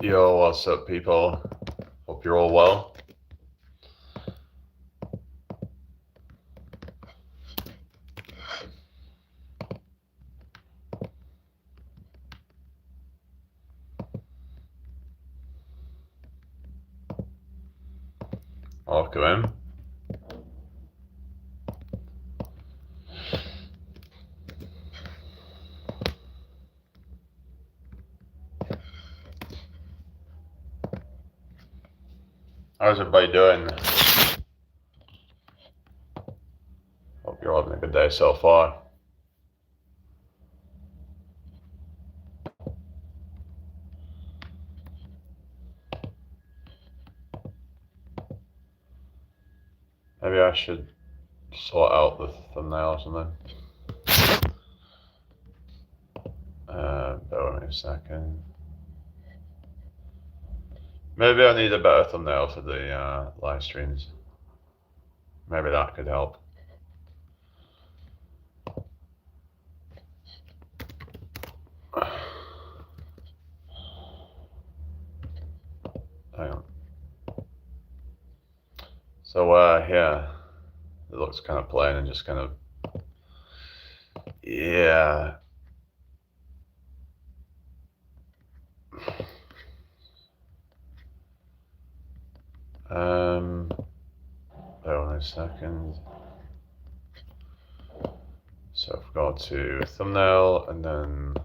Yo, what's up, people? Hope you're all well. Welcome in. How's everybody doing? Hope you're having a good day so far. Maybe I should sort out the thumbnail or something. Bear with me a second. Maybe I need a better thumbnail for the live streams. Maybe that could help. Hang on. So, yeah, it looks kind of plain and just kind of, yeah. Bear with me a second. So if we go to thumbnail and then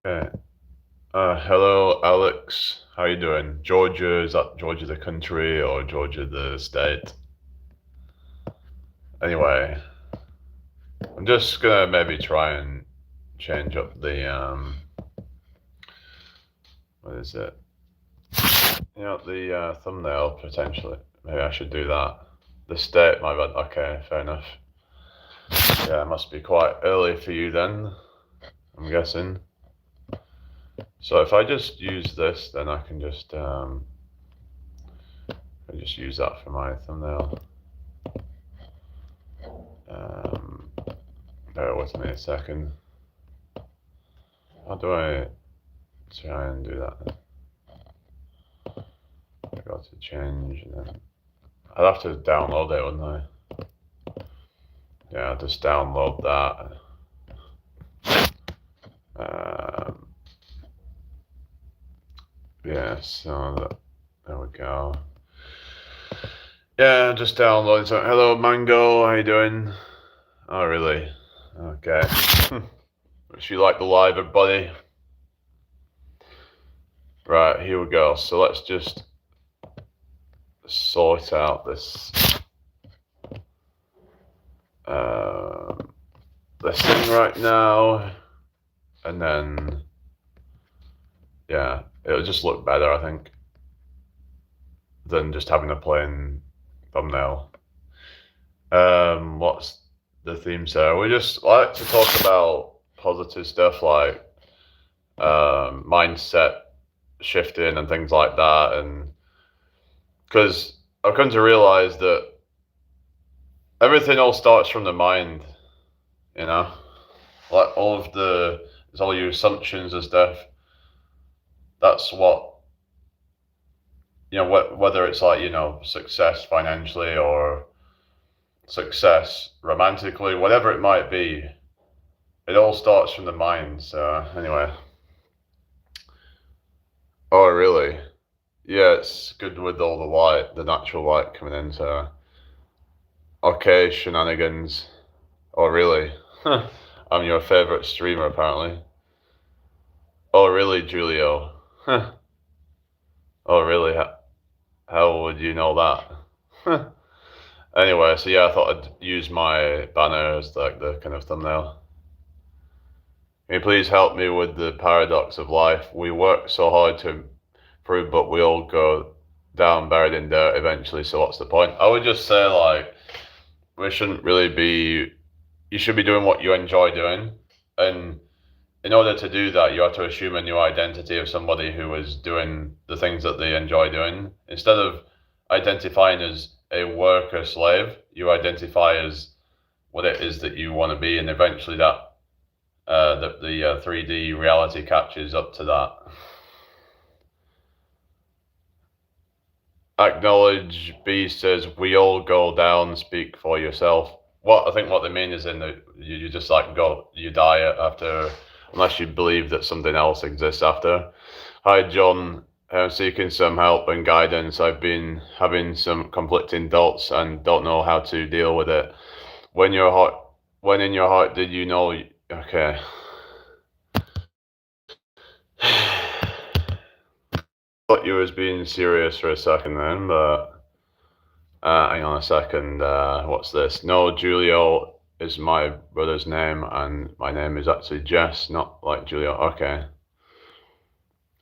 okay. Hello, Alex. How you doing? Georgia, is that Georgia the country or Georgia the state? Anyway, I'm just gonna maybe try and change up the what is it? The thumbnail potentially. Maybe I should do that. The state, my bad. Okay, fair enough. Yeah, it must be quite early for you then, I'm guessing. So if I just use this, then I can just use that for my thumbnail. Bear with me a second. How do I try and do that? I got to change, and then I'd have to download it, wouldn't I? Yeah, I'll just download that. Yeah, so there we go. Yeah, just downloading. So, hello, Mango. How you doing? Oh, really? Okay. Wish you like the live, everybody. Right, here we go. So let's just sort out this this thing right now, and then yeah, it'll just look better, I think, than just having a plain thumbnail. What's the theme, sir? We just like to talk about positive stuff like mindset shifting and things like that, and because I've come to realize that everything all starts from the mind, you know, like all your assumptions and stuff. That's what, whether it's like, success financially or success romantically, whatever it might be, it all starts from the mind. So anyway. Oh, really? Yeah, it's good with all the light, the natural light coming in. So okay, shenanigans. Oh, really? I'm your favorite streamer, apparently. Oh, really, Julio? Oh, really? How would you know that? Anyway, so yeah, I thought I'd use my banner as like the kind of thumbnail. Can you please help me with the paradox of life? We work so hard to improve, but we all go down buried in dirt eventually, so what's the point? I would just say, like, we shouldn't really be, you should be doing what you enjoy doing. And in order to do that, you have to assume a new identity of somebody who is doing the things that they enjoy doing. Instead of identifying as a worker slave, you identify as what it is that you want to be, and eventually that the 3D reality catches up to that. Acknowledge B says, we all go down, speak for yourself. I think what they mean is you just like you die after, unless you believe that something else exists after. Hi John, I'm seeking some help and guidance. I've been having some conflicting thoughts and don't know how to deal with it. When in your heart did you know? Okay. Thought you was being serious for a second then, but hang on a second. What's this? No, Julio is my brother's name, and my name is actually Jess, not like Julio. Okay.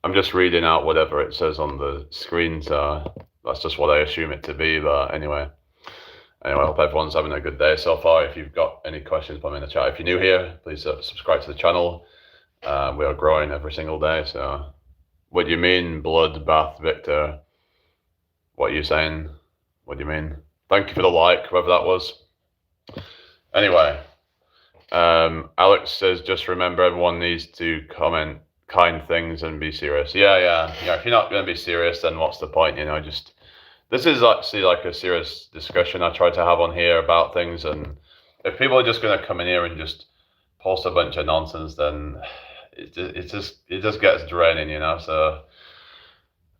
I'm just reading out whatever it says on the screen, so that's just what I assume it to be. But anyway, I hope everyone's having a good day so far. If you've got any questions, put them in the chat. If you're new here, please subscribe to the channel. We are growing every single day, so. What do you mean, bloodbath, Victor? What are you saying? What do you mean? Thank you for the like, whoever that was. Anyway, Alex says, just remember everyone needs to comment kind things and be serious. Yeah. If you're not going to be serious, then what's the point? This is actually like a serious discussion I try to have on here about things. And if people are just going to come in here and just post a bunch of nonsense, then it just gets draining, so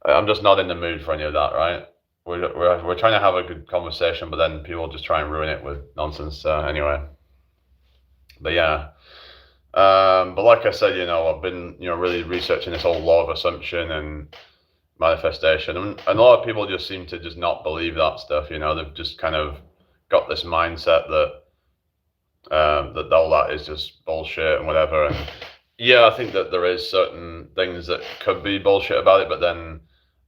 I'm just not in the mood for any of that, right? We're trying to have a good conversation, but then people just try and ruin it with nonsense. Anyway, but yeah, but like I said, I've been really researching this whole law of assumption and manifestation, and a lot of people just seem to just not believe that stuff. They've just kind of got this mindset that that all that is just bullshit and whatever. And yeah, I think that there is certain things that could be bullshit about it, but then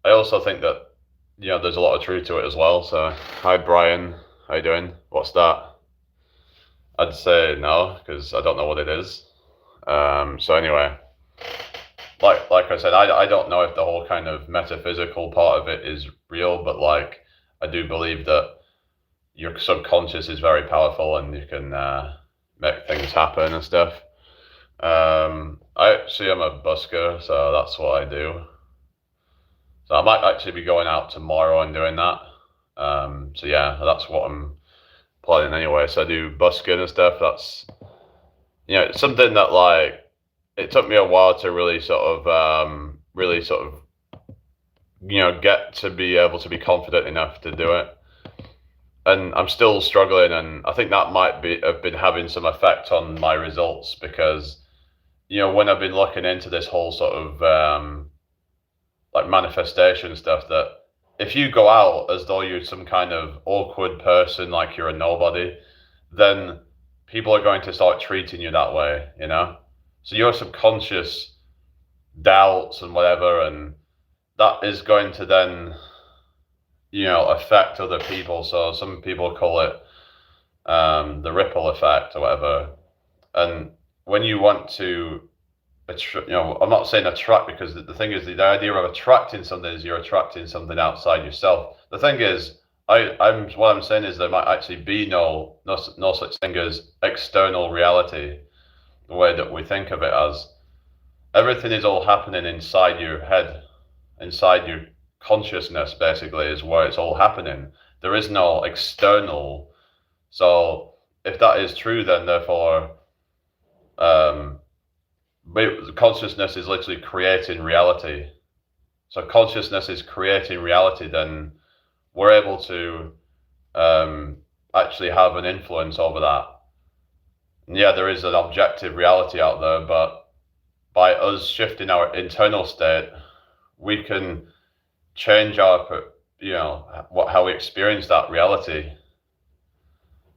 I also think that there's a lot of truth to it as well. So, hi Brian, how you doing? What's that? I'd say no, because I don't know what it is. So anyway, like I said, I don't know if the whole kind of metaphysical part of it is real, but like I do believe that your subconscious is very powerful and you can make things happen and stuff. I actually am a busker, so that's what I do. So I might actually be going out tomorrow and doing that. So yeah, that's what I'm planning anyway. So I do busking and stuff. That's it's something that like it took me a while to really sort of get to be able to be confident enough to do it. And I'm still struggling, and I think that have been having some effect on my results because when I've been looking into this whole sort of like manifestation stuff, that if you go out as though you're some kind of awkward person, like you're a nobody, then people are going to start treating you that way, So your subconscious doubts and whatever, and that is going to then, affect other people. So some people call it the ripple effect or whatever. And when you want to, I'm not saying attract, because the thing is, the idea of attracting something is you're attracting something outside yourself. The thing is, what I'm saying is there might actually be no such thing as external reality, the way that we think of it as. Everything is all happening inside your head, inside your consciousness, basically, is where it's all happening. There is no external. So if that is true, then therefore consciousness is literally creating reality. So consciousness is creating reality, then we're able to actually have an influence over that. And yeah, there is an objective reality out there, but by us shifting our internal state, we can change our, how we experience that reality.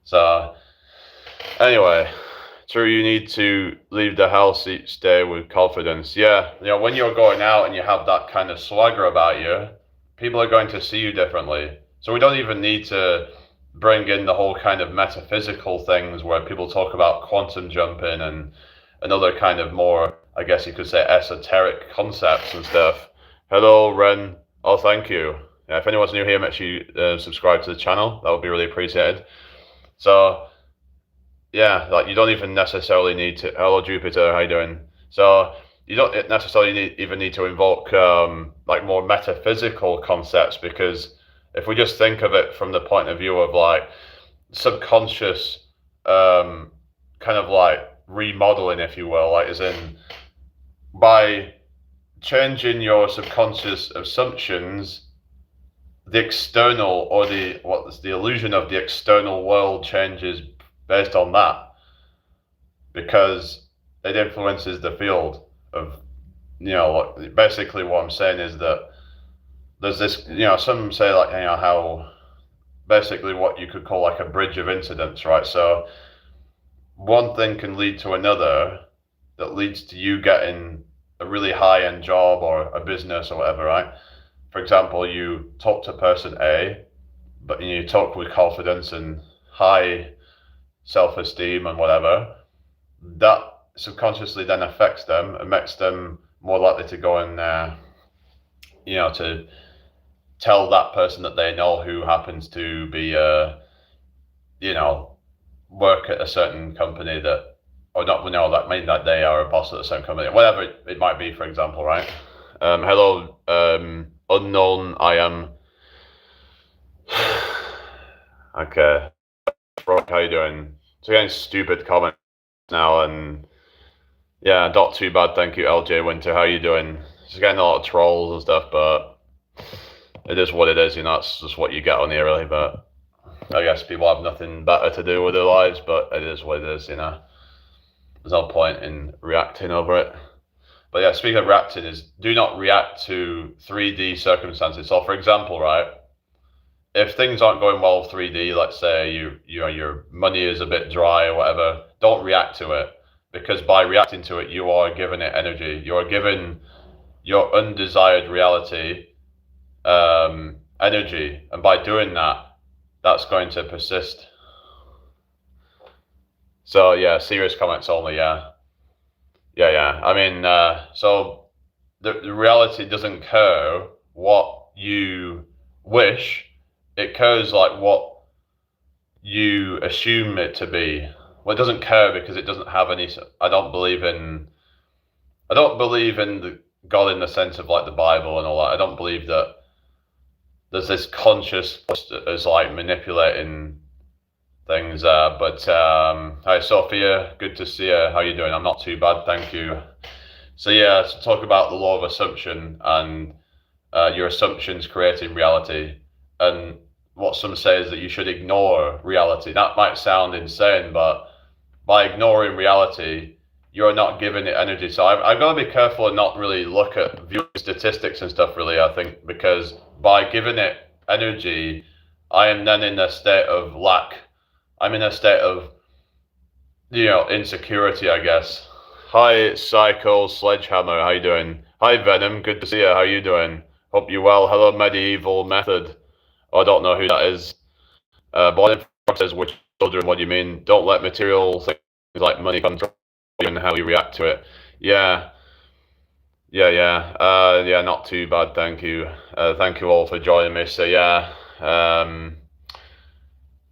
So anyway, true, you need to leave the house each day with confidence. Yeah, when you're going out and you have that kind of swagger about you, people are going to see you differently. So we don't even need to bring in the whole kind of metaphysical things where people talk about quantum jumping and another kind of more, I guess you could say, esoteric concepts and stuff. Hello, Ren. Oh, thank you. Yeah, if anyone's new here, make sure you subscribe to the channel. That would be really appreciated. So, yeah, like you don't even necessarily need to. Hello, Jupiter. How you doing? So you don't necessarily even need to invoke like more metaphysical concepts, because if we just think of it from the point of view of like subconscious kind of like remodeling, if you will, like as in by changing your subconscious assumptions, the external or the illusion of the external world changes based on that, because it influences the field of, basically what I'm saying is that there's this, some say like, how basically what you could call like a bridge of incidents, right? So one thing can lead to another that leads to you getting a really high-end job or a business or whatever, right? For example, you talk to person A, but you talk with confidence and high self-esteem and whatever, that subconsciously then affects them and makes them more likely to go and, to tell that person that they know who happens to be, work at a certain company that, or not, that mean that they are a boss at a certain company, whatever it might be, for example, right? Hello, unknown, I am. Okay. Brock, how you doing? So getting stupid comments now, and yeah, not too bad, thank you, LJ Winter. How you doing? Just getting a lot of trolls and stuff, but it is what it is, that's just what you get on here, really. But I guess people have nothing better to do with their lives, but it is what it is, There's no point in reacting over it. But yeah, speaking of reacting, is do not react to 3D circumstances. So for example, right, if things aren't going well 3D, let's say your money is a bit dry or whatever, don't react to it, because by reacting to it, you are giving it energy. You are giving your undesired reality energy, and by doing that, that's going to persist. So yeah, serious comments only. Yeah. I mean, so the reality doesn't care what you wish; it cares like what you assume it to be. Well, it doesn't care because it doesn't have any. I don't believe in the God in the sense of like the Bible and all that. I don't believe that there's this conscious as like manipulating things. But hi Sophia, good to see you. How you doing? I'm not too bad, thank you. So yeah, to talk about the law of assumption and your assumptions creating reality, and what some say is that you should ignore reality. That might sound insane, but by ignoring reality, you're not giving it energy. So I've got to be careful and not really look at viewing statistics and stuff, really, I think, because by giving it energy, I am then in a state of lack. I'm in a state of, insecurity, I guess. Hi, Psycho Sledgehammer, how you doing? Hi, Venom, good to see you, how you doing? Hope you're well. Hello, Medieval Method. Oh, I don't know who that is. Blind Frog says, which children, what do you mean? Don't let material things like money control you and how you react to it. Yeah, not too bad, thank you. Thank you all for joining me. So yeah, I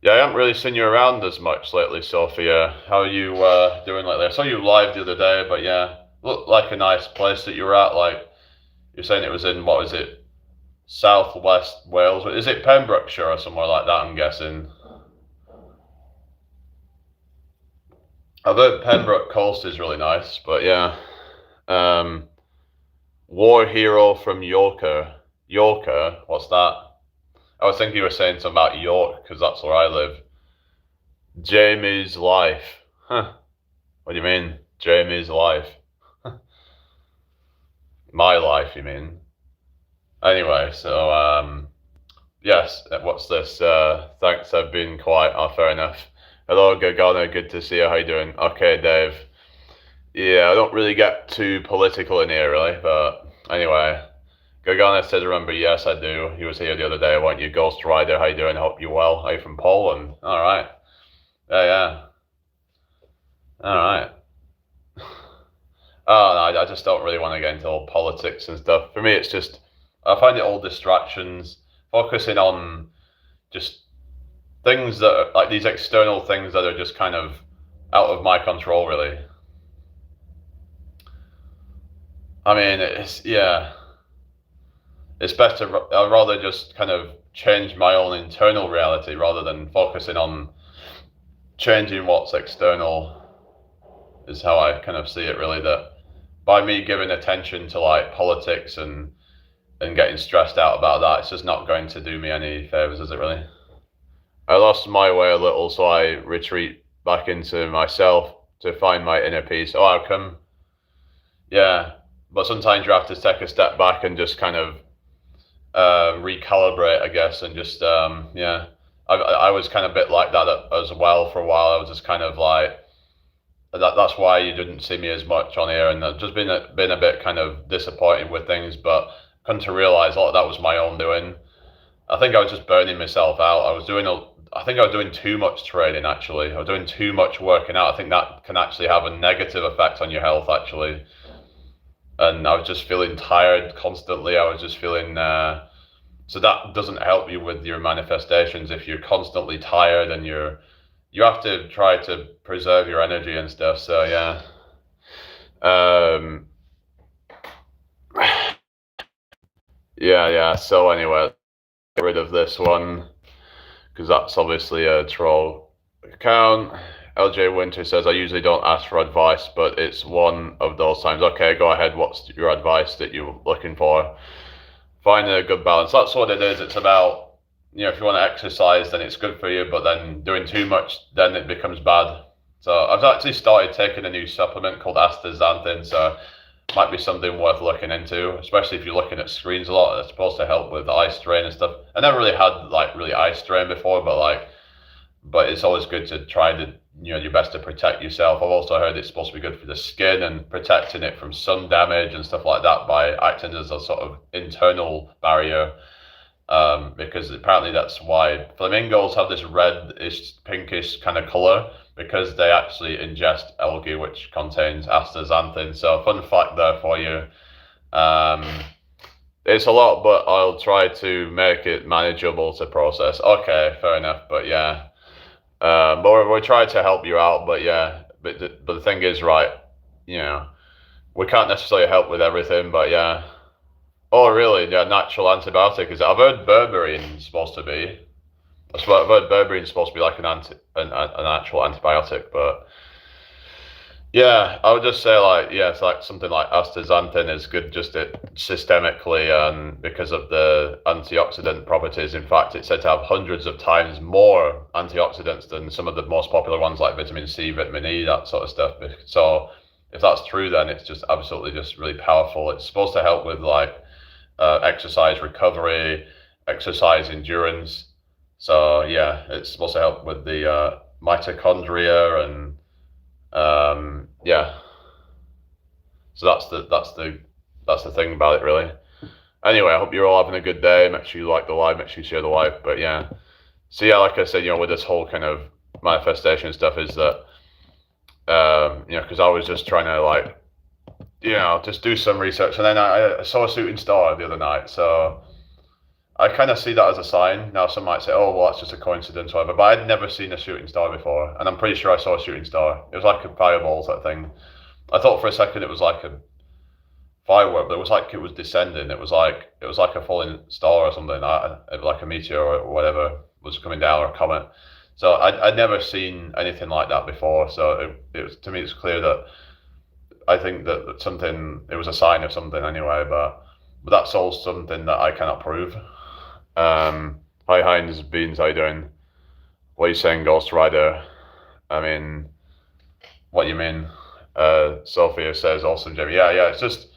haven't really seen you around as much lately, Sophia. How are you doing lately? I saw you live the other day, but yeah, looked like a nice place that you were at. Like, you're saying it was in, what was it, Southwest Wales? Is it Pembrokeshire or somewhere like that, I'm guessing? I've heard Pembroke Coast is really nice, but yeah. War Hero from Yorker. Yorker? What's that? I was thinking you were saying something about York, because that's where I live. Jamie's life. Huh. What do you mean? Jamie's life? My life, you mean? Anyway, so, yes, what's this? Thanks, I've been quiet. Oh, fair enough. Hello, Gargano, good to see you. How you doing? Okay, Dave. Yeah, I don't really get too political in here, really, but anyway. Gargano says, remember, yes, I do. He was here the other day, weren't you? Ghost Rider, how you doing? Hope you're well. Are you from Poland? All right. Yeah. All right. Oh, no, I just don't really want to get into all politics and stuff. For me, it's just I find it all distractions, focusing on just things that are like these external things that are just kind of out of my control, really. I mean, it's better. I'd rather just kind of change my own internal reality rather than focusing on changing what's external. Is how I kind of see it, really. That by me giving attention to like politics and getting stressed out about that, it's just not going to do me any favors, is it really? I lost my way a little, so I retreat back into myself to find my inner peace. Oh, how come? Yeah, but sometimes you have to take a step back and just kind of recalibrate, I guess, and just yeah. I was kind of a bit like that as well for a while. I was just kind of like that's why you didn't see me as much on here, and I've just been a bit kind of disappointed with things, but come to realize a lot of that was my own doing. I think I was just burning myself out. I think I was doing too much training actually. I was doing too much working out. I think that can actually have a negative effect on your health actually. And I was just feeling tired constantly. I was just feeling so that doesn't help you with your manifestations if you're constantly tired and you have to try to preserve your energy and stuff. So yeah. Yeah. So anyway, get rid of this one because that's obviously a troll account. LJ Winter says, I usually don't ask for advice, but it's one of those times. Okay, go ahead. What's your advice that you're looking for? Find a good balance. That's what it is. It's about, if you want to exercise, then it's good for you, but then doing too much, then it becomes bad. So I've actually started taking a new supplement called astaxanthin, so it might be something worth looking into, especially if you're looking at screens a lot. It's supposed to help with eye strain and stuff. I never really had like really eye strain before, but it's always good to try to your best to protect yourself. I've also heard it's supposed to be good for the skin and protecting it from sun damage and stuff like that by acting as a sort of internal barrier. Because apparently that's why flamingos have this reddish, pinkish kind of color because they actually ingest algae which contains astaxanthin. So fun fact there for you. It's a lot, but I'll try to make it manageable to process. Okay, fair enough, but yeah. But we'll try to help you out, but yeah. But the thing is, right, we can't necessarily help with everything, but yeah. Oh, really? Yeah, natural antibiotic. I've heard berbeриne's supposed to be. I've heard berbeриne's supposed to be like an actual antibiotic, but yeah, I would just say it's like something like astaxanthin is good just systemically and because of the antioxidant properties. In fact, it's said to have hundreds of times more antioxidants than some of the most popular ones like vitamin C, vitamin E, that sort of stuff. So if that's true, then it's just absolutely just really powerful. It's supposed to help with exercise recovery, exercise endurance. So yeah, it's supposed to help with the mitochondria and yeah. So that's the thing about it, really. Anyway, I hope you're all having a good day. Make sure you like the live, make sure you share the live. But yeah, so yeah, like I said, with this whole kind of manifestation stuff is that because I was just trying to just do some research, and then I saw a shooting star the other night, so I kind of see that as a sign. Now, some might say, oh, well, that's just a coincidence, or whatever, but I'd never seen a shooting star before, and I'm pretty sure I saw a shooting star. It was like a fireball type thing. I thought for a second it was like a firework, but it was like it was descending. It was like a falling star or something, like a meteor or whatever was coming down, or a comet. So I'd never seen anything like that before, so it was, to me, it's clear that I think that it was a sign of something anyway, but that's all something that I cannot prove. Hi Heinz Beans, how you doing? What are you saying, Ghost Rider? I mean, what do you mean? Sophia says, awesome, Jamie. Yeah, it's just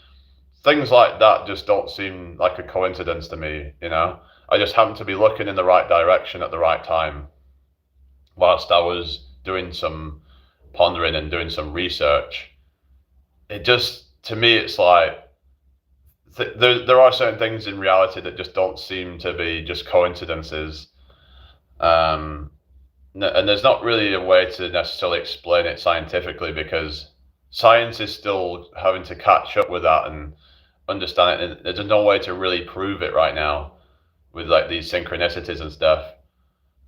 things like that just don't seem like a coincidence to me, I just happened to be looking in the right direction at the right time whilst I was doing some pondering and doing some research. It just, to me, it's like there are certain things in reality that just don't seem to be just coincidences, and there's not really a way to necessarily explain it scientifically because science is still having to catch up with that and understand it. And there's no way to really prove it right now with like these synchronicities and stuff.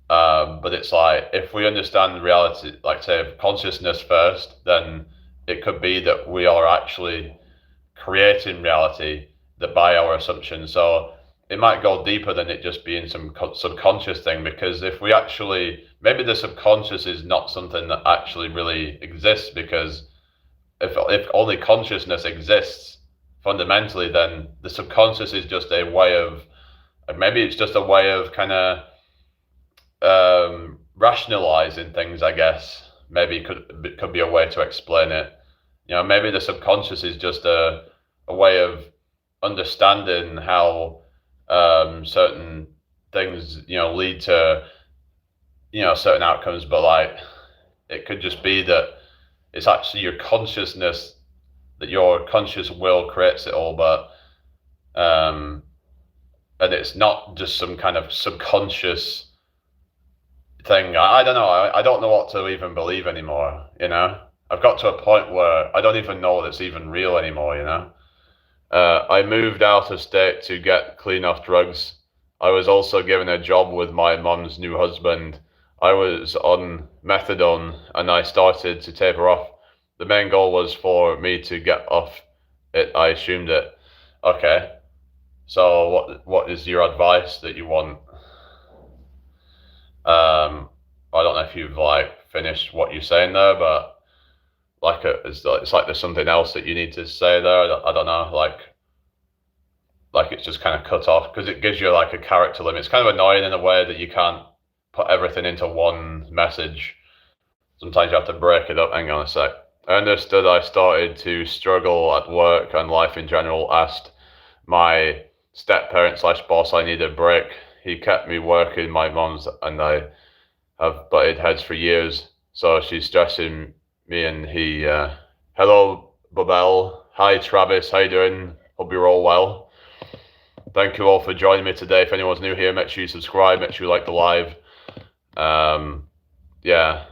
But it's like if we understand reality, like say consciousness first, then it could be that we are actually creating reality that by our assumptions. So it might go deeper than it just being some subconscious thing, because if we actually, maybe the subconscious is not something that actually really exists, because if only consciousness exists fundamentally, then the subconscious is just a way of, maybe it's just a way of kind of rationalizing things, I guess. Maybe it could be a way to explain it. You know, maybe the subconscious is just a way of understanding how certain things, you know, lead to, you know, certain outcomes. But like, it could just be that it's actually your consciousness, that your conscious will creates it all. But and it's not just some kind of subconscious thing. I don't know. I don't know what to even believe anymore. You know, I've got to a point where I don't even know that it's even real anymore. You know, I moved out of state to get clean off drugs. I was also given a job with my mum's new husband. I was on methadone and I started to taper off. The main goal was for me to get off it. I assumed it. Okay. So what is your advice that you want? I don't know if you've like finished what you're saying there, but like it's like there's something else that you need to say there. I don't know, like it's just kind of cut off because it gives you like a character limit. It's kind of annoying in a way that you can't put everything into one message. Sometimes you have to break it up. Hang on a sec. I understood I started to struggle at work and life in general. Asked my step parent slash boss I needed a break. He kept me working my mum's and I have butted heads for years. So she's stressing me and he, hello, Babel. Hi, Travis. How you doing? Hope you're all well. Thank you all for joining me today. If anyone's new here, make sure you subscribe. Make sure you like the live. Yeah.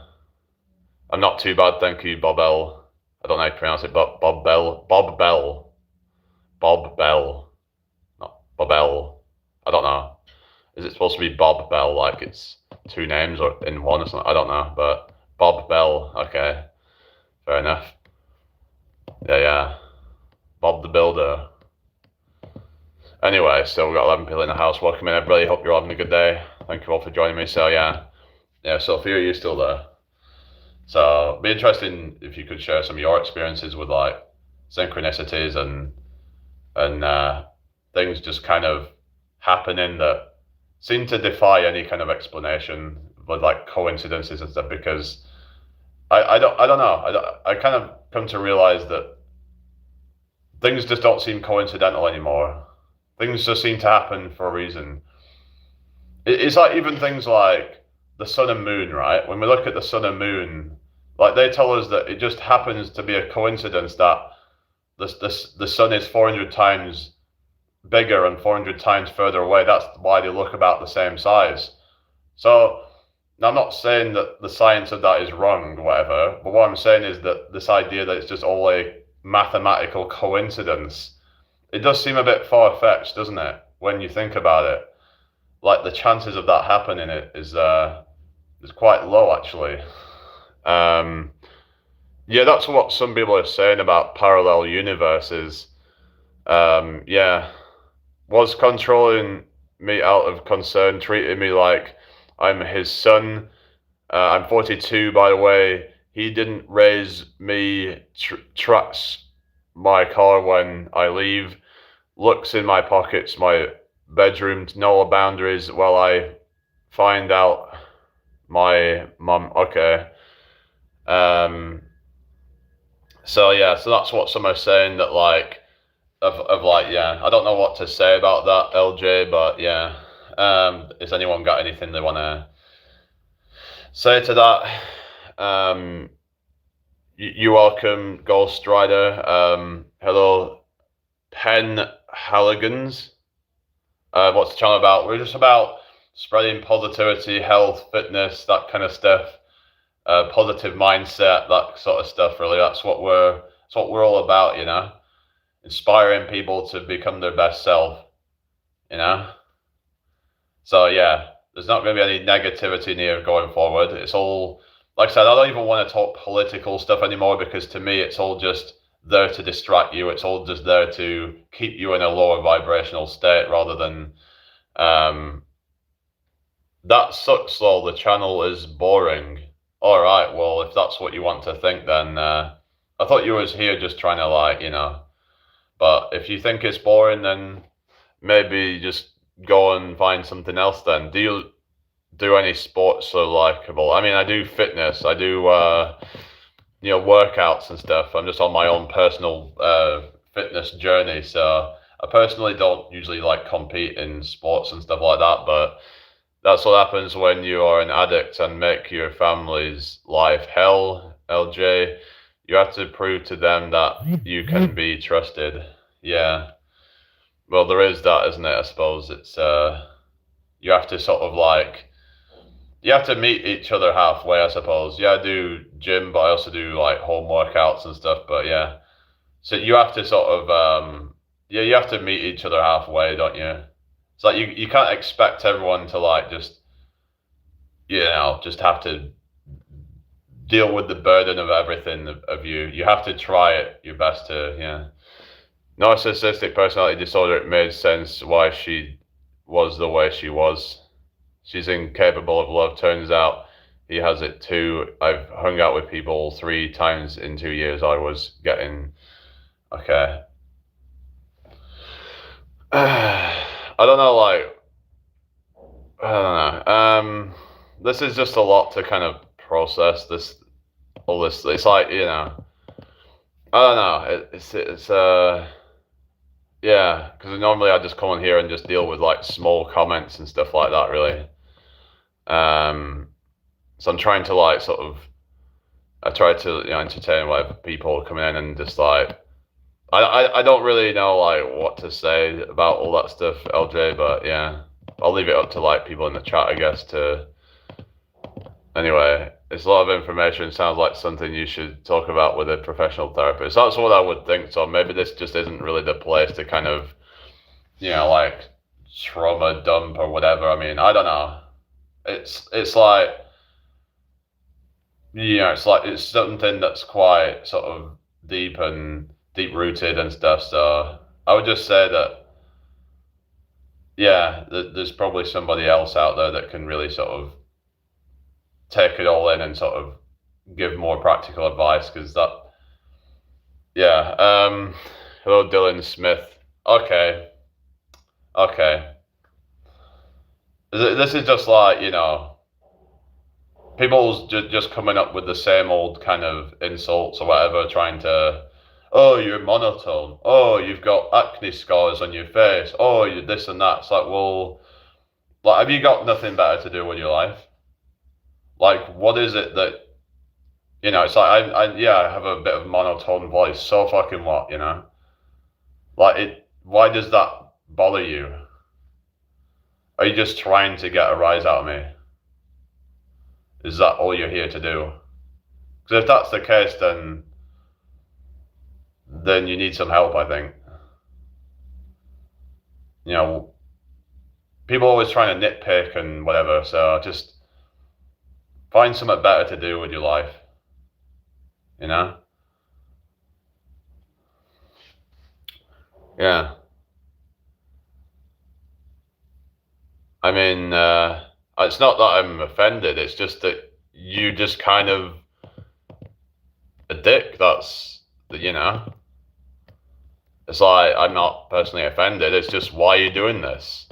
I'm not too bad, thank you, Babel. I don't know how to pronounce it, but Bob Bell. Not Babel. I don't know. Is it supposed to be Bob Bell, like it's two names or in one or something? I don't know, but Bob Bell, okay. Fair enough. Yeah. Bob the Builder. Anyway, so we've got 11 people in the house. Welcome in, everybody. Hope you're all having a good day. Thank you all for joining me. So, yeah, Sophia, you're still there. So, it'd be interesting if you could share some of your experiences with like synchronicities and things just kind of happening that seem to defy any kind of explanation, with like coincidences and stuff. Because I don't know. I kind of come to realize that things just don't seem coincidental anymore. Things just seem to happen for a reason. It's like even things like the sun and moon, right? When we look at the sun and moon, like they tell us that it just happens to be a coincidence that the sun is 400 times bigger and 400 times further away. That's why they look about the same size. So now I'm not saying that the science of that is wrong or whatever, but what I'm saying is that this idea that it's just all a mathematical coincidence, it does seem a bit far-fetched, doesn't it, when you think about it? Like the chances of that happening is quite low, actually. Yeah, that's what some people are saying about parallel universes. Was controlling me out of concern, treating me like I'm his son. I'm 42, by the way. He didn't raise me, tracks my car when I leave, looks in my pockets, my bedroom, no boundaries while I find out my mum. Okay. So that's what some are saying, that like of like, yeah, I don't know what to say about that, LJ, but yeah. Has anyone got anything they want to say to that? You're welcome, Ghost Rider. Hello, Pen Halligans. What's the channel about? We're just about spreading positivity, health, fitness, that kind of stuff. positive mindset, that sort of stuff. Really, that's what we're all about, inspiring people to become their best self, you know. So yeah, there's not going to be any negativity near going forward. It's all, like I said, I don't even want to talk political stuff anymore because to me, it's all just there to distract you. It's all just there to keep you in a lower vibrational state rather than. That sucks though. The channel is boring. All right, well, if that's what you want to think, then I thought you was here just trying to But if you think it's boring, then maybe just go and find something else. Then do you do any sports so likable? I mean, I do fitness. I do workouts and stuff. I'm just on my own personal fitness journey, so I personally don't usually like compete in sports and stuff like that, but that's what happens when you are an addict and make your family's life hell, LJ. You have to prove to them that you can be trusted. Yeah. Well, there is that, isn't it? I suppose it's you have to sort of you have to meet each other halfway, I suppose. Yeah, I do gym, but I also do like home workouts and stuff. But yeah, so you have to sort of you have to meet each other halfway, don't you? It's like you can't expect everyone to just have to deal with the burden of everything of you. You have to try it your best to, yeah. Narcissistic personality disorder, it made sense why she was the way she was. She's incapable of love. Turns out he has it too. I've hung out with people 3 times in 2 years. I was getting, okay. I don't know, I don't know. This is just a lot to kind of process. All this. It's like, I don't know. Yeah, because normally I just come on here and just deal with like small comments and stuff like that, really. So I'm trying to I try to entertain whatever people come in and just I don't really know what to say about all that stuff, LJ, but yeah, I'll leave it up to people in the chat, I guess, to. Anyway, it's a lot of information. Sounds like something you should talk about with a professional therapist. That's what I would think. So maybe this just isn't really the place to kind of, trauma dump or whatever. I mean, I don't know. It's like, it's something that's quite sort of deep rooted and stuff. So I would just say that, yeah, there's probably somebody else out there that can really sort of take it all in and sort of give more practical advice, because hello Dylan Smith. Okay this is just people's just coming up with the same old kind of insults or whatever, trying to, oh, you're monotone, oh, you've got acne scars on your face, oh, you're this and that. It's like, well, have you got nothing better to do with your life? What is it that, it's like, I have a bit of monotone voice. So fucking what, why does that bother you? Are you just trying to get a rise out of me? Is that all you're here to do? Because if that's the case, then you need some help, I think. People always trying to nitpick and whatever, so just find something better to do with your life, Yeah. I mean, it's not that I'm offended, it's just that you just kind of a dick. That's, it's like, I'm not personally offended, it's just, why are you doing this?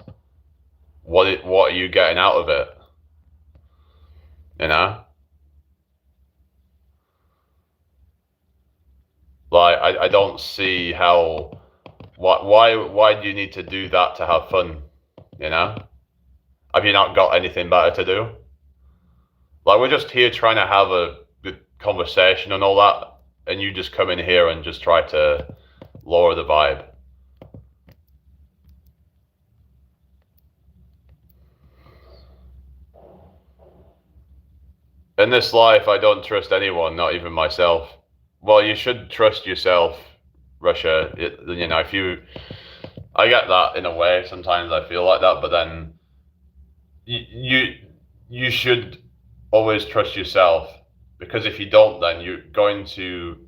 What are you getting out of it? I don't see how, why do you need to do that to have fun? Have you not got anything better to do? We're just here trying to have a good conversation and all that, and you just come in here and just try to lower the vibe. in this life, I don't trust anyone, not even myself. Well, you should trust yourself, Russia. If you, I get that in a way. Sometimes I feel like that, but then you you should always trust yourself, because if you don't, then you're going to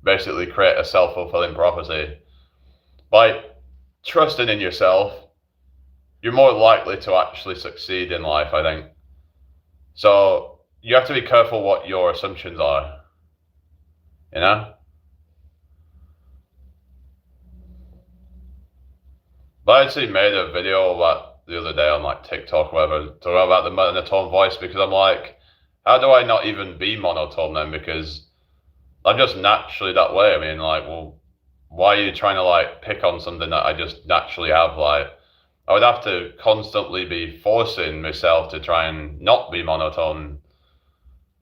basically create a self-fulfilling prophecy. By trusting in yourself, you're more likely to actually succeed in life, I think. So you have to be careful what your assumptions are, you know? But I actually made a video about the other day on like TikTok or whatever, talking about the monotone voice, because I'm like, how do I not even be monotone then? Because I'm just naturally that way. I mean, like, well, why are you trying to like pick on something that I just naturally have? Like, I would have to constantly be forcing myself to try and not be monotone.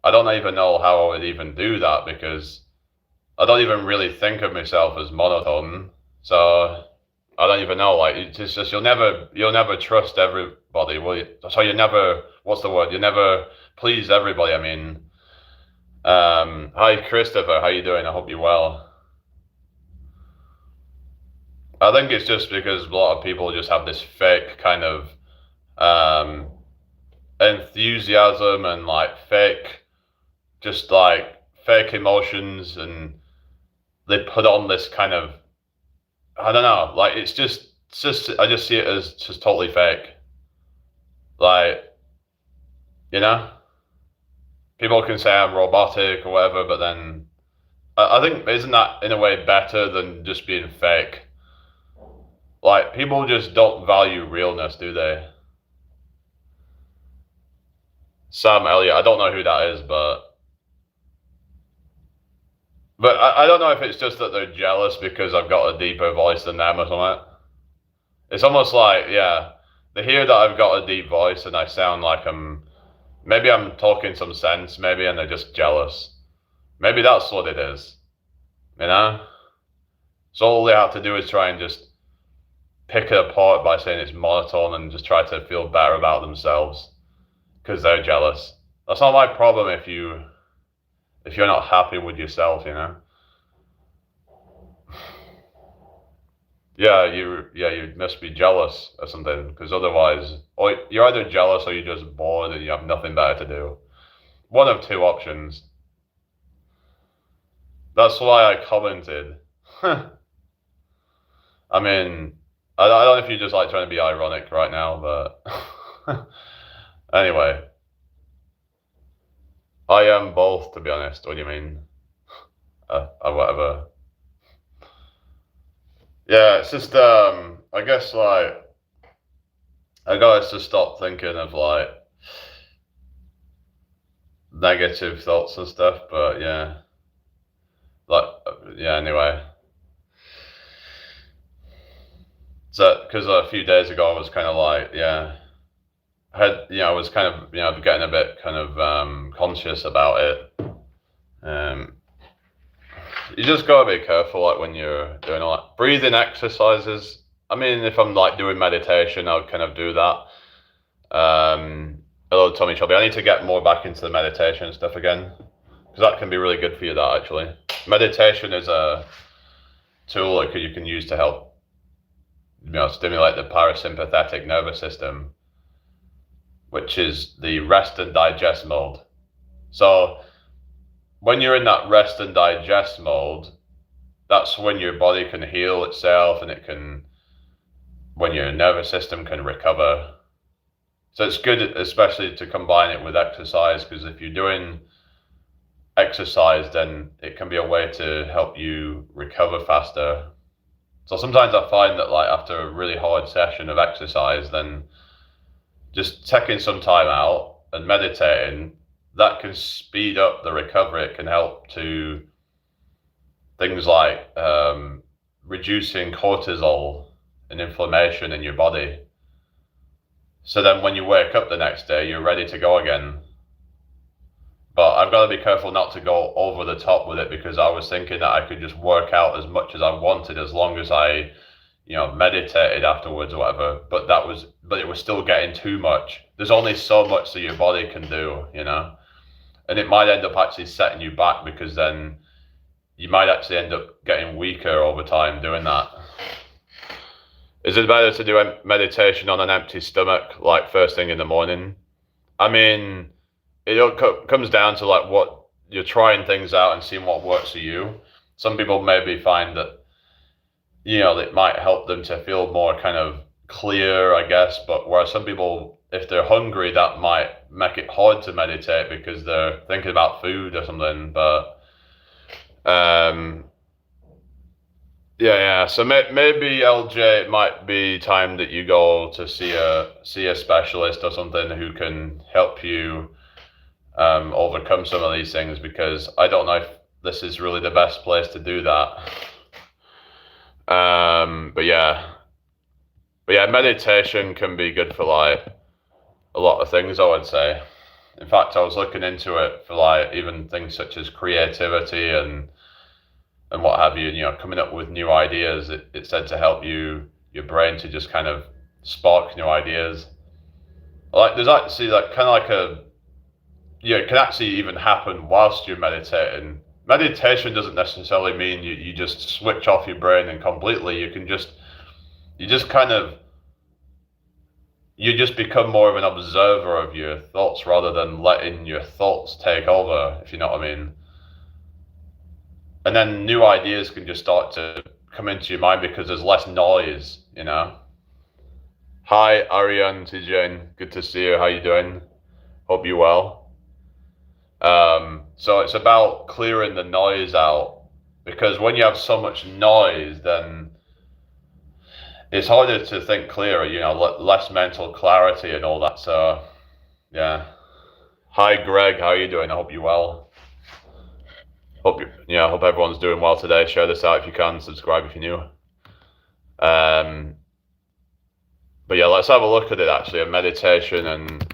I don't even know how I would even do that, because I don't even really think of myself as monotone. So I don't even know. Like, it's just you'll never trust everybody, will you? So you never, what's the word? You never please everybody. I mean, hi Christopher, how you doing? I hope you're well. I think it's just because a lot of people just have this fake kind of enthusiasm and like just like fake emotions, and they put on this kind of, I don't know, like it's just I just see it as just totally fake. Like, you know, people can say I'm robotic or whatever, but then I think, isn't that in a way better than just being fake? Like, people just don't value realness, do they? Sam Elliott, I don't know who that is, but I don't know if it's just that they're jealous because I've got a deeper voice than them or something. It's almost like, yeah, they hear that I've got a deep voice and I sound like maybe I'm talking some sense, maybe, and they're just jealous. Maybe that's what it is, you know? So all they have to do is try and just pick it apart by saying it's monotone and just try to feel better about themselves because they're jealous. That's not my problem if you're not happy with yourself, you know? You must be jealous or something, because otherwise, or you're either jealous or you're just bored and you have nothing better to do. One of two options. That's why I commented. I mean, I don't know if you're just like trying to be ironic right now, but anyway. I am both, to be honest. What do you mean? Whatever. Yeah, it's just I guess like I gotta just stop thinking of like negative thoughts and stuff. But yeah, like yeah. Anyway, so because a few days ago I was kind of like, yeah, I was kind of getting a bit kind of conscious about it. You just gotta be careful, like when you're doing all that breathing exercises. I mean, if I'm like doing meditation, I would kind of do that. Hello, Tommy Chubby. I need to get more back into the meditation stuff again, because that can be really good for you. That actually, meditation is a tool that you can use to help, stimulate the parasympathetic nervous system, which is the rest and digest mode. So when you're in that rest and digest mode, that's when your body can heal itself, and when your nervous system can recover. So it's good, especially to combine it with exercise, because if you're doing exercise, then it can be a way to help you recover faster. So sometimes I find that like after a really hard session of exercise, then just taking some time out and meditating, that can speed up the recovery. It can help to things like reducing cortisol and inflammation in your body. So then when you wake up the next day, you're ready to go again. But I've got to be careful not to go over the top with it, because I was thinking that I could just work out as much as I wanted as long as I, meditated afterwards or whatever. But it was still getting too much. There's only so much that your body can do, and it might end up actually setting you back, because then you might actually end up getting weaker over time doing that. Is it better to do meditation on an empty stomach, like first thing in the morning? I mean, it comes down to like what you're trying things out and seeing what works for you. Some people maybe find that, it might help them to feel more kind of clear, I guess. But whereas some people, if they're hungry, that might make it hard to meditate because they're thinking about food or something. But yeah. So maybe LJ, it might be time that you go to see a specialist or something who can help you overcome some of these things, because I don't know if this is really the best place to do that. But yeah, meditation can be good for like a lot of things, I would say. In fact, I was looking into it for like even things such as creativity and what have you, coming up with new ideas. It's said to help your brain to just kind of spark new ideas. Like there's actually like kind of like it can actually even happen whilst you're meditating. Meditation doesn't necessarily mean you just switch off your brain and completely. You just become more of an observer of your thoughts rather than letting your thoughts take over, if you know what I mean. And then new ideas can just start to come into your mind because there's less noise, Hi, Ariane Tijen. Good to see you. How you doing? Hope you're well. So it's about clearing the noise out, because when you have so much noise, then it's harder to think clearer, less mental clarity and all that. So, yeah. Hi, Greg. How are you doing? I hope you're well. Hope everyone's doing well today. Share this out if you can. Subscribe if you're new. But yeah, let's have a look at it actually, at meditation and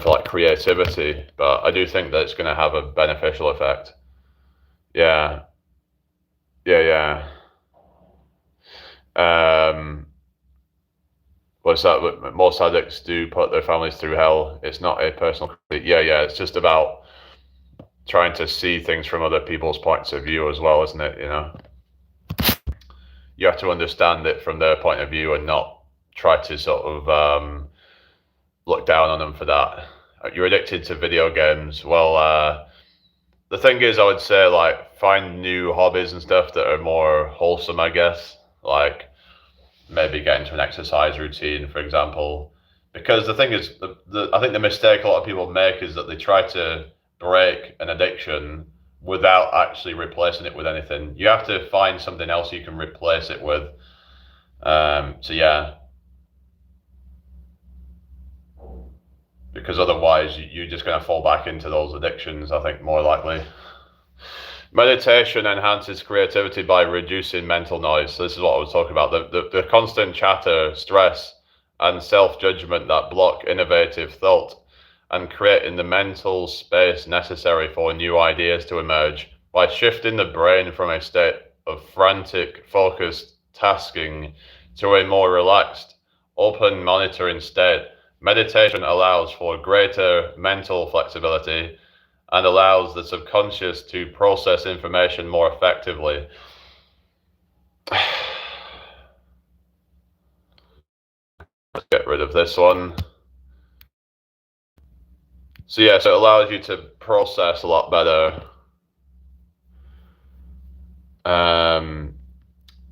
for like creativity. But I do think that it's going to have a beneficial effect. Yeah. What's that? Most addicts do put their families through hell. It's not a personal. Yeah. It's just about trying to see things from other people's points of view as well, isn't it? You have to understand it from their point of view and not try to sort of look down on them for that. You're addicted to video games. Well, the thing is, I would say, like, find new hobbies and stuff that are more wholesome, I guess. Like, maybe get into an exercise routine, for example. Because the thing is, I think the mistake a lot of people make is that they try to break an addiction without actually replacing it with anything. You have to find something else you can replace it with. So yeah. Because otherwise you're just going to fall back into those addictions, I think, more likely. Meditation enhances creativity by reducing mental noise. So this is what I was talking about. The constant chatter, stress, and self-judgment that block innovative thought, and creating the mental space necessary for new ideas to emerge by shifting the brain from a state of frantic, focused tasking to a more relaxed, open monitoring state. Meditation allows for greater mental flexibility and allows the subconscious to process information more effectively. Let's get rid of this one. So yeah, so it allows you to process a lot better.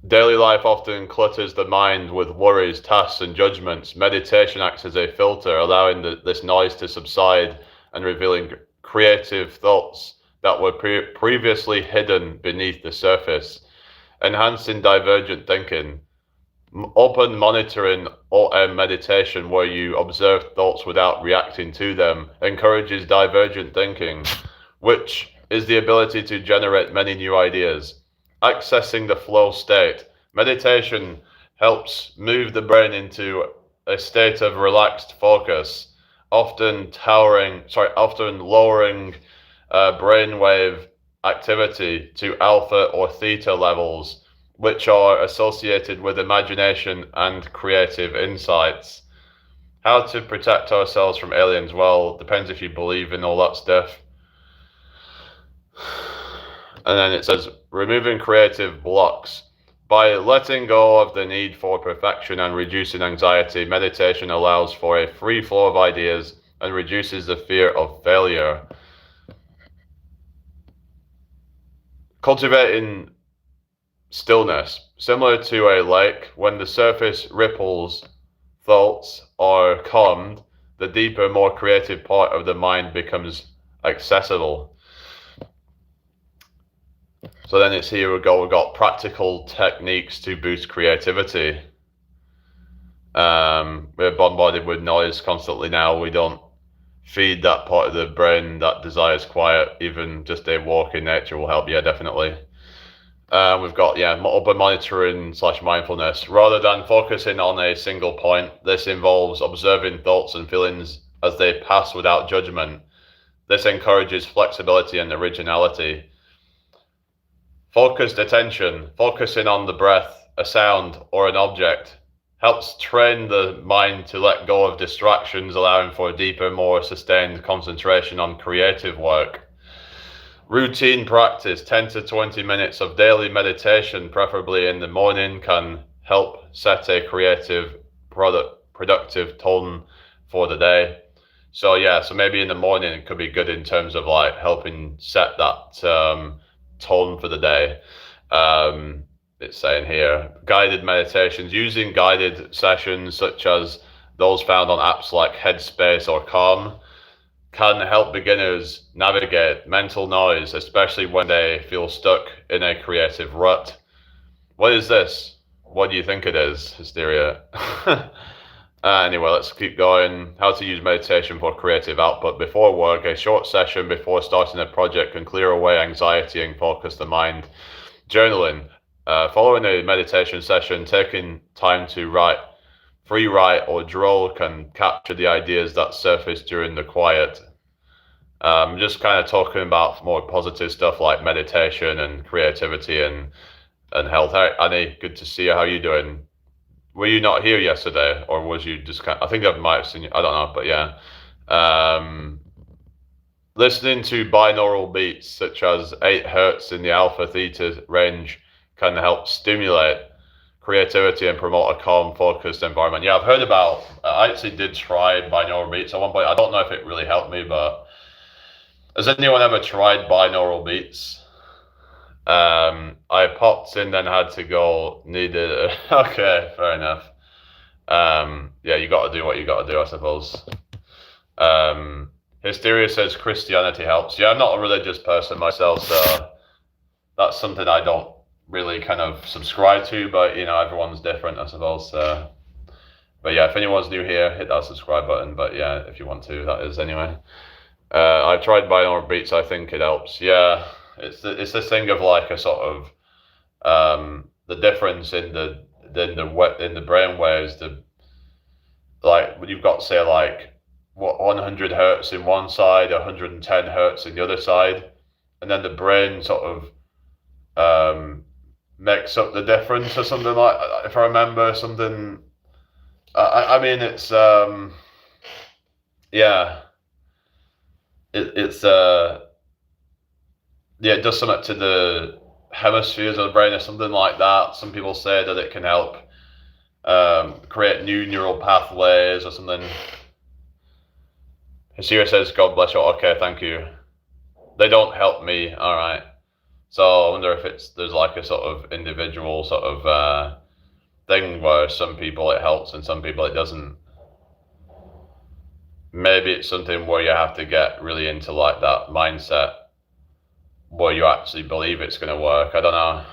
Daily life often clutters the mind with worries, tasks, and judgments. Meditation acts as a filter, allowing this noise to subside and revealing creative thoughts that were previously hidden beneath the surface, enhancing divergent thinking. Open monitoring or meditation, where you observe thoughts without reacting to them, encourages divergent thinking, which is the ability to generate many new ideas. Accessing the flow state. Meditation helps move the brain into a state of relaxed focus, often lowering brainwave activity to alpha or theta levels, which are associated with imagination and creative insights. How to protect ourselves from aliens? Well, depends if you believe in all that stuff. And then it says, removing creative blocks. By letting go of the need for perfection and reducing anxiety, meditation allows for a free flow of ideas and reduces the fear of failure. Cultivating stillness. Similar to a lake, when the surface ripples, thoughts are calmed, the deeper, more creative part of the mind becomes accessible. So then it's here we've got practical techniques to boost creativity. We're bombarded with noise constantly now. We don't feed that part of the brain that desires quiet. Even just a walk in nature will help. Yeah, definitely. We've got, open monitoring / mindfulness. Rather than focusing on a single point, this involves observing thoughts and feelings as they pass without judgment. This encourages flexibility and originality. Focused attention, focusing on the breath, a sound, or an object, helps train the mind to let go of distractions, allowing for deeper, more sustained concentration on creative work. Routine practice, 10 to 20 minutes of daily meditation, preferably in the morning, can help set a creative, productive tone for the day. So maybe in the morning it could be good in terms of like helping set that tone for the day. It's saying here, guided meditations, using guided sessions such as those found on apps like Headspace or Calm, can help beginners navigate mental noise, especially when they feel stuck in a creative rut. What is this? What do you think it is? Hysteria. Anyway, let's keep going. How to use meditation for creative output. Before work, a short session before starting a project can clear away anxiety and focus the mind. Journaling. Following a meditation session, taking time to free write or draw can capture the ideas that surface during the quiet. Just kind of talking about more positive stuff like meditation and creativity and health. Hey, Annie, good to see you. How are you doing? Were you not here yesterday, or was you just I think I might have seen you. I don't know, but yeah. Listening to binaural beats such as 8 hertz in the alpha theta range can help stimulate creativity and promote a calm, focused environment. Yeah, I've heard about. I actually did try binaural beats at one point. I don't know if it really helped me, but has anyone ever tried binaural beats? I popped in, then had to go. Needed. Okay, fair enough. You got to do what you got to do, I suppose. Hysteria says Christianity helps. Yeah, I'm not a religious person myself, so that's something I don't really kind of subscribe to. But everyone's different, I suppose. But yeah, if anyone's new here, hit that subscribe button. But yeah, if you want to, that is anyway. I've tried binaural beats. I think it helps. Yeah. It's this thing of like a sort of the difference in the brain waves. Like you've got say like 100 hertz in one side, 110 hertz in the other side, and then the brain sort of makes up the difference or something like. If I remember something, I mean it's it does something to the hemispheres of the brain or something like that. Some people say that it can help create new neural pathways or something. Hasira says, God bless you. Okay, thank you. They don't help me. All right. So I wonder if there's like a sort of individual sort of thing where some people it helps and some people it doesn't. Maybe it's something where you have to get really into like that mindset where you actually believe it's going to work. I don't know.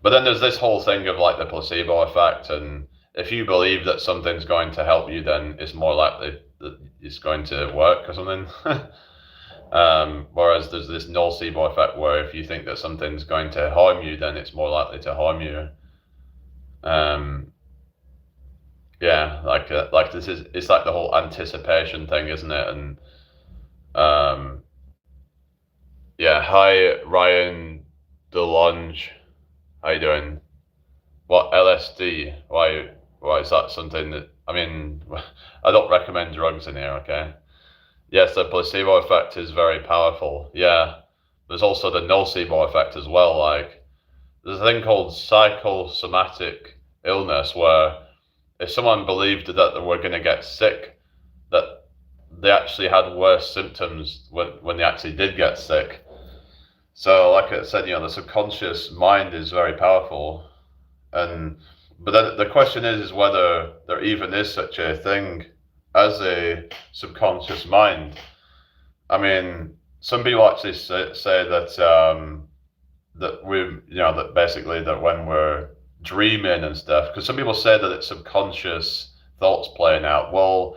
But then there's this whole thing of like the placebo effect, and if you believe that something's going to help you, then it's more likely that it's going to work or something. Whereas there's this nocebo effect where if you think that something's going to harm you, then it's more likely to harm you. Like this is, it's like the whole anticipation thing, isn't it? And hi Ryan DeLonge. How you doing? What LSD? Why is that something that I mean? I don't recommend drugs in here. Okay. Yes, the placebo effect is very powerful. Yeah. There's also the nocebo effect as well. Like there's a thing called psychosomatic illness where if someone believed that they were going to get sick, that they actually had worse symptoms when they actually did get sick. So, like I said, the subconscious mind is very powerful, and but then the question is whether there even is such a thing as a subconscious mind. I mean, some people actually say that that we, that basically that when we're dreaming and stuff, because some people say that it's subconscious thoughts playing out. Well,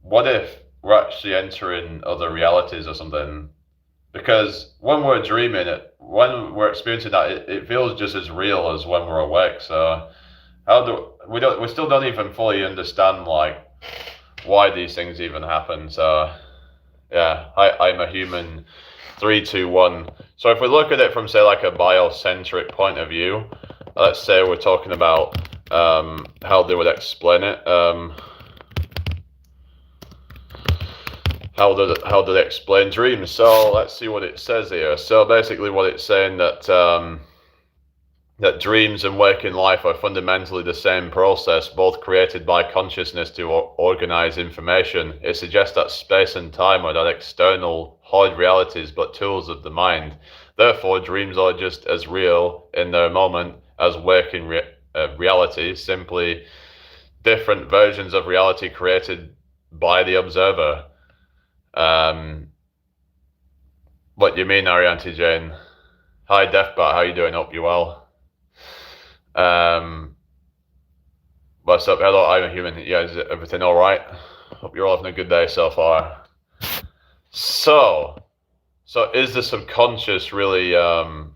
what if we're actually entering other realities or something? Because when we're dreaming it, when we're experiencing that, it feels just as real as when we're awake. So we still don't even fully understand like why these things even happen. So yeah, I'm a human 321. So if we look at it from say like a biocentric point of view, let's say we're talking about how they would explain it. How do they explain dreams? So let's see what it says here. So basically, what it's saying that dreams and waking life are fundamentally the same process, both created by consciousness to organize information. It suggests that space and time are not external, hard realities, but tools of the mind. Therefore, dreams are just as real in their moment as waking reality, simply different versions of reality created by the observer. What do you mean, Arianti Jane? Hi, Deathbat, how you doing? Hope you're well. What's up? Hello, I'm a human. Yeah, is everything all right? Hope you're all having a good day so far. So is the subconscious really, so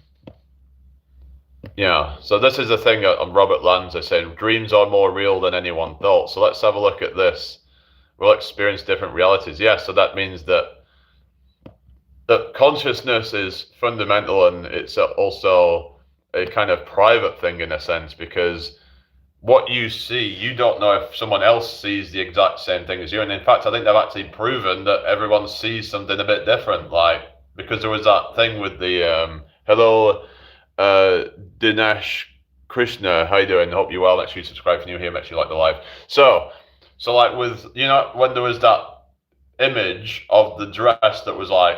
this is the thing that Robert Lanza saying, dreams are more real than anyone thought. So let's have a look at this. We'll experience different realities. Yeah, so that means that consciousness is fundamental, and it's also a kind of private thing in a sense, because what you see, you don't know if someone else sees the exact same thing as you. And in fact, I think they've actually proven that everyone sees something a bit different. Like, because there was that thing with the hello, Dinesh Krishna, how you doing? Hope you're well. Make sure you subscribe if you're new here. Make sure you like the live. So like with, when there was that image of the dress that was like,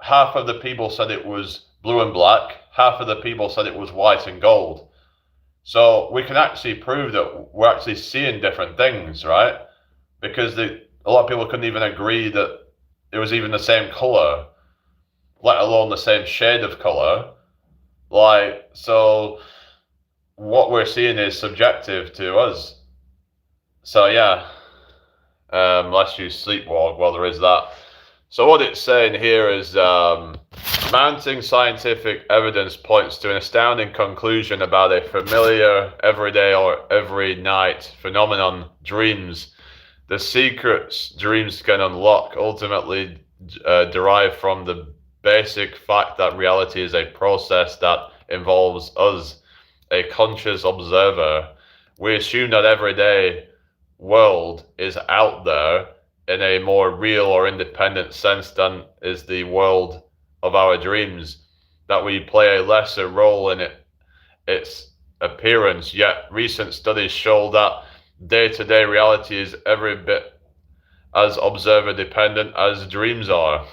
half of the people said it was blue and black, half of the people said it was white and gold. So we can actually prove that we're actually seeing different things, right? Because a lot of people couldn't even agree that it was even the same color, let alone the same shade of color. Like, so what we're seeing is subjective to us. So yeah, unless you sleepwalk, well, there is that. So what it's saying here is mounting scientific evidence points to an astounding conclusion about a familiar, everyday or every night phenomenon, dreams. The secrets dreams can unlock ultimately derive from the basic fact that reality is a process that involves us, a conscious observer. We assume that everyday world is out there in a more real or independent sense than is the world of our dreams, that we play a lesser role in its appearance. Yet recent studies show that day-to-day reality is every bit as observer dependent as dreams are.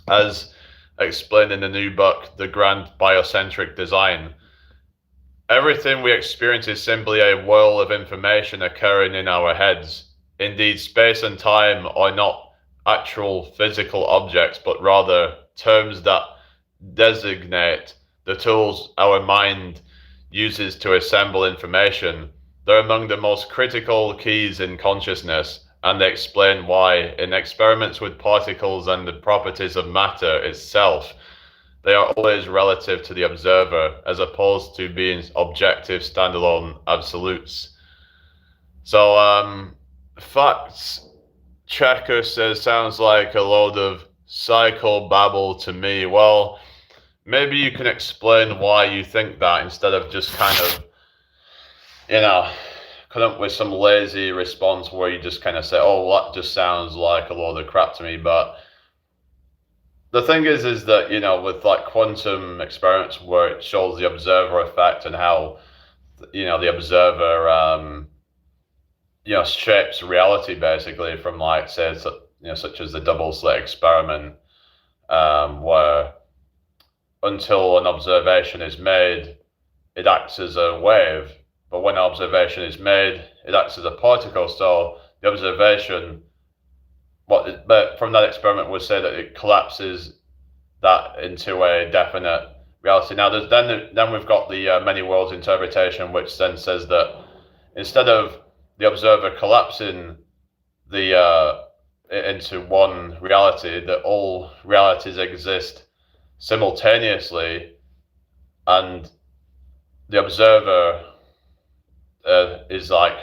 As explained in the new book, The Grand Biocentric Design, everything we experience is simply a whirl of information occurring in our heads. Indeed, space and time are not actual physical objects, but rather terms that designate the tools our mind uses to assemble information. They're among the most critical keys in consciousness, and they explain why, in experiments with particles and the properties of matter itself, they are always relative to the observer, as opposed to being objective, standalone absolutes. So, facts checker says, sounds like a load of psychobabble to me. Well, maybe you can explain why you think that instead of just kind of, you know, come up with some lazy response where you just kind of say, oh, well, that just sounds like a load of crap to me. But the thing is that, with like quantum experiments where it shows the observer effect and how, the observer, shapes reality basically from like, say, such as the double slit experiment, where until an observation is made, it acts as a wave. But when an observation is made, it acts as a particle. So the observation, but from that experiment, would say that it collapses that into a definite reality. Now, then we've got the many worlds interpretation, which then says that instead of the observer collapsing the into one reality, that all realities exist simultaneously, and the observer is like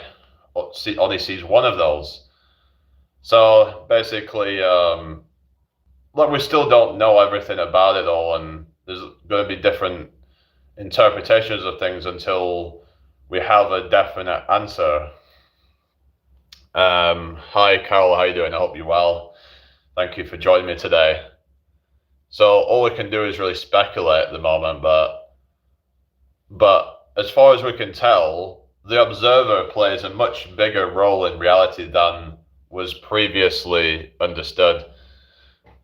only sees one of those. So basically, like, we still don't know everything about it all, and there's going to be different interpretations of things until we have a definite answer. Hi, Carol. How you doing? I hope you're well. Thank you for joining me today. So all we can do is really speculate at the moment, but as far as we can tell, the observer plays a much bigger role in reality than was previously understood.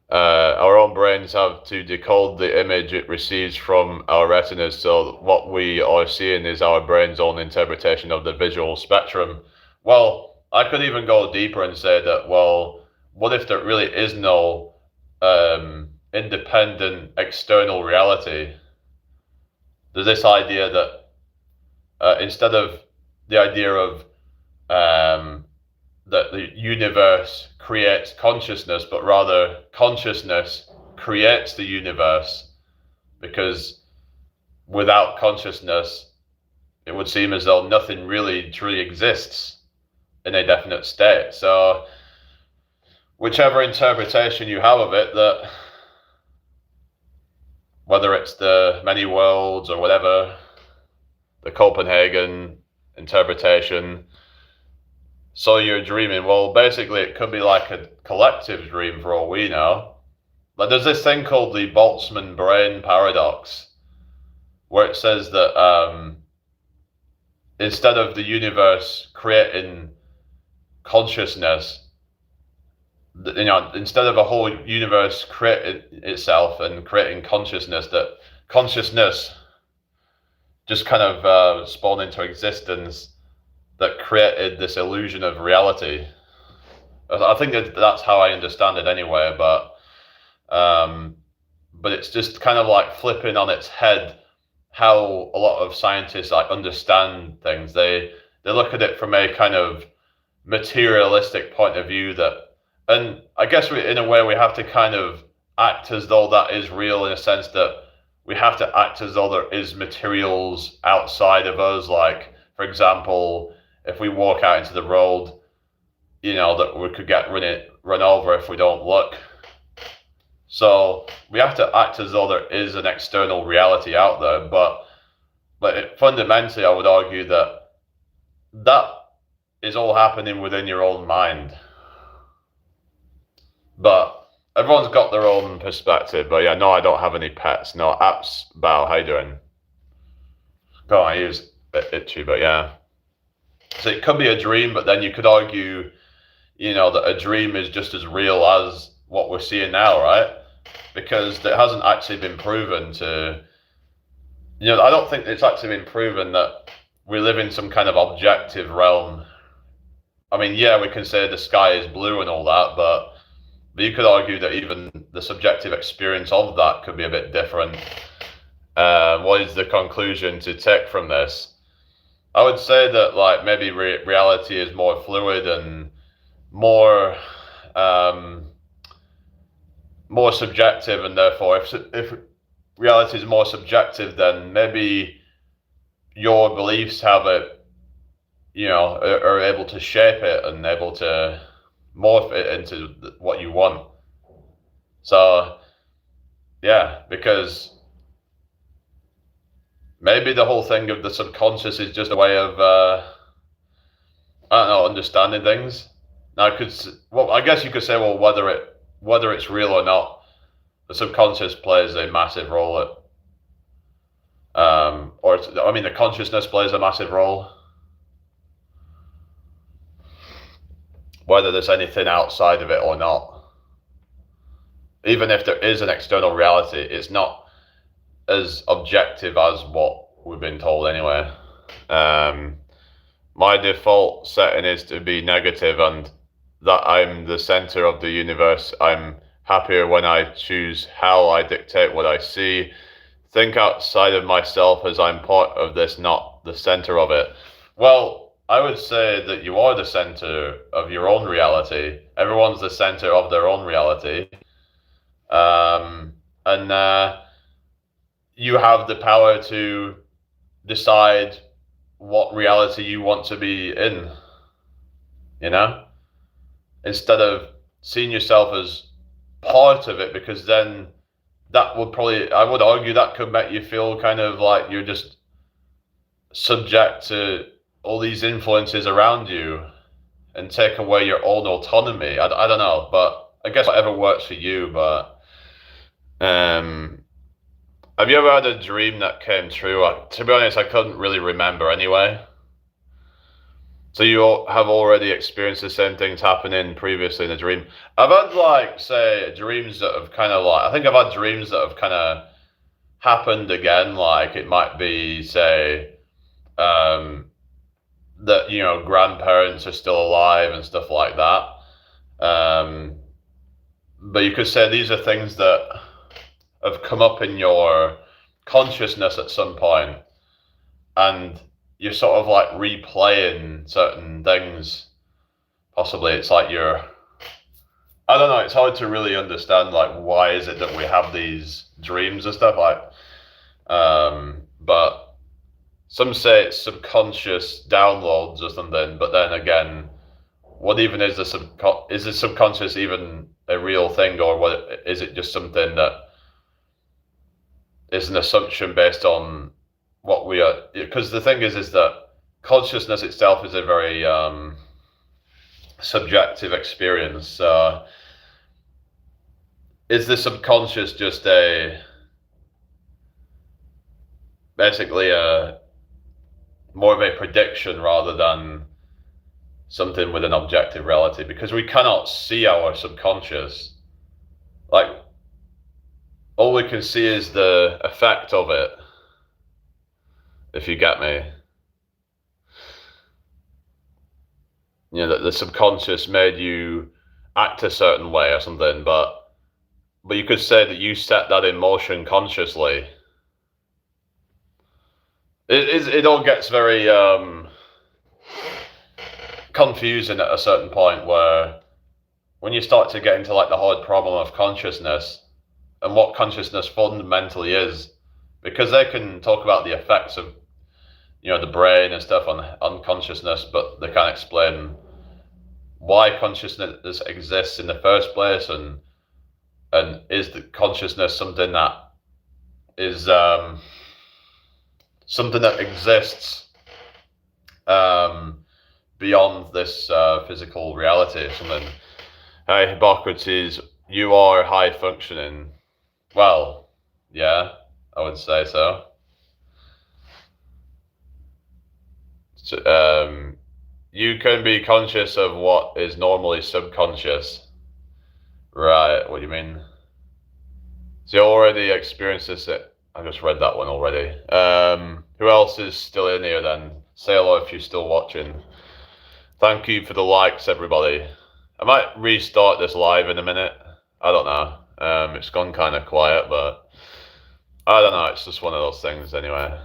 Our own brains have to decode the image it receives from our retinas, so what we are seeing is our brain's own interpretation of the visual spectrum. Well, I could even go deeper and say that, well, what if there really is no independent external reality? There's this idea that instead of the idea of that the universe creates consciousness, but rather consciousness creates the universe, because without consciousness, it would seem as though nothing really truly exists in a definite state. So whichever interpretation you have of it, that whether it's the many worlds or whatever, the Copenhagen interpretation, so you're dreaming. Well, basically, it could be like a collective dream for all we know. But there's this thing called the Boltzmann brain paradox, where it says that instead of the universe creating consciousness, instead of a whole universe creating itself and creating consciousness, that consciousness just kind of spawned into existence that created this illusion of reality. I think that's how I understand it anyway, but it's just kind of like flipping on its head how a lot of scientists like understand things. They look at it from a kind of materialistic point of view, and I guess in a way we have to kind of act as though that is real, in a sense that we have to act as though there is materials outside of us. Like, for example, if we walk out into the road, that we could get run over if we don't look. So we have to act as though there is an external reality out there, but fundamentally, I would argue that is all happening within your own mind. But everyone's got their own perspective. But yeah, no, I don't have any pets. No apps. Bao, how you doing? Go on, I use itchy, but yeah. So it could be a dream, but then you could argue, that a dream is just as real as what we're seeing now, right? Because it hasn't actually been proven to, I don't think it's actually been proven that we live in some kind of objective realm. I mean, yeah, we can say the sky is blue and all that, but you could argue that even the subjective experience of that could be a bit different. What is the conclusion to take from this? I would say that, like, maybe reality is more fluid and more subjective, and therefore, if reality is more subjective, then maybe your beliefs have it, are able to shape it and able to morph it into what you want. So, yeah, because maybe the whole thing of the subconscious is just a way of I don't know, understanding things. Now, I guess you could say, well, whether it's real or not, the subconscious plays a massive role the consciousness plays a massive role. Whether there's anything outside of it or not, even if there is an external reality, it's not as objective as what we've been told anyway. My default setting is to be negative and that I'm the center of the universe. I'm happier when I choose how I dictate what I see. Think outside of myself as I'm part of this, not the center of it. Well, I would say that you are the center of your own reality. Everyone's the center of their own reality. And you have the power to decide what reality you want to be in, instead of seeing yourself as part of it, because then that would I would argue that could make you feel kind of like you're just subject to all these influences around you and take away your own autonomy. I don't know, but I guess whatever works for you. But have you ever had a dream that came true? To be honest, I couldn't really remember anyway. So you have already experienced the same things happening previously in a dream. I've had say dreams that have I think I've had dreams that have kind of happened again. Like it might be say that grandparents are still alive and stuff like that. But you could say these are things that have come up in your consciousness at some point, and you're sort of replaying certain things. Possibly it's I don't know, it's hard to really understand why is it that we have these dreams and stuff but some say it's subconscious downloads or something, but then again, what even is is the subconscious even a real thing, or what is it just something that is an assumption based on what we are? Because the thing is that consciousness itself is a very subjective experience. Is the subconscious just basically more of a prediction rather than something with an objective reality? Because we cannot see our subconscious. All we can see is the effect of it, if you get me. That the subconscious made you act a certain way or something, but you could say that you set that in motion consciously. It all gets very confusing at a certain point, where when you start to get into the hard problem of consciousness and what consciousness fundamentally is, because they can talk about the effects of the brain and stuff on unconsciousness, but they can't explain why consciousness exists in the first place, and is the consciousness something that is something that exists beyond this physical reality or something. Hey, Hippocrates, you are high functioning. Well, yeah, I would say so. You can be conscious of what is normally subconscious. Right, what do you mean? So you already experienced this. I just read that one already. Who else is still in here then? Say hello if you're still watching. Thank you for the likes, everybody. I might restart this live in a minute. I don't know. It's gone kind of quiet, but I don't know. It's just one of those things anyway.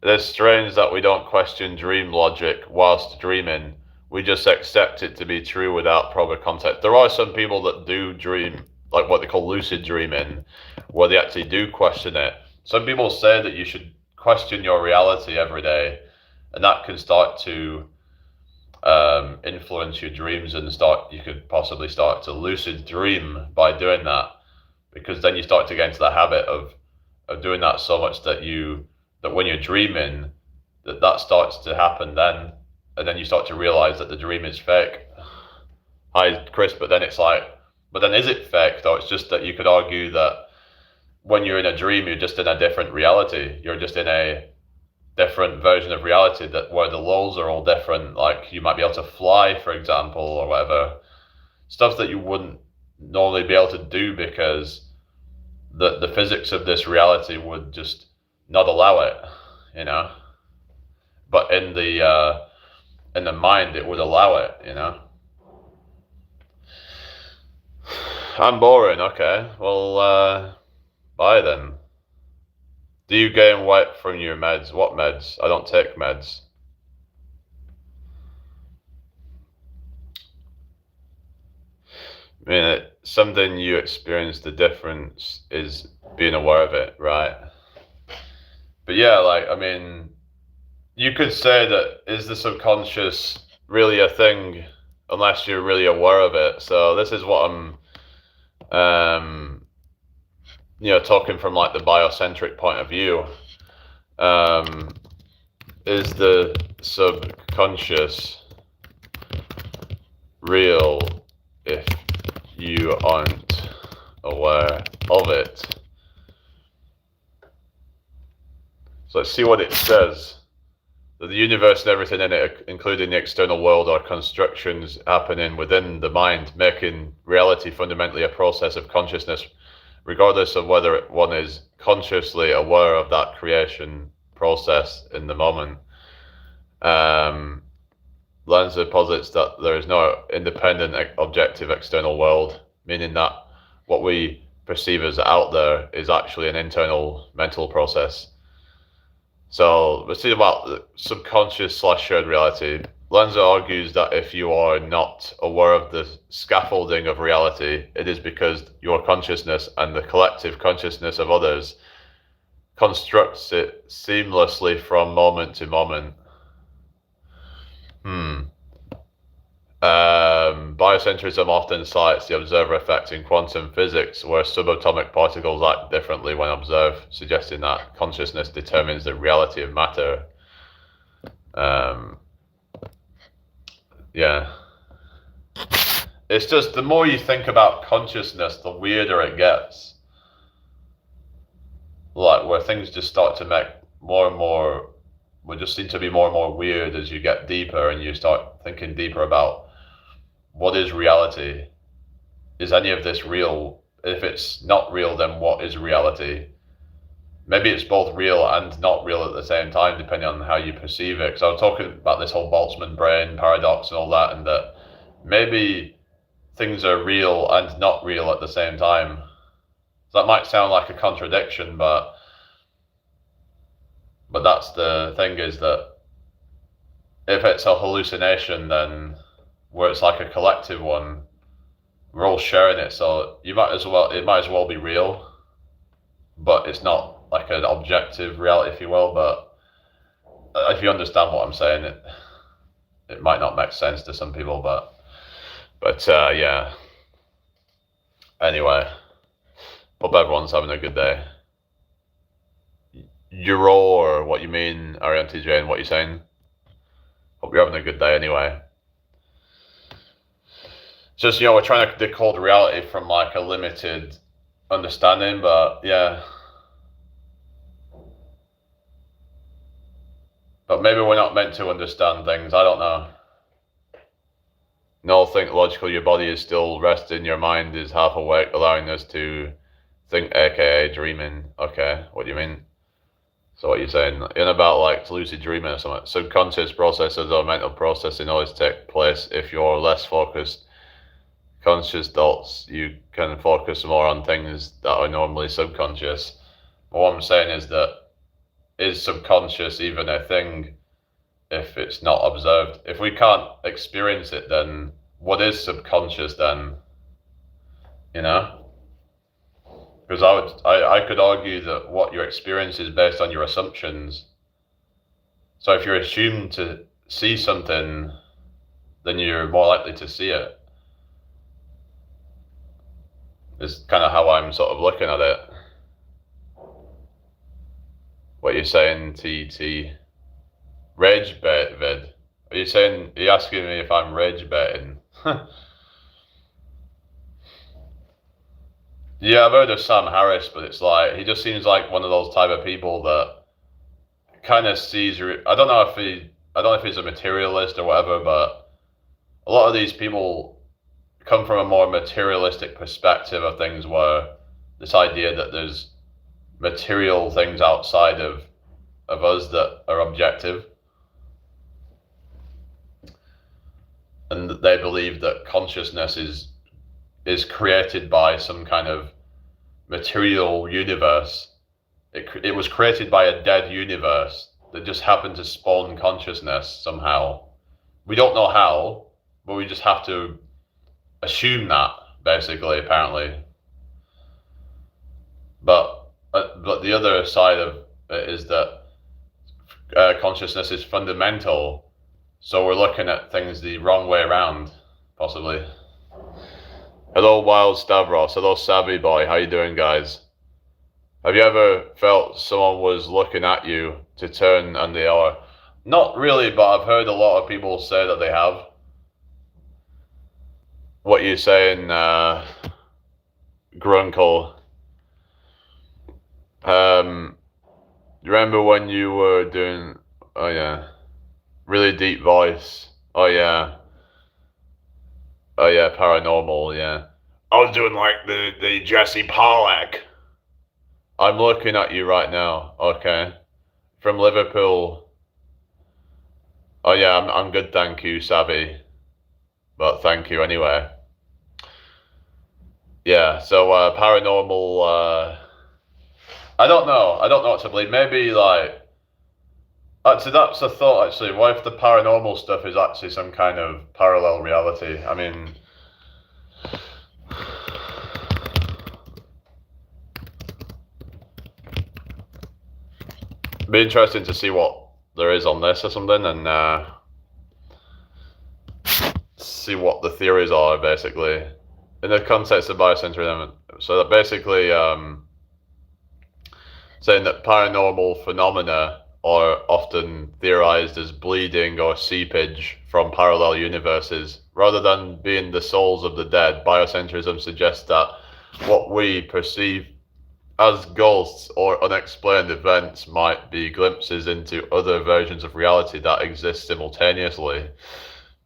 It is strange that we don't question dream logic whilst dreaming. We just accept it to be true without proper context. There are some people that do dream, like what they call lucid dreaming, where they actually do question it. Some people say that you should question your reality every day, and that can start to influence your dreams, and you could possibly start to lucid dream by doing that, because then you start to get into the habit of doing that so much that you that when you're dreaming, that starts to happen then, and then you start to realize that the dream is fake. Hi, Chris, but then it's like, but then is it fake though? It's just that you could argue that when you're in a dream, you're just in a different reality. You're just in a different version of reality that where the laws are all different. Like you might be able to fly, for example, or whatever. Stuff that you wouldn't normally be able to do because the physics of this reality would just not allow it, you know. But in the mind, it would allow it, you know. I'm boring. Okay, well, bye then. Do you gain weight from your meds? What meds? I don't take meds. I mean, something you experience the difference is being aware of it, right? But yeah, like, I mean, you could say that is the subconscious really a thing unless you're really aware of it. So this is what I'm, talking from like the biocentric point of view. Is the subconscious real if you aren't aware of it? So let's see what it says. That the universe and everything in it, including the external world, are constructions happening within the mind, making reality fundamentally a process of consciousness, regardless of whether one is consciously aware of that creation process in the moment. Lanza posits that there is no independent, objective external world, meaning that what we perceive as out there is actually an internal mental process. So let's see about the subconscious / shared reality. Lanza argues that if you are not aware of the scaffolding of reality, it is because your consciousness and the collective consciousness of others constructs it seamlessly from moment to moment. Biocentrism often cites the observer effect in quantum physics, where subatomic particles act differently when observed, suggesting that consciousness determines the reality of matter. Yeah. It's just the more you think about consciousness, the weirder it gets. Like where things just start to make more and more, would just seem to be more and more weird as you get deeper and you start thinking deeper about what is reality? Is any of this real? If it's not real, then what is reality? Maybe it's both real and not real at the same time, depending on how you perceive it. Because I was talking about this whole Boltzmann brain paradox and all that, and that maybe things are real and not real at the same time. So that might sound like a contradiction, but that's the thing, is that if it's a hallucination, then where it's like a collective one, we're all sharing it, so it might as well be real, but it's not like an objective reality, if you will. But if you understand what I'm saying, it might not make sense to some people, but yeah. Anyway, hope everyone's having a good day. Euro, or what you mean, Ariane TJ, and what you're saying. Hope you're having a good day anyway. Just, we're trying to decode reality from like a limited understanding, but yeah. But maybe we're not meant to understand things, I don't know. No, think logical, your body is still resting, your mind is half awake, allowing us to think, aka dreaming. Okay, what do you mean? So what you're saying, in about like lucid dreaming or something, subconscious processes or mental processing always take place if you're less focused. Conscious thoughts, you can focus more on things that are normally subconscious. But what I'm saying is that, is subconscious even a thing if it's not observed? If we can't experience it, then what is subconscious then? Because I could argue that what you experience is based on your assumptions. So if you're assumed to see something, then you're more likely to see it. Is kind of how I'm sort of looking at it. What are you saying, TT? Rage bait vid. Are you asking me if I'm rage baiting? Yeah, I've heard of Sam Harris, but it's like, he just seems like one of those type of people that kind of sees, I don't know if he's a materialist or whatever, but a lot of these people come from a more materialistic perspective of things, where this idea that there's material things outside of us that are objective, and they believe that consciousness is created by some kind of material universe. It was created by a dead universe that just happened to spawn consciousness somehow. We don't know how, but we just have to assume that, basically, apparently. But the other side of it is that consciousness is fundamental, so we're looking at things the wrong way around, possibly. Hello, Wild Stavros. Hello, Savvy Boy. How you doing, guys? Have you ever felt someone was looking at you to turn and they are? Not really, but I've heard a lot of people say that they have. What you saying, Grunkle? Remember when you were doing? Oh yeah, really deep voice. Oh yeah. Oh yeah, paranormal. Yeah. I was doing like the Jesse Pollack. I'm looking at you right now. Okay. From Liverpool. Oh yeah, I'm good, thank you, Savvy. But thank you anyway. Yeah, so paranormal, I don't know. I don't know what to believe. Maybe like, actually that's a thought actually. What if the paranormal stuff is actually some kind of parallel reality? I mean, it'd be interesting to see what there is on this or something, and see what the theories are, basically, in the context of biocentrism. So that basically saying that paranormal phenomena are often theorized as bleeding or seepage from parallel universes. Rather than being the souls of the dead, biocentrism suggests that what we perceive as ghosts or unexplained events might be glimpses into other versions of reality that exist simultaneously.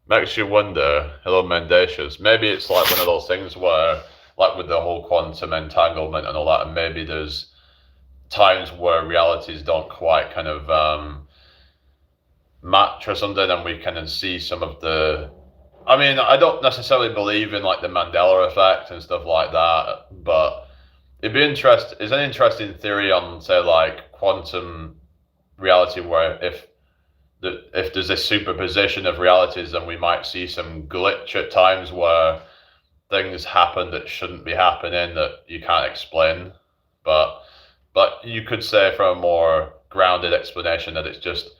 Makes you wonder, hello Mendacious, maybe it's like one of those things where, like with the whole quantum entanglement and all that, and maybe there's times where realities don't quite kind of match or something, and we kind of see some of the, I mean, I don't necessarily believe in like the Mandela effect and stuff like that, but it'd be it's an interesting theory on, say, like quantum reality, where if there's this superposition of realities, then we might see some glitch at times where things happen that shouldn't be happening, that you can't explain. But you could say, from a more grounded explanation, that it's just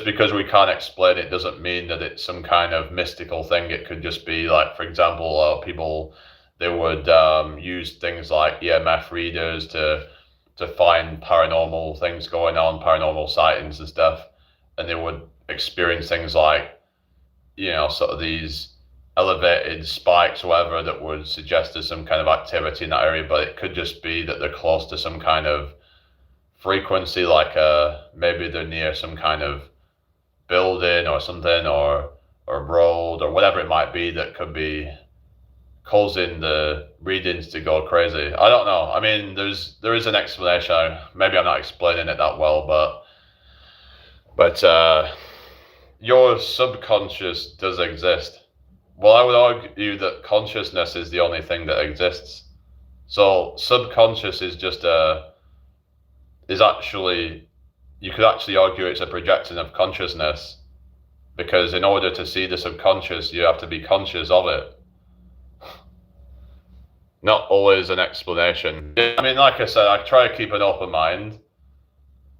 because we can't explain it doesn't mean that it's some kind of mystical thing. It could just be like, for example, people, they would use things like EMF readers to find paranormal things going on, paranormal sightings and stuff, and they would experience things like, you know, sort of these elevated spikes or whatever that would suggest there's some kind of activity in that area, but it could just be that they're close to some kind of frequency, like maybe they're near some kind of building or something, or road or whatever it might be, that could be causing the readings to go crazy. I don't know. I mean, there is an explanation. Maybe I'm not explaining it that well, but your subconscious does exist. Well, I would argue that consciousness is the only thing that exists. So subconscious is just you could actually argue it's a projection of consciousness, because in order to see the subconscious, you have to be conscious of it. Not always an explanation. I mean, like I said, I try to keep an open mind.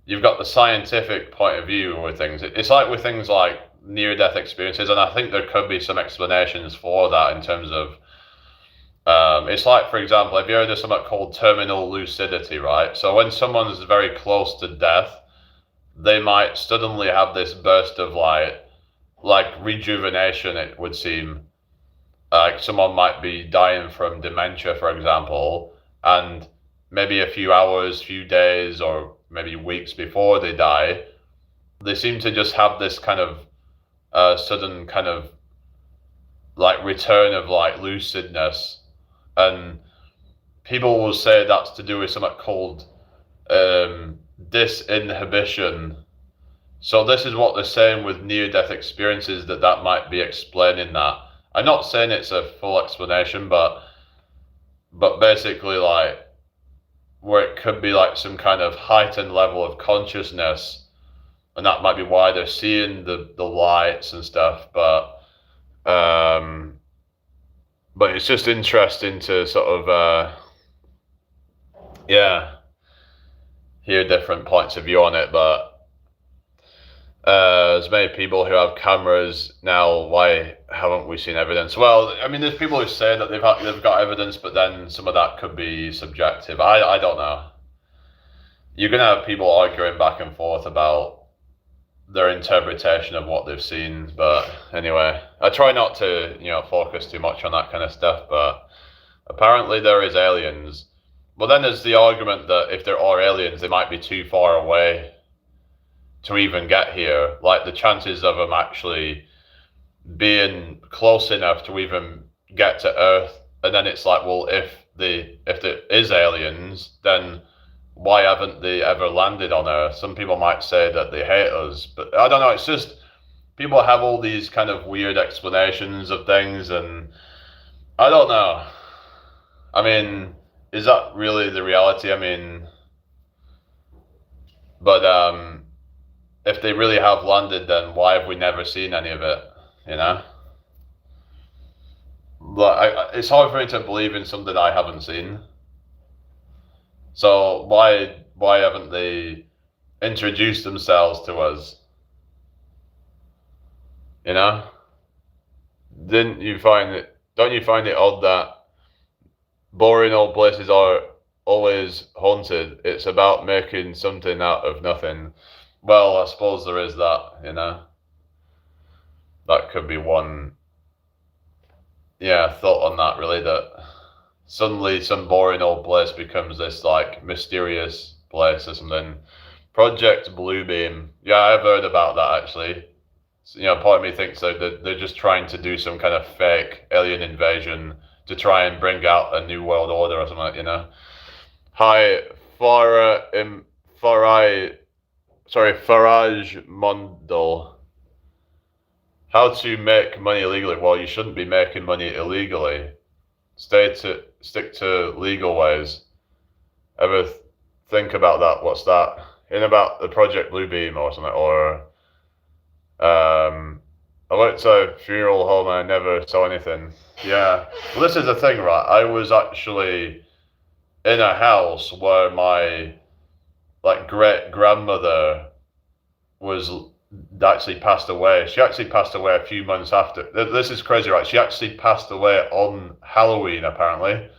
You've got the scientific point of view with things. It's like with things like near-death experiences, and I think there could be some explanations for that in terms of, it's like, for example, have you heard of something called terminal lucidity, right? So when someone's very close to death, they might suddenly have this burst of like rejuvenation, it would seem. Like someone might be dying from dementia, for example, and maybe a few hours, few days, or maybe weeks before they die, they seem to just have this kind of sudden kind of like return of like lucidness, and people will say that's to do with something called disinhibition. So this is what they're saying with near-death experiences, that might be explaining that. I'm not saying it's a full explanation, but basically like where it could be like some kind of heightened level of consciousness, and that might be why they're seeing the lights and stuff. But it's just interesting to sort of hear different points of view on it. But there's many people who have cameras now. Why haven't we seen evidence? Well, I mean, there's people who say that they've got evidence, but then some of that could be subjective. I don't know. You're gonna have people arguing back and forth about their interpretation of what they've seen. But anyway, I try not to focus too much on that kind of stuff. But apparently there is aliens. Well, then there's the argument that if there are aliens, they might be too far away to even get here. Like the chances of them actually being close enough to even get to Earth, and then it's like, well, if there is aliens, then why haven't they ever landed on Earth? Some people might say that they hate us, but I don't know. It's just people have all these kind of weird explanations of things, and I don't know. I mean, is that really the reality? I mean, but if they really have landed, then why have we never seen any of it? But it's hard for me to believe in something I haven't seen. So why haven't they introduced themselves to us? Don't you find it odd that boring old places are always haunted? It's about making something out of nothing. Well, I suppose there is that. That could be one thought on that, really, that suddenly some boring old place becomes this like mysterious place or something. Project Bluebeam. Yeah, I've heard about that actually. Part of me thinks that they're just trying to do some kind of fake alien invasion to try and bring out a new world order or something. Hi, Faraj Mondal. How to make money illegally? Well, you shouldn't be making money illegally. Stick to legal ways. Ever think about that? What's that? In about the Project Bluebeam or something? Or I went to a funeral home and I never saw anything. Yeah. Well, this is the thing, right? I was actually in a house where my great grandmother was actually passed away. She actually passed away a few months after. This is crazy, right? She actually passed away on Halloween, apparently.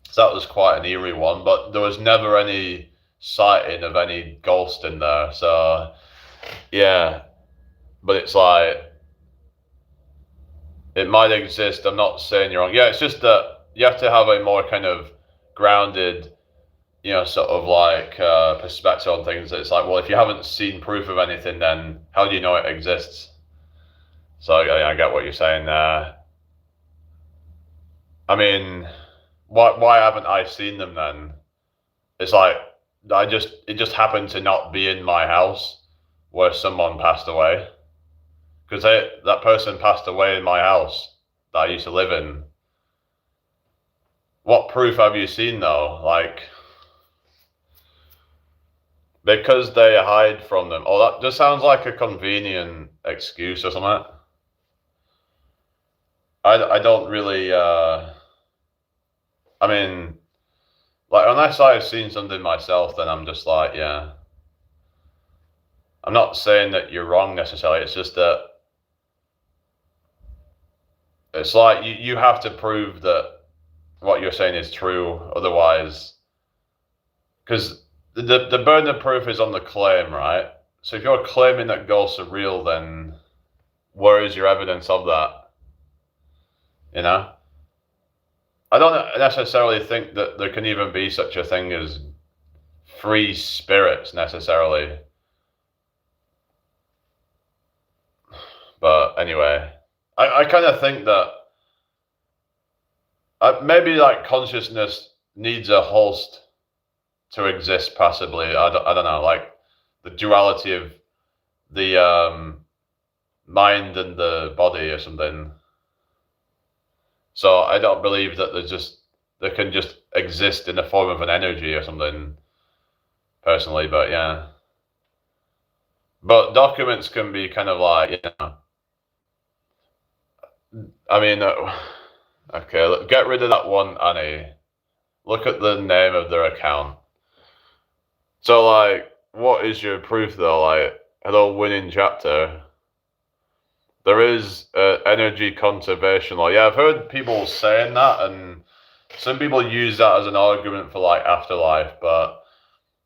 So that was quite an eerie one, but there was never any sighting of any ghost in there. So, yeah. But it's like, it might exist. I'm not saying you're wrong. Yeah, it's just that you have to have a more kind of grounded sort of like perspective on things. It's like, well, if you haven't seen proof of anything, then how do you know it exists? So I get what you're saying there. I mean, why haven't I seen them then? It's like it just happened to not be in my house where someone passed away, because that person passed away in my house that I used to live in. What proof have you seen though? Like, because they hide from them. Oh, that just sounds like a convenient excuse or something. I don't really. I mean, like, unless I've seen something myself, then I'm just like, yeah. I'm not saying that you're wrong necessarily. It's just that it's like you have to prove that what you're saying is true. Otherwise, because the burden of proof is on the claim, right? So if you're claiming that ghosts are real, then where is your evidence of that? You know? I don't necessarily think that there can even be such a thing as free spirits necessarily. But anyway, I kind of think that maybe like consciousness needs a host to exist passively. I don't know, like the duality of the mind and the body or something. So I don't believe that there can just exist in the form of an energy or something personally, but yeah. But documents can be kind of like, I mean, okay, get rid of that one, Annie. Look at the name of their account. So, like, what is your proof though? Like, hello, winning chapter. There is energy conservation law. Yeah, I've heard people saying that, and some people use that as an argument for like afterlife, but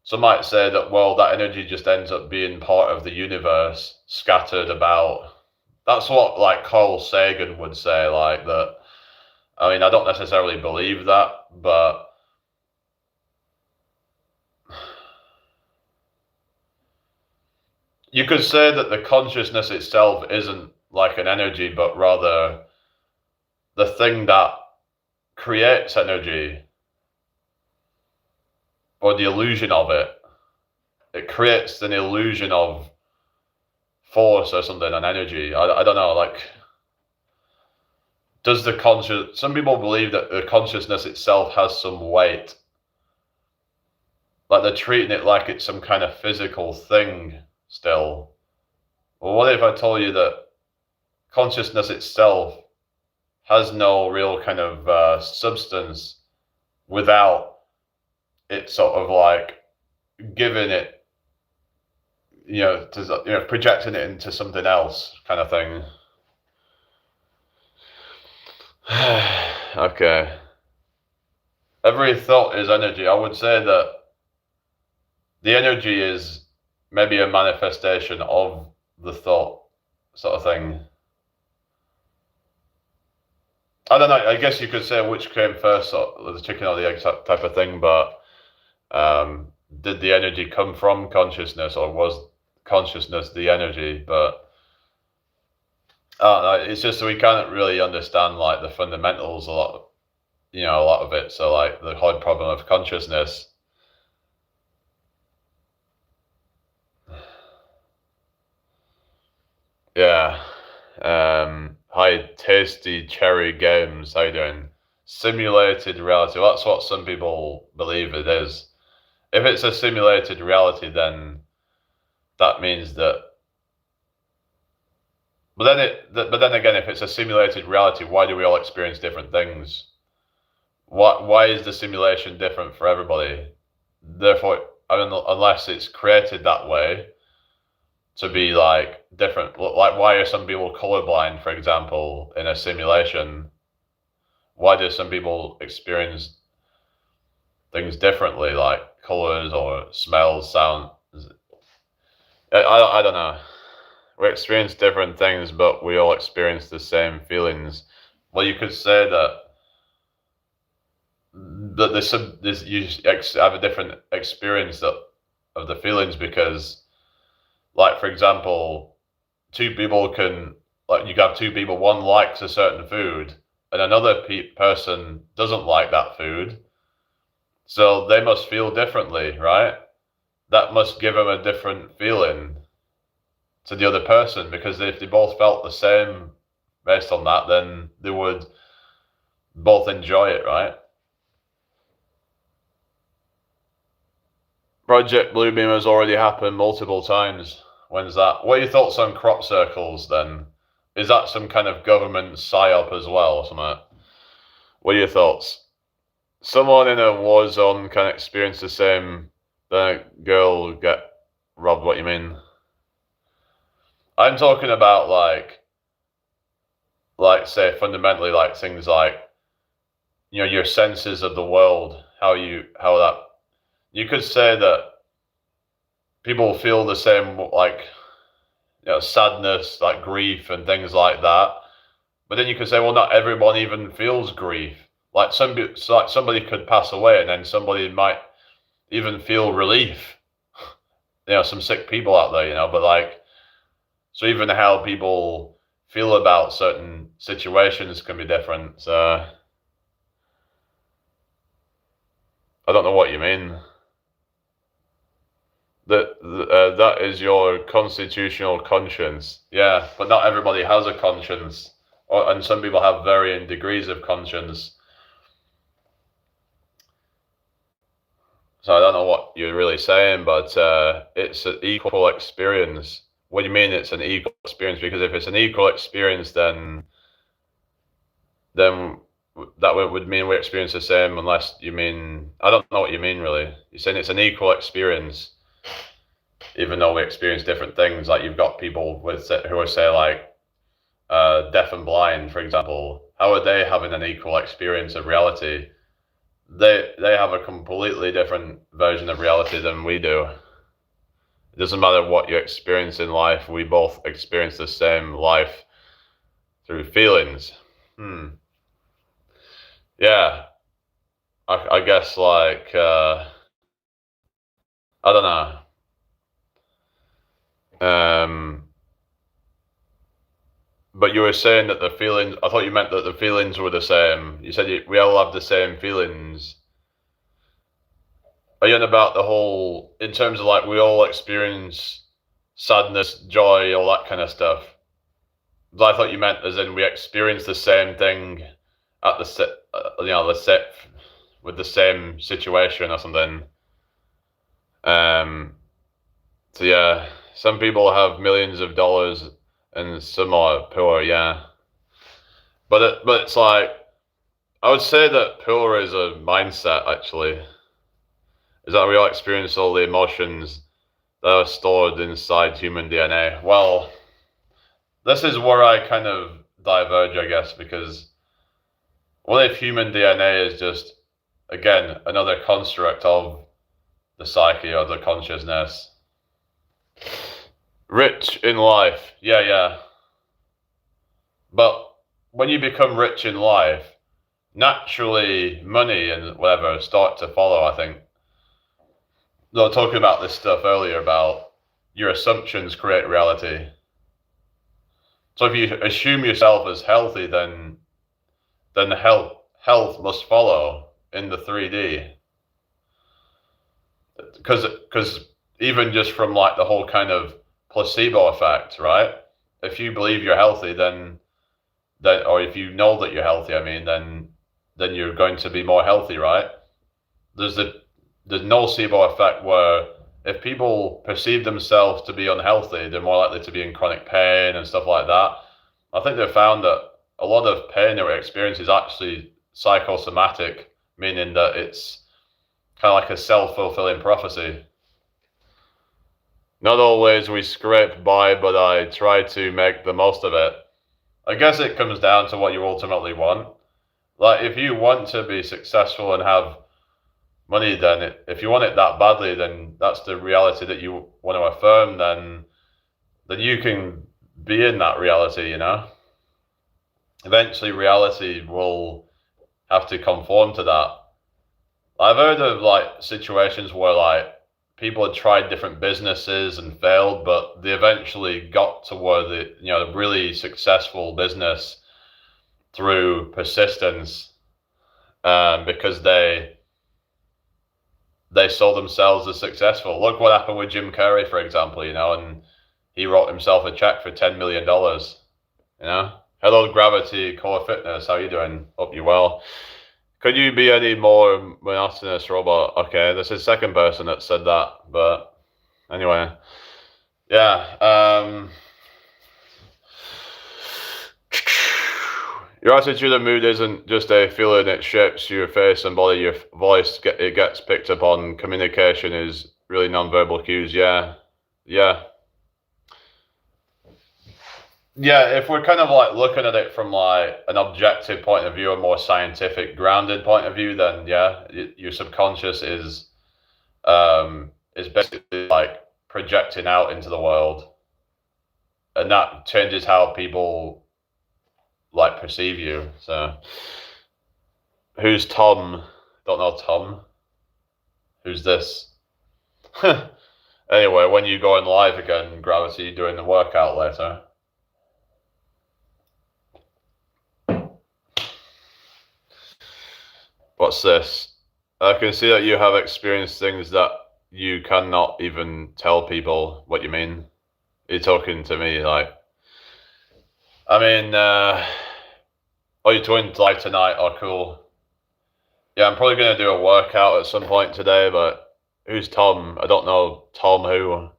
some might say that, well, that energy just ends up being part of the universe, scattered about. That's what like Carl Sagan would say, like that. I mean, I don't necessarily believe that, but you could say that the consciousness itself isn't like an energy, but rather the thing that creates energy or the illusion of it. It creates an illusion of force or something, an energy. I don't know, like, does the conscious, some people believe that the consciousness itself has some weight. Like they're treating it like it's some kind of physical thing still. Well, what if I told you that consciousness itself has no real kind of substance without it sort of like giving it, projecting it into something else kind of thing. Okay. Every thought is energy. I would say that the energy is maybe a manifestation of the thought sort of thing. I don't know. I guess you could say which came first, the chicken or the egg type of thing. But did the energy come from consciousness, or was consciousness the energy? But it's just that we can't really understand like the fundamentals a lot of it. So like the whole problem of consciousness. Yeah. Hi, Tasty Cherry Games. How you doing? Simulated reality. Well, that's what some people believe it is. If it's a simulated reality, then that means that. But then again, if it's a simulated reality, why do we all experience different things? Why is the simulation different for everybody? Therefore, I mean, unless it's created that way to be like different. Like, why are some people colorblind, for example, in a simulation? Why do some people experience things differently, like colors or smells, sound? I don't know. We experience different things, but we all experience the same feelings. Well, you could say that you have a different experience of the feelings because, like, for example, two people can, like, you have two people, one likes a certain food and another person doesn't like that food. So they must feel differently, right? That must give them a different feeling to the other person, because if they both felt the same based on that, then they would both enjoy it, right? Project Bluebeam has already happened multiple times. When's that? What are your thoughts on crop circles then? Is that some kind of government psyop as well or something? What are your thoughts? Someone in a war zone can experience the same. The girl get robbed. What you mean? I'm talking about like say fundamentally like things like your senses of the world. How that you could say that people feel the same, like, sadness, like grief and things like that. But then you could say, well, not everyone even feels grief. Like somebody could pass away, and then somebody might even feel relief. Some sick people out there, but like, so even how people feel about certain situations can be different. So I don't know what you mean. That is your constitutional conscience. Yeah, but not everybody has a conscience, and some people have varying degrees of conscience. So I don't know what you're really saying, but it's an equal experience. What do you mean it's an equal experience? Because if it's an equal experience, then that would mean we experience the same, unless you mean, I don't know what you mean really. You're saying it's an equal experience, even though we experience different things. Like you've got people who are, say, like deaf and blind, for example. How are they having an equal experience of reality? They have a completely different version of reality than we do. It doesn't matter what you experience in life. We both experience the same life through feelings. Yeah, I guess, like, I don't know. But you were saying that the feelings, I thought you meant that the feelings were the same. You said we all have the same feelings. Are you on about the whole, in terms of like we all experience sadness, joy, all that kind of stuff? I thought you meant as in we experience the same thing at with the same situation or something. So yeah, some people have millions of dollars and some are poor, yeah. But it's like, I would say that poor is a mindset, actually. Is that we all experience all the emotions that are stored inside human DNA. Well, this is where I kind of diverge, I guess, because what if human DNA is just, again, another construct of the psyche or the consciousness? Rich in life, yeah. But when you become rich in life, naturally money and whatever start to follow, I think. They were talking about this stuff earlier about your assumptions create reality. So if you assume yourself as healthy, then the health must follow in the 3D. Because even just from like the whole kind of placebo effect, right? If you believe you're healthy, then or if you know that you're healthy, I mean, then you're going to be more healthy, right? There's the nocebo effect where if people perceive themselves to be unhealthy, they're more likely to be in chronic pain and stuff like that. I think they've found that a lot of pain that we experience is actually psychosomatic, meaning that it's kind of like a self-fulfilling prophecy. Not always we scrape by, but I try to make the most of it. I guess it comes down to what you ultimately want. Like, if you want to be successful and have money, then if you want it that badly, then that's the reality that you want to affirm, then you can be in that reality, Eventually reality will have to conform to that. I've heard of like situations where like people had tried different businesses and failed, but they eventually got to where the really successful business through persistence, because they saw themselves as successful. Look what happened with Jim Carrey, for example, and he wrote himself a check for $10 million, Hello, Gravity, Core Fitness, how you doing? Hope you're well. Could you be any more monotonous, robot? Okay, this is the second person that said that, but anyway. Yeah, your attitude and mood isn't just a feeling, it shapes your face and body, your voice, it gets picked up on. Communication is really non-verbal cues, yeah. Yeah, if we're kind of like looking at it from like an objective point of view, a more scientific, grounded point of view, then yeah, your subconscious is basically like projecting out into the world, and that changes how people like perceive you. So, who's Tom? Don't know Tom. Who's this? Anyway, when you go in live again, Gravity, doing the workout later. What's this? I can see that you have experienced things that you cannot even tell people what you mean. You're talking to me like, I mean, oh, you're doing live tonight? Oh, cool. Yeah, I'm probably going to do a workout at some point today, but who's Tom? I don't know Tom who.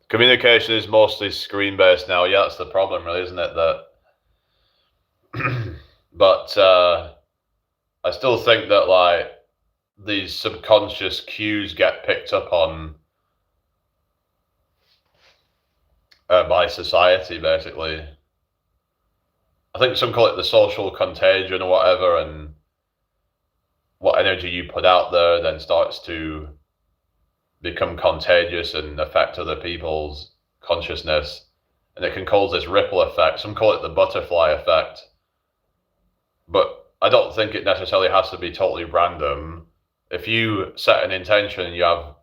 Communication is mostly screen-based now. Yeah, that's the problem, really, isn't it? That, but I still think that like these subconscious cues get picked up on by society, basically. I think some call it the social contagion or whatever, and what energy you put out there then starts to become contagious and affect other people's consciousness. And it can cause this ripple effect. Some call it the butterfly effect. But I don't think it necessarily has to be totally random. If you set an intention and you have,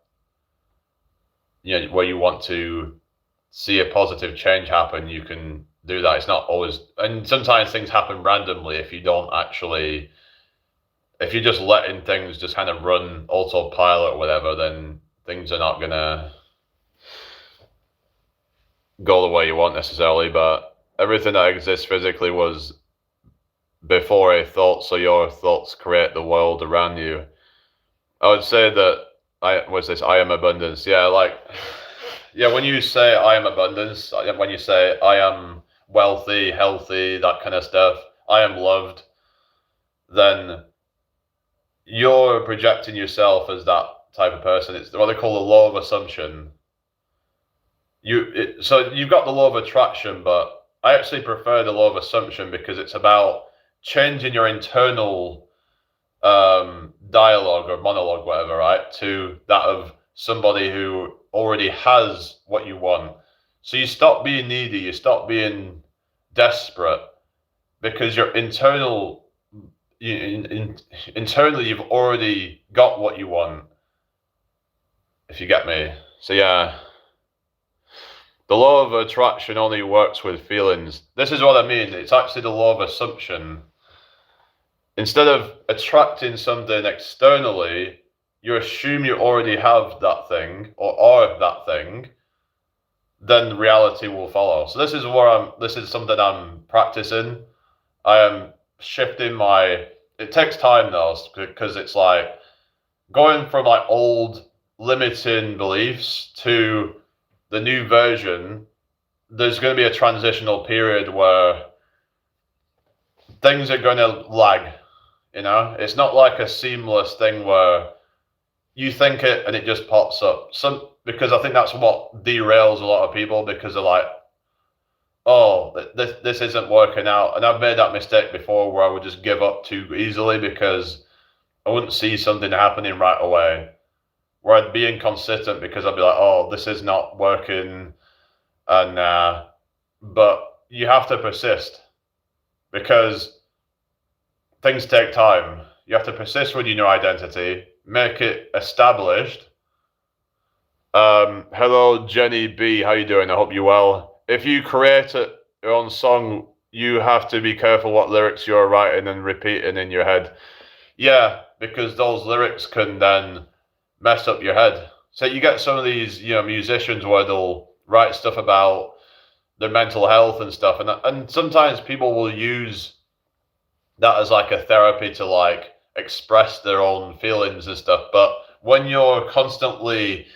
where you want to see a positive change happen, you can do that. It's not always, and sometimes things happen randomly if you're just letting things just kind of run autopilot or whatever, then things are not gonna go the way you want necessarily. But everything that exists physically was before a thought, so your thoughts create the world around you. I would say that I am abundance. When you say I am abundance, when you say I am wealthy, healthy, that kind of stuff, I am loved, then you're projecting yourself as that type of person. It's what they call the law of assumption. So you've got the law of attraction, but I actually prefer the law of assumption because it's about changing your internal dialogue or monologue, whatever, right, to that of somebody who already has what you want. So you stop being needy, you stop being desperate, because your internally you've already got what you want, if you get me. So yeah, the law of attraction only works with feelings. This is what I mean. It's actually the law of assumption. Instead of attracting something externally, you assume you already have that thing or are that thing, then reality will follow. So this is something I'm practicing. I am shifting it takes time though, because it's like going from like old limiting beliefs to the new version. There's going to be a transitional period where things are going to lag. It's not like a seamless thing where you think it and it just pops up. Because I think that's what derails a lot of people, because they're like, oh, this isn't working out. And I've made that mistake before where I would just give up too easily because I wouldn't see something happening right away. Where I'd be inconsistent because I'd be like, oh, this is not working. And but you have to persist because things take time. You have to persist with your new identity, make it established. Hello, Jenny B. How you doing? I hope you're well. If you create your own song, you have to be careful what lyrics you're writing and repeating in your head. Yeah, because those lyrics can then mess up your head. So you get some of these, musicians where they'll write stuff about their mental health and stuff, and sometimes people will use that as like a therapy to like express their own feelings and stuff. But when you're constantly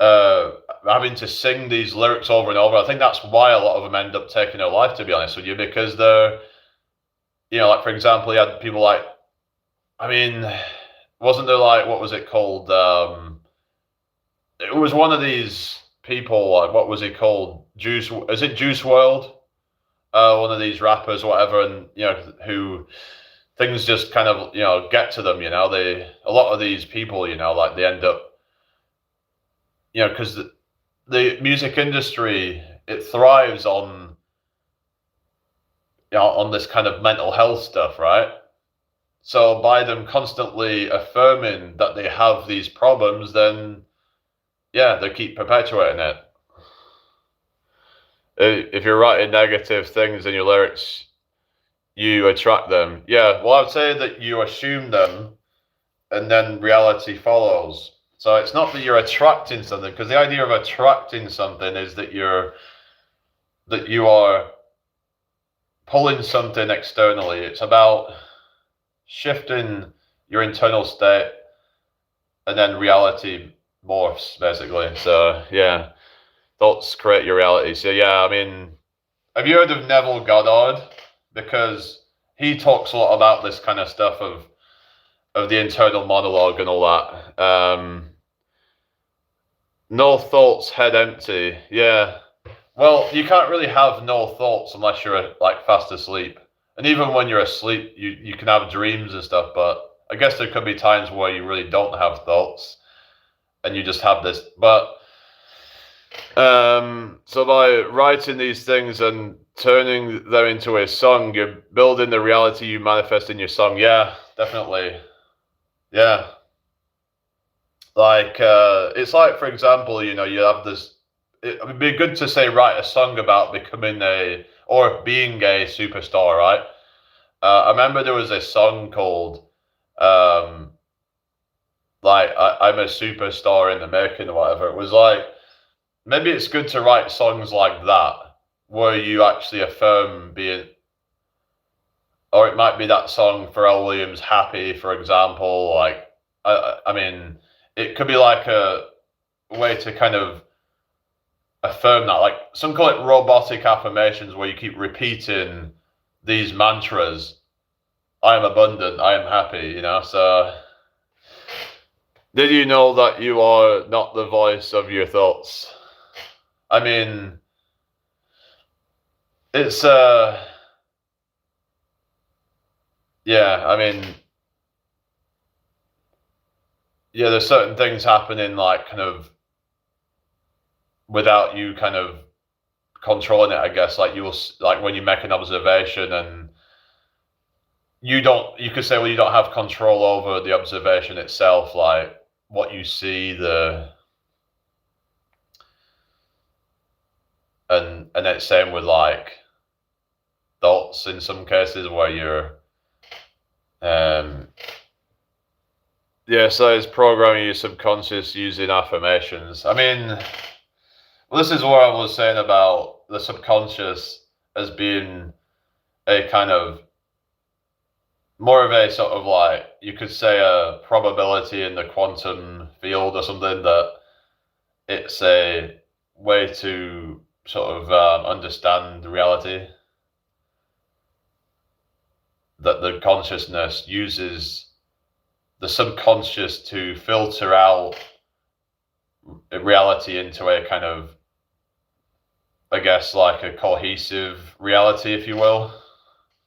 having to sing these lyrics over and over, I think that's why a lot of them end up taking their life, to be honest with you, because they're, like for example, you had people like, wasn't there like, what was it called? It was one of these people, like, what was he called? Juice WRLD? One of these rappers, whatever, and who things just kind of get to them. A lot of these people, like they end up because the music industry, it thrives on on this kind of mental health stuff, right? So by them constantly affirming that they have these problems, then yeah, they keep perpetuating it. If you're writing negative things in your lyrics, you attract them. Yeah, well, I'd say that you assume them, and then reality follows. So it's not that you're attracting something, because the idea of attracting something is that you are pulling something externally. It's about shifting your internal state, and then reality morphs, basically. So yeah, thoughts create your reality. So yeah, I mean, have you heard of Neville Goddard? Because he talks a lot about this kind of stuff of the internal monologue and all that. No thoughts, head empty. Yeah. Well, you can't really have no thoughts unless you're like fast asleep. And even when you're asleep, you can have dreams and stuff. But I guess there could be times where you really don't have thoughts, and you just have this. But so by writing these things and turning them into a song, you're building the reality you manifest in your song. Yeah, definitely. Yeah. Like, it's like, for example, you have this. It would be good to say, write a song about becoming or being a superstar, right? I remember there was a song called, um, like, I'm a superstar in the making or whatever. It was like, maybe it's good to write songs like that, where you actually affirm being, or it might be that song Pharrell Williams, Happy, for example. Like, I mean, it could be like a way to kind of affirm that. Like, some call it robotic affirmations, where you keep repeating these mantras. I am abundant, I am happy, so did you know that you are not the voice of your thoughts? I mean, it's yeah, I mean, yeah, there's certain things happening, like, kind of without you kind of controlling it, I guess. Like, like when you make an observation, and you could say, well, you don't have control over the observation itself, like what you see, and it's same with like thoughts in some cases, where you're yeah, so it's programming your subconscious using affirmations. I mean, well, this is what I was saying about the subconscious as being a kind of more of a sort of, like, you could say, a probability in the quantum field or something, that it's a way to sort of understand reality, that the consciousness uses the subconscious to filter out reality into a kind of, I guess, like a cohesive reality, if you will.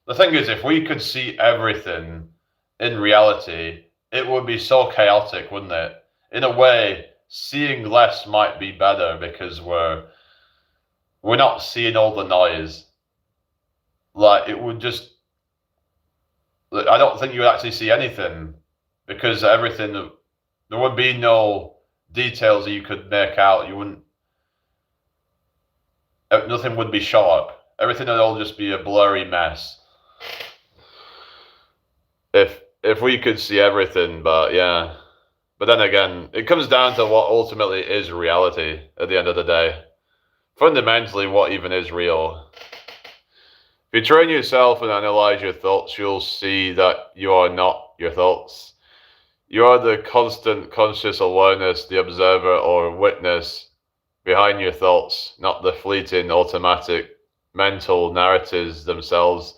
The thing is, if we could see everything in reality, it would be so chaotic, wouldn't it? In a way, seeing less might be better, because we're not seeing all the noise. Like, it would just, I don't think you would actually see anything, because everything, there would be no details that you could make out. You wouldn't, nothing would be sharp. Everything would all just be a blurry mess. If we could see everything, but yeah. But then again, it comes down to what ultimately is reality at the end of the day. Fundamentally, what even is real? If you train yourself and analyze your thoughts, you'll see that you are not your thoughts. You are the constant conscious awareness, the observer or witness behind your thoughts, not the fleeting automatic mental narratives themselves.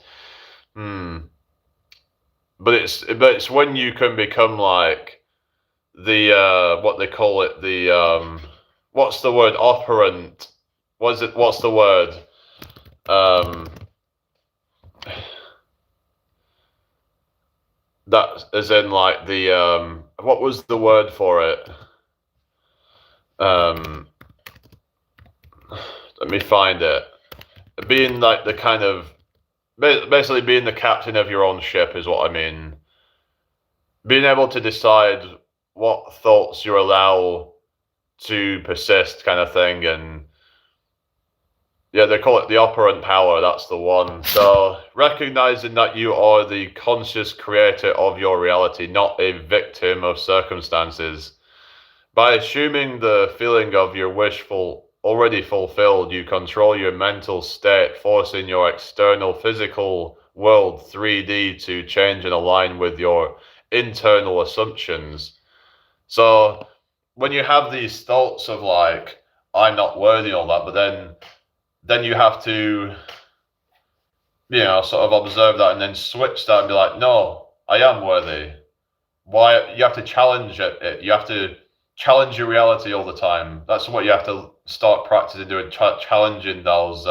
But it's when you can become like the what they call it, the what's the word, operant? What's the word? That is in like the what was the word for it? let me find it. Being like the kind of, basically being the captain of your own ship is what I mean. Being able to decide what thoughts you allow to persist, kind of thing, and yeah, they call it the operant power. That's the one. So recognizing that you are the conscious creator of your reality, not a victim of circumstances. By assuming the feeling of your wish already fulfilled, you control your mental state, forcing your external physical world 3D to change and align with your internal assumptions. So when you have these thoughts of like, I'm not worthy and all that, but then you have to, sort of observe that and then switch that and be like, no, I am worthy. Why? You have to challenge it. You have to challenge your reality all the time. That's what you have to start practicing doing, challenging those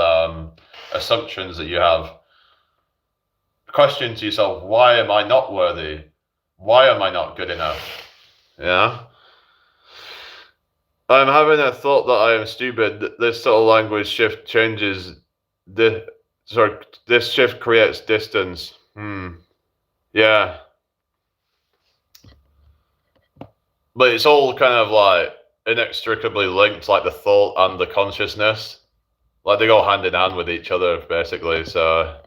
assumptions that you have. Question to yourself, why am I not worthy? Why am I not good enough? Yeah. I'm having a thought that I am stupid. This sort of language shift changes. This shift creates distance. Yeah. But it's all kind of like inextricably linked, like the thought and the consciousness. Like they go hand in hand with each other, basically. So,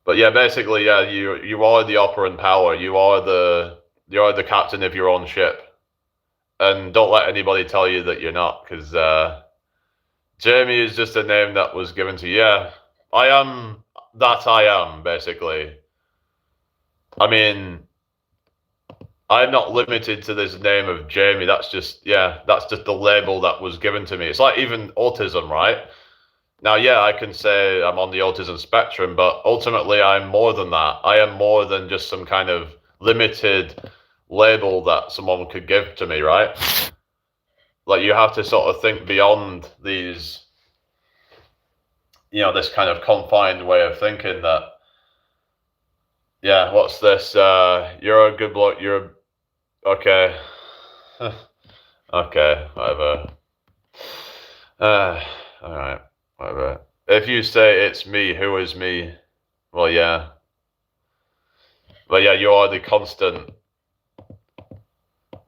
but yeah, basically, yeah, you are the operant power. You are the captain of your own ship. And don't let anybody tell you that you're not, because Jamie is just a name that was given to you. Yeah, I am that I am, basically. I mean, I'm not limited to this name of Jamie. That's just the label that was given to me. It's like even autism, right? Now, yeah, I can say I'm on the autism spectrum, but ultimately I'm more than that. I am more than just some kind of limited label that someone could give to me, right? Like you have to sort of think beyond these, this kind of confined way of thinking that, yeah, what's this? You're a good bloke. Okay. Okay, whatever. All right, whatever. If you say it's me, who is me? Well, yeah. But yeah, you are the constant.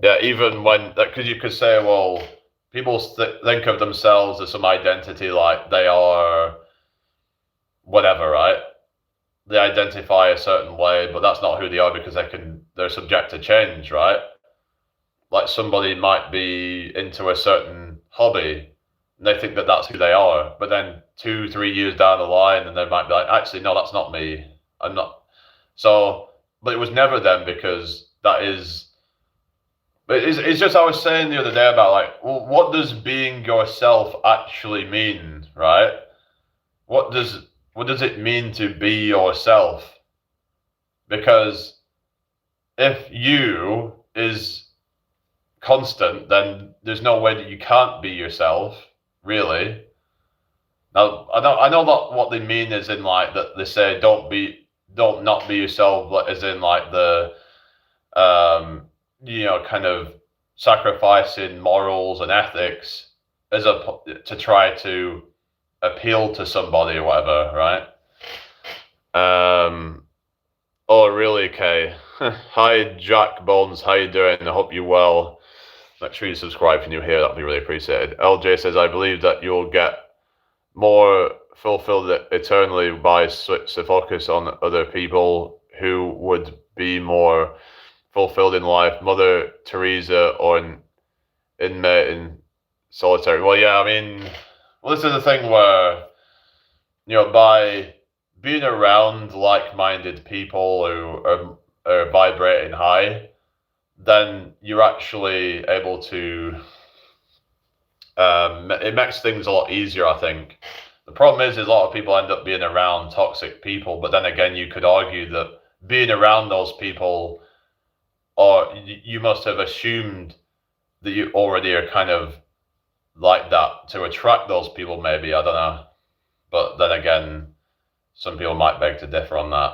Yeah, even when, because you could say, well, people think of themselves as some identity, like they are whatever, right? They identify a certain way, but that's not who they are because they're subject to change, right? Like somebody might be into a certain hobby and they think that that's who they are, but then 2-3 years down the line and they might be like, actually, no, that's not me. I'm not. So, but it was never them because that is. But it's just I was saying the other day about like, well, what does being yourself actually mean, right? What does it mean to be yourself? Because if you is constant, then there's no way that you can't be yourself, really. Now, I know that what they mean is in like that they say don't not be yourself, as in like the kind of sacrificing morals and ethics to try to appeal to somebody or whatever, right? Oh, really, Kay? Hi, Jack Bones. How you doing? I hope you're well. Make sure you subscribe if you're new here. That'd be really appreciated. LJ says, I believe that you'll get more fulfilled eternally by switch the focus on other people who would be more fulfilled in life. Mother Teresa or an inmate in solitary. Well, yeah, I mean, this is the thing where, by being around like-minded people who are vibrating high, then you're actually able to, it makes things a lot easier, I think. The problem is a lot of people end up being around toxic people, but then again, you could argue that being around those people, or you must have assumed that you already are kind of like that to attract those people, maybe, I don't know. But then again, some people might beg to differ on that.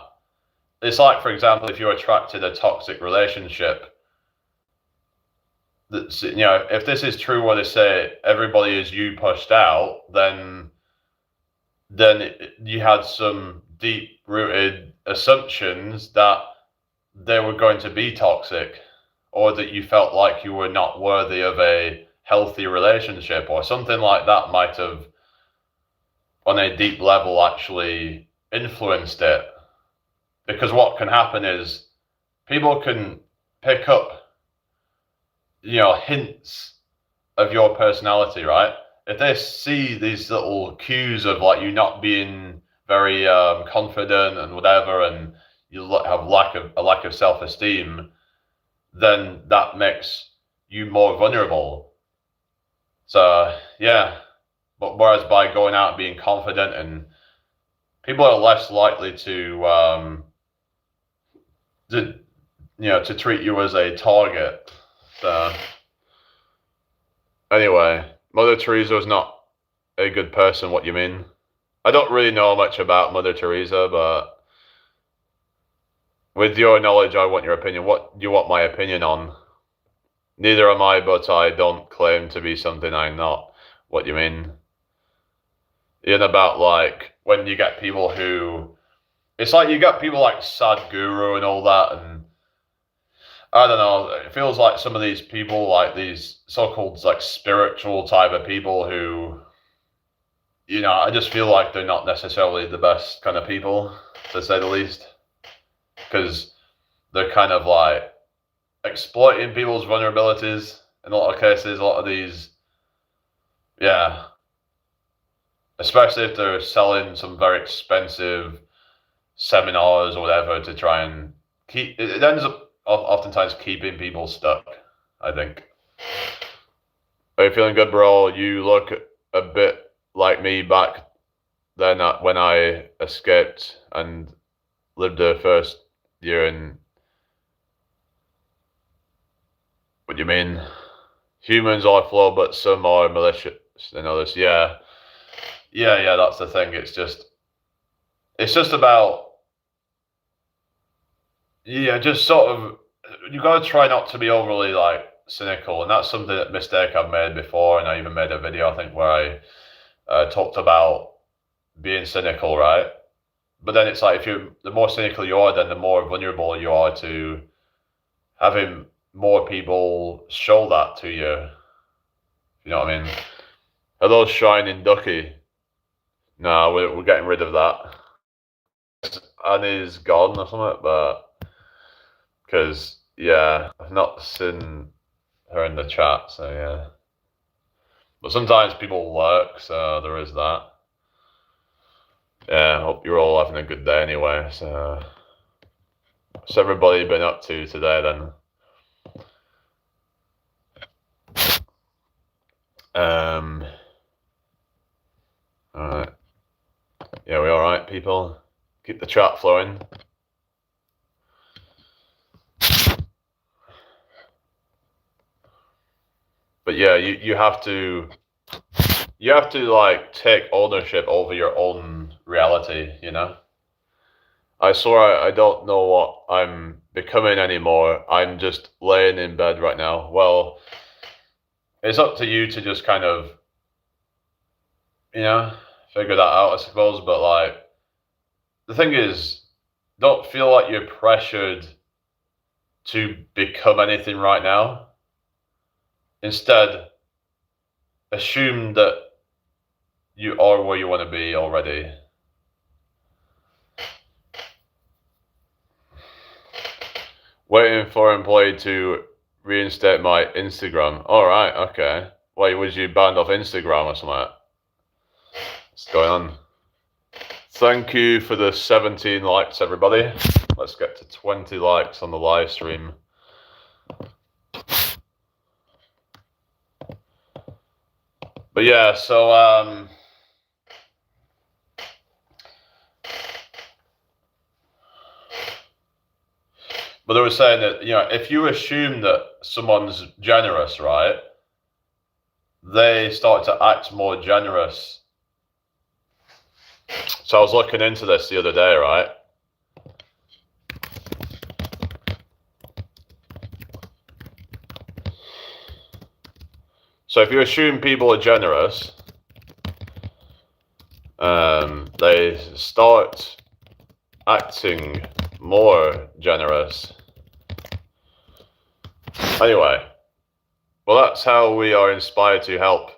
It's like, for example, if you attracted a toxic relationship, if this is true, what they say, everybody is you pushed out, then you had some deep-rooted assumptions that they were going to be toxic, or that you felt like you were not worthy of a healthy relationship, or something like that might have, on a deep level, actually influenced it. Because what can happen is people can pick up, hints of your personality, right? If they see these little cues of like you not being very confident and whatever, and you have a lack of self-esteem, then that makes you more vulnerable. So yeah, but whereas by going out and being confident, and people are less likely to treat you as a target. So anyway, Mother Teresa was not a good person. What you mean? I don't really know much about Mother Teresa, but with your knowledge, I want your opinion. What do you want my opinion on? Neither am I, but I don't claim to be something I'm not. What you mean? Even about like when you get people who, it's like you got people like Sadhguru and all that, and I don't know, it feels like some of these people, like these so-called like spiritual type of people who, I just feel like they're not necessarily the best kind of people, to say the least, because they're kind of like exploiting people's vulnerabilities in a lot of cases. A lot of these, yeah, especially if they're selling some very expensive seminars or whatever to try and keep, it ends up oftentimes keeping people stuck, I think. Are you feeling good, bro? You look a bit like me back then when I escaped and lived the first year in. What do you mean? Humans are flawed, but some are malicious than others. Yeah, that's the thing. It's just about, just sort of, you got to try not to be overly like cynical, and that's something that mistake I've made before, and I even made a video, I think, where I talked about being cynical, right? But then it's like, the more cynical you are, then the more vulnerable you are to having more people show that to you. You know what I mean? Hello, Shining Ducky. No, we're getting rid of that. Annie's gone or something, but because I've not seen her in the chat, so yeah. But sometimes people lurk, so there is that. Yeah, I hope you're all having a good day anyway. So, what's everybody been up to today then? Alright. Yeah, we alright, people? Keep the chat flowing. But yeah, you have to like take ownership over your own reality, I swear I don't know what I'm becoming anymore. I'm just laying in bed right now. Well, it's up to you to just kind of, figure that out, I suppose. But like, the thing is, don't feel like you're pressured to become anything right now. Instead, assume that you are where you want to be already. Waiting for employee to reinstate my Instagram. Alright, okay. Wait, was you banned off Instagram or something? What's going on? Thank you for the 17 likes, everybody. Let's get to 20 likes on the live stream. But yeah, so but they were saying that, if you assume that someone's generous, right, they start to act more generous. So I was looking into this the other day, right? So if you assume people are generous, they start acting more generous. Anyway, well, that's how we are inspired to help.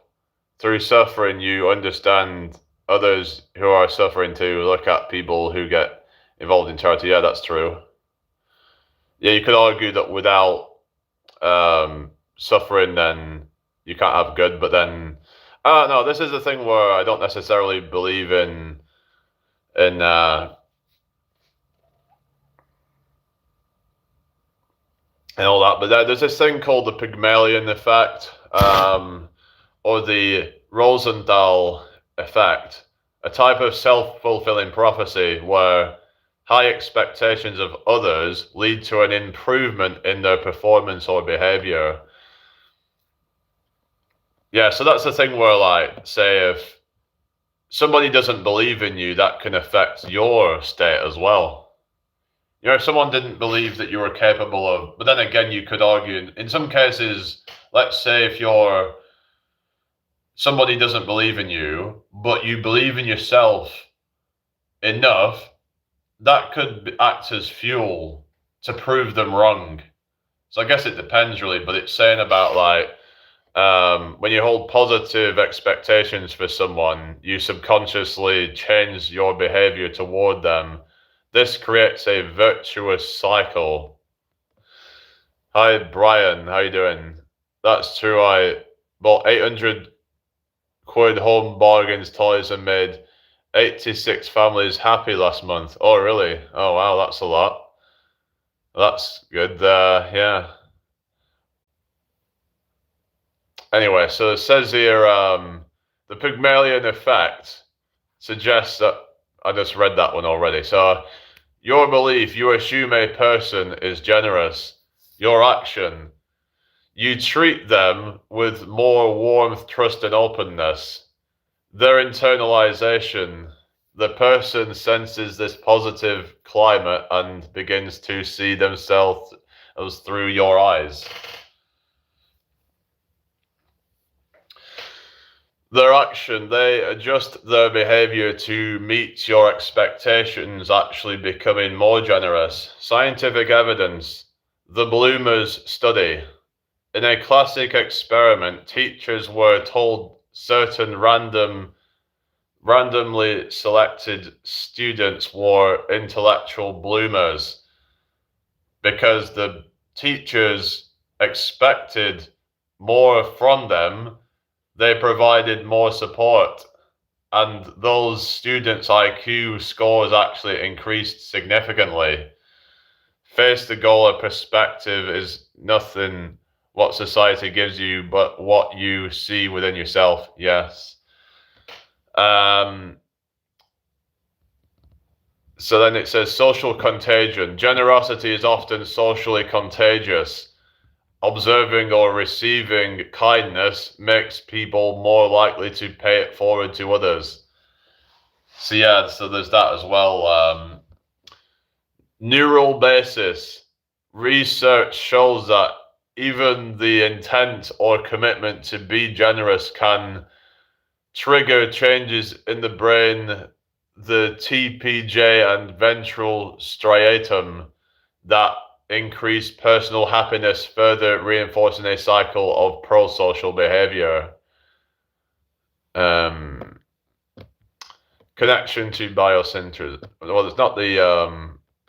Through suffering, you understand others who are suffering too. Look at people who get involved in charity. Yeah, that's true. Yeah, you could argue that without suffering, then you can't have good. But then, I don't know. This is the thing where I don't necessarily believe in and all that. But there's this thing called the Pygmalion effect, or the Rosenthal effect, a type of self-fulfilling prophecy where high expectations of others lead to an improvement in their performance or behavior. Yeah, so that's the thing where, like, say if somebody doesn't believe in you, that can affect your state as well. You know, if someone didn't believe that you were capable of, but then again, you could argue in some cases, let's say if somebody doesn't believe in you, but you believe in yourself enough, that could act as fuel to prove them wrong. So I guess it depends really, but it's saying about like, when you hold positive expectations for someone, you subconsciously change your behavior toward them. This creates a virtuous cycle. Hi, Brian. How you doing? That's true. I bought 800 quid home bargains toys and made 86 families happy last month. Oh, really? Oh, wow. That's a lot. That's good. Yeah. Anyway, so it says here, the Pygmalion effect suggests that I just read that one already. So your belief, you assume a person is generous. Your action, you treat them with more warmth, trust, and openness. Their internalization, the person senses this positive climate and begins to see themselves as through your eyes. Their action, they adjust their behavior to meet your expectations, actually becoming more generous. Scientific evidence, the Bloomers study. In a classic experiment, teachers were told certain randomly selected students were intellectual bloomers because the teachers expected more from them. They provided more support, and those students' IQ scores actually increased significantly. Face the goal of perspective is nothing what society gives you, but what you see within yourself. Yes. So then it says social contagion. Generosity is often socially contagious. Observing or receiving kindness makes people more likely to pay it forward to others. So yeah, so there's that as well. Neural basis. Research shows that even the intent or commitment to be generous can trigger changes in the brain, the TPJ and ventral striatum, that increase personal happiness, further reinforcing a cycle of pro-social behavior. Connection to biosynthesis. Well, it's not the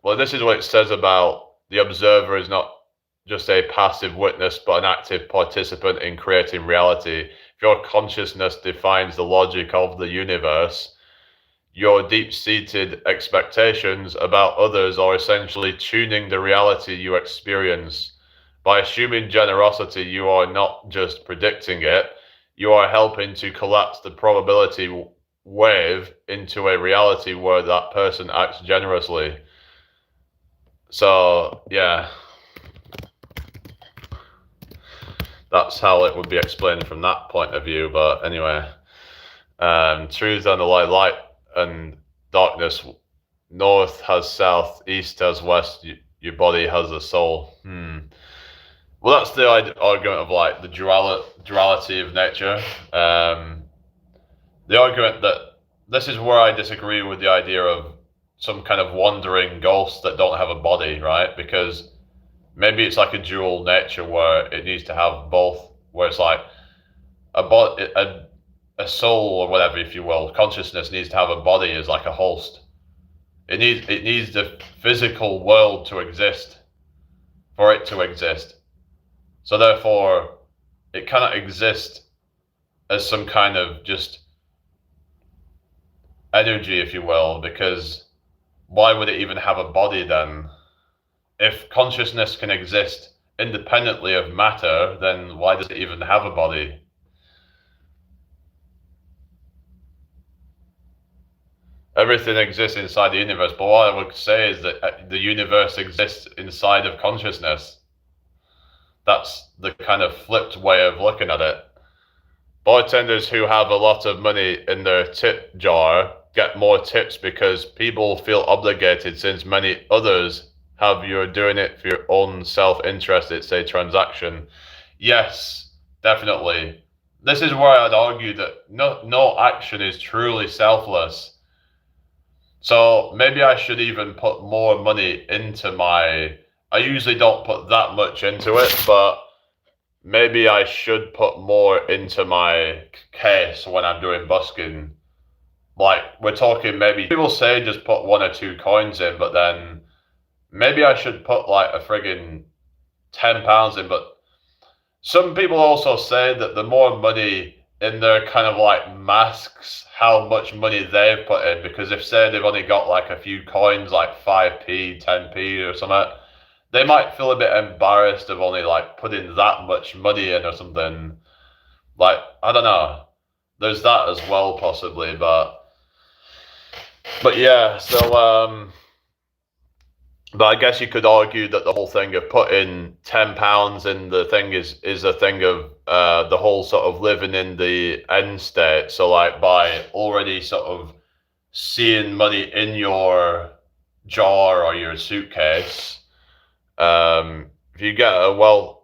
well, this is what it says about the observer is not just a passive witness, but an active participant in creating reality. If your consciousness defines the logic of the universe, your deep-seated expectations about others are essentially tuning the reality you experience. By assuming generosity, you are not just predicting it, you are helping to collapse the probability wave into a reality where that person acts generously. So, yeah. That's how it would be explained from that point of view. But anyway, truth and the light and darkness, north has south, east has west, your body has a soul. Well, that's the argument of like the duality of nature. The argument that this is where I disagree with the idea of some kind of wandering ghosts that don't have a body, right? Because maybe it's like a dual nature where it needs to have both, where it's like a soul or whatever, if you will, consciousness needs to have a body as like a host. It needs the physical world to exist for it to exist. So therefore, it cannot exist as some kind of just energy, if you will, because why would it even have a body then? If consciousness can exist independently of matter, then why does it even have a body? Everything exists inside the universe, but what I would say is that the universe exists inside of consciousness. That's the kind of flipped way of looking at it. Bartenders who have a lot of money in their tip jar get more tips because people feel obligated, since many others have you're doing it for your own self-interest. It's a transaction. Yes, definitely. This is where I'd argue that no action is truly selfless. So maybe I should even put more money into my. I usually don't put that much into it, but maybe I should put more into my case when I'm doing busking. Like, we're talking maybe people say just put 1 or 2 coins in, but then maybe I should put like a friggin' £10 in. But some people also say that the more money in there kind of like masks how much money they've put in, because if say they've only got like a few coins, like 5p, 10p or something, they might feel a bit embarrassed of only like putting that much money in or something. Like, I don't know. There's that as well, possibly, but yeah. So but I guess you could argue that the whole thing of putting £10 in the thing is a thing of the whole sort of living in the end state. So like by already sort of seeing money in your jar or your suitcase, if you get a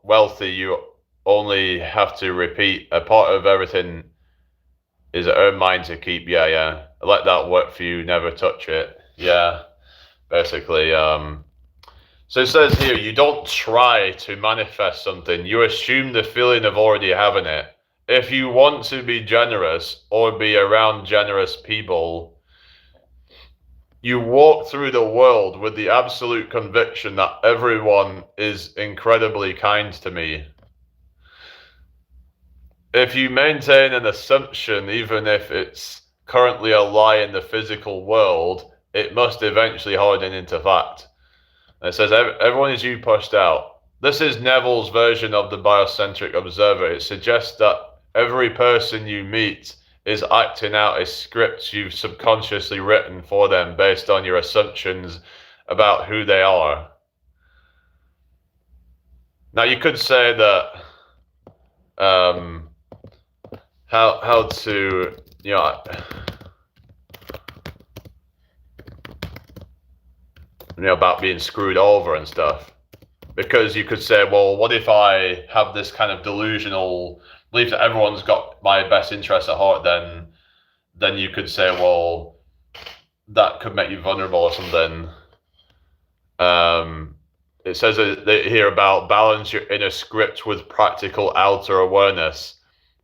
wealthy, you only have to repeat a part of everything is earn mine to keep. Yeah. Let that work for you. Never touch it. Yeah. Basically, so it says here, you don't try to manifest something, you assume the feeling of already having it. If you want to be generous or be around generous people, you walk through the world with the absolute conviction that everyone is incredibly kind to me. If you maintain an assumption, even if it's currently a lie in the physical world, it must eventually harden into fact. And it says, everyone is you pushed out. This is Neville's version of the biocentric observer. It suggests that every person you meet is acting out a script you've subconsciously written for them based on your assumptions about who they are. Now, you could say that how to, about being screwed over and stuff. Because you could say, well, what if I have this kind of delusional belief that everyone's got my best interests at heart, then you could say, well, that could make you vulnerable or something. It says here about balance your inner script with practical outer awareness.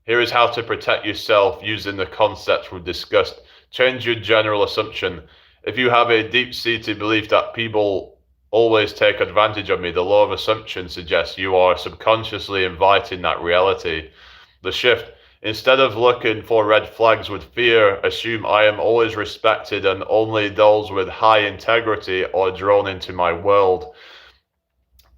Here is how to protect yourself using the concepts we've discussed. Change your general assumption. If you have a deep-seated belief that people always take advantage of me, the law of assumption suggests you are subconsciously inviting that reality. The shift. Instead of looking for red flags with fear, assume I am always respected and only those with high integrity are drawn into my world.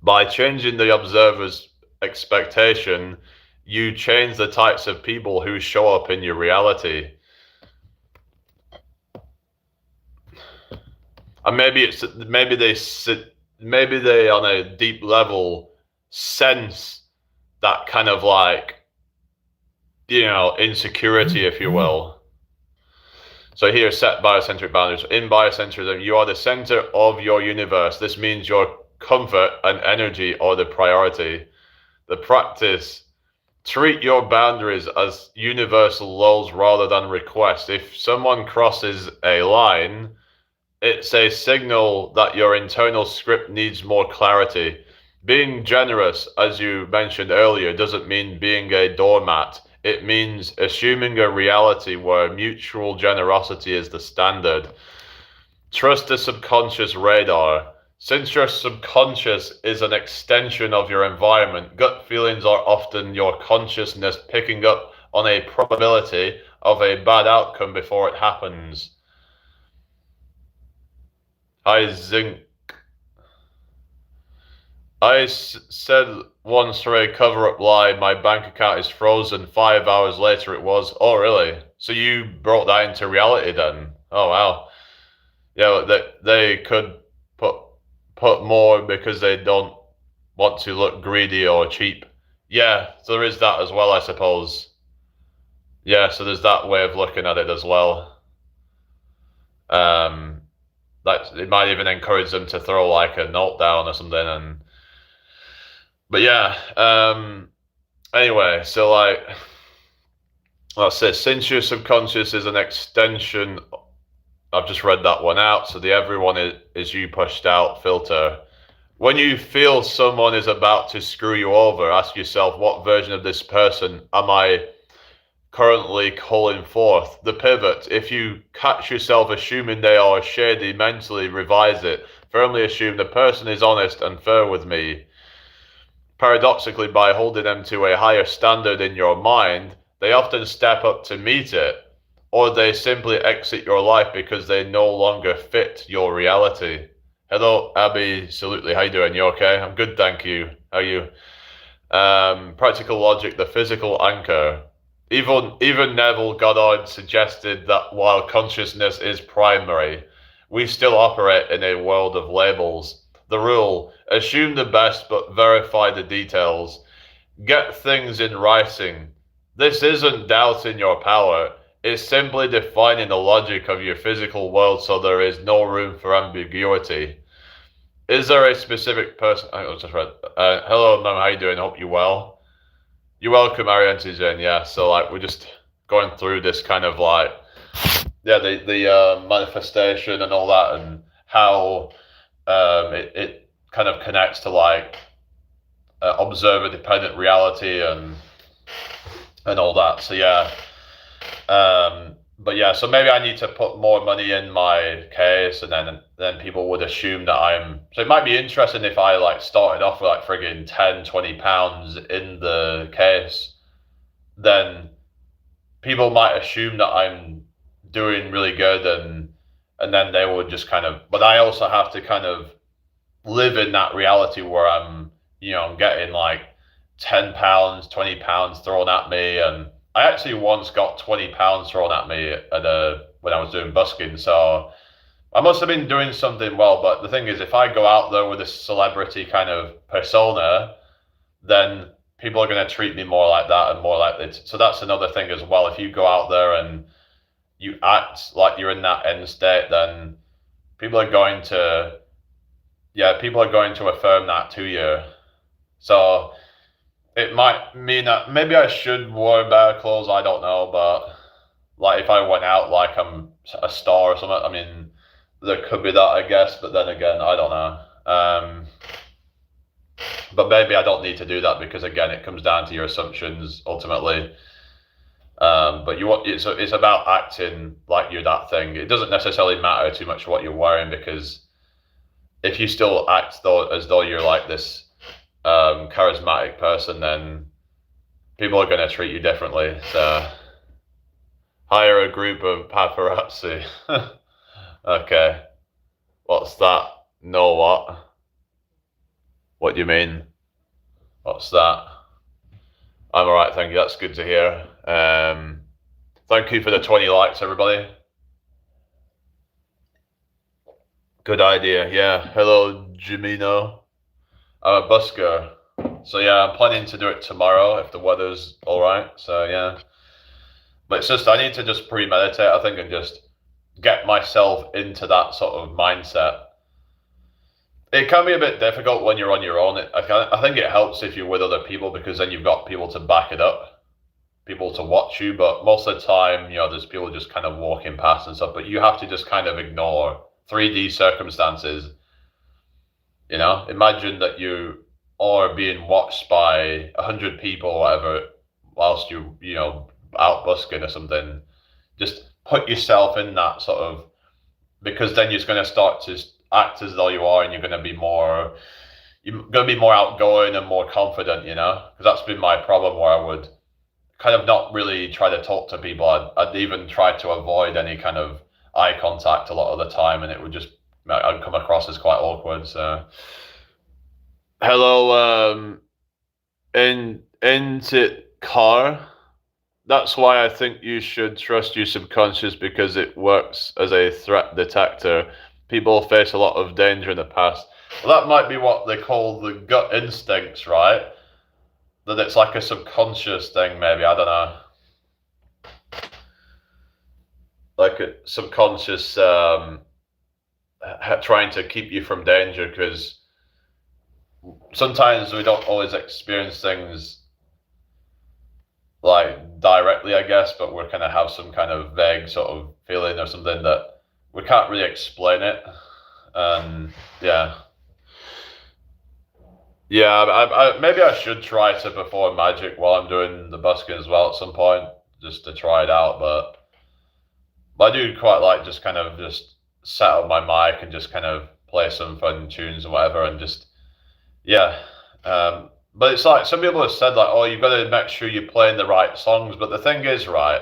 By changing the observer's expectation, you change the types of people who show up in your reality. And maybe they on a deep level sense that kind of like, insecurity, if you will. So here, set biocentric boundaries. In biocentrism, you are the center of your universe. This means your comfort and energy are the priority. The practice. Treat your boundaries as universal laws rather than requests. If someone crosses a line, it's a signal that your internal script needs more clarity. Being generous, as you mentioned earlier, doesn't mean being a doormat. It means assuming a reality where mutual generosity is the standard. Trust the subconscious radar. Since your subconscious is an extension of your environment, gut feelings are often your consciousness picking up on a probability of a bad outcome before it happens. I zinc. I said once for a cover-up lie, my bank account is frozen. 5 hours later it was. Oh, really? So you brought that into reality then? Oh, wow. Yeah, they could put more because they don't want to look greedy or cheap. Yeah, so there is that as well, I suppose. Yeah, so there's that way of looking at it as well. That it might even encourage them to throw like a note down or something. But yeah. Anyway, so like, let's say since your subconscious is an extension. I've just read that one out. So the everyone is you pushed out filter. When you feel someone is about to screw you over, ask yourself, what version of this person am I currently calling forth? The pivot. If you catch yourself assuming they are shady, mentally revise it. Firmly assume the person is honest and fair with me. Paradoxically, by holding them to a higher standard in your mind, they often step up to meet it, or they simply exit your life because they no longer fit your reality. Hello, Abby. Absolutely. How you doing? You okay? I'm good, thank you. How are you? Practical logic, the physical anchor. Even Neville Goddard suggested that while consciousness is primary, we still operate in a world of labels. The rule: assume the best but verify the details. Get things in writing. This isn't doubting your power. It's simply defining the logic of your physical world so there is no room for ambiguity. Is there a specific person? I just read. Hello, ma'am. How you doing? Hope you're well. You're welcome, Ariane Jen. Yeah. So like we're just going through this kind of like, yeah, the manifestation and all that, and how it kind of connects to like observer dependent reality and all that. So yeah. But yeah, so maybe I need to put more money in my case, and then people would assume that I'm. So it might be interesting if I like started off with like friggin' 10, 20 pounds in the case, then people might assume that I'm doing really good, and then they would just kind of. But I also have to kind of live in that reality where I'm getting like £10, £20 thrown at me, and I actually once got £20 thrown at me when I was doing busking, so I must have been doing something well. But the thing is, if I go out there with a celebrity kind of persona, then people are going to treat me more like that and more like this. So that's another thing as well. If you go out there and you act like you're in that end state, then people are going to affirm that to you. So it might mean that maybe I should wear better clothes. I don't know, but like if I went out like I'm a star or something, I mean, there could be that, I guess. But then again, I don't know. But maybe I don't need to do that because again, it comes down to your assumptions ultimately. But it's about acting like you're that thing. It doesn't necessarily matter too much what you're wearing, because if you still act as though you're like this charismatic person, then people are going to treat you differently. So hire a group of paparazzi. Okay, what's that? No, what do you mean? What's that? I'm all right, thank you. That's good to hear. Thank you for the 20 likes, everybody. Good idea. Yeah. Hello, Jimino. I'm a busker. So yeah, I'm planning to do it tomorrow if the weather's all right. So yeah. But it's just I need to just premeditate, I think, and just get myself into that sort of mindset. It can be a bit difficult when you're on your own. I think it helps if you're with other people because then you've got people to back it up, people to watch you. But most of the time, there's people just kind of walking past and stuff. But you have to just kind of ignore 3D circumstances. Imagine that you are being watched by 100 people or whatever whilst you out busking or something. Just put yourself in that sort of, because then you're going to start to act as though you are, and you're going to be more outgoing and more confident, because that's been my problem where I would kind of not really try to talk to people. I'd even try to avoid any kind of eye contact a lot of the time, and I'd come across as quite awkward. So, hello, into car. That's why I think you should trust your subconscious because it works as a threat detector. People face a lot of danger in the past. Well, that might be what they call the gut instincts, right? That it's like a subconscious thing, maybe. I don't know. Like a subconscious trying to keep you from danger, because sometimes we don't always experience things like directly, I guess, but we're kind of have some kind of vague sort of feeling or something that we can't really explain it. And yeah. Yeah, maybe I should try to perform magic while I'm doing the busking as well at some point, just to try it out. But I do quite like just kind of just set up my mic and just kind of play some fun tunes and whatever, and just yeah. But it's like some people have said like, oh, you've got to make sure you're playing the right songs. But the thing is, right,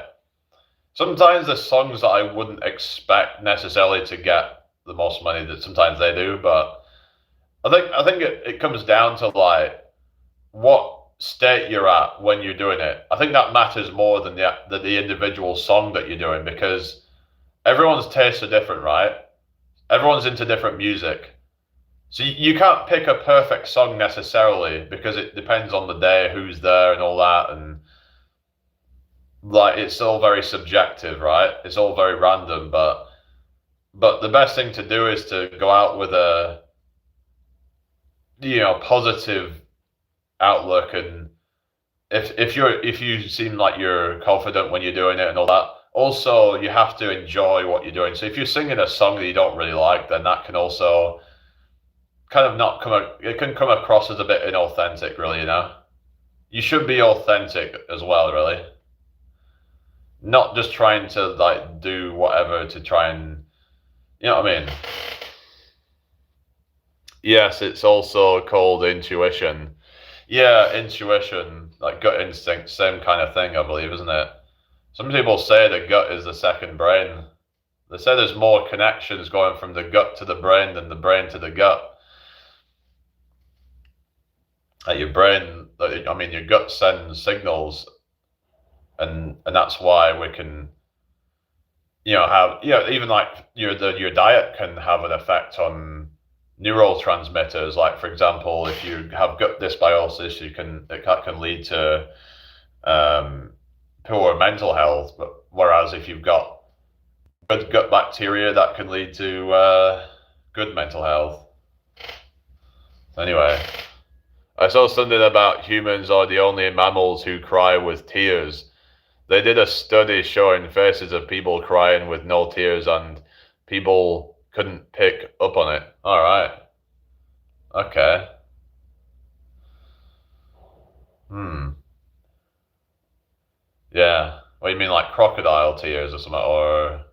sometimes the songs that I wouldn't expect necessarily to get the most money, that sometimes they do. But I think it comes down to like what state you're at when you're doing it. I think that matters more than the individual song that you're doing, because everyone's tastes are different, right? Everyone's into different music. So you can't pick a perfect song necessarily, because it depends on the day, who's there, and all that, and like it's all very subjective, right? It's all very random, but the best thing to do is to go out with a positive outlook, and if you seem like you're confident when you're doing it and all that, also you have to enjoy what you're doing. So if you're singing a song that you don't really like, then that can also kind of not it can come across as a bit inauthentic, really. You should be authentic as well, really, not just trying to like do whatever to try and, you know what I mean. Yes, it's also called intuition. Yeah, intuition, like gut instinct, same kind of thing, I believe, isn't it? Some people say the gut is the second brain. They say there's more connections going from the gut to the brain than the brain to the gut. Like your brain, I mean, your gut sends signals, and that's why we can, have, even like your diet can have an effect on neurotransmitters. Like, for example, if you have gut dysbiosis, it can lead to poor mental health. But whereas if you've got good gut bacteria, that can lead to good mental health. Anyway, I saw something about humans are the only mammals who cry with tears. They did a study showing faces of people crying with no tears, and people couldn't pick up on it. All right. Okay. Yeah. What do you mean, like crocodile tears or something? Or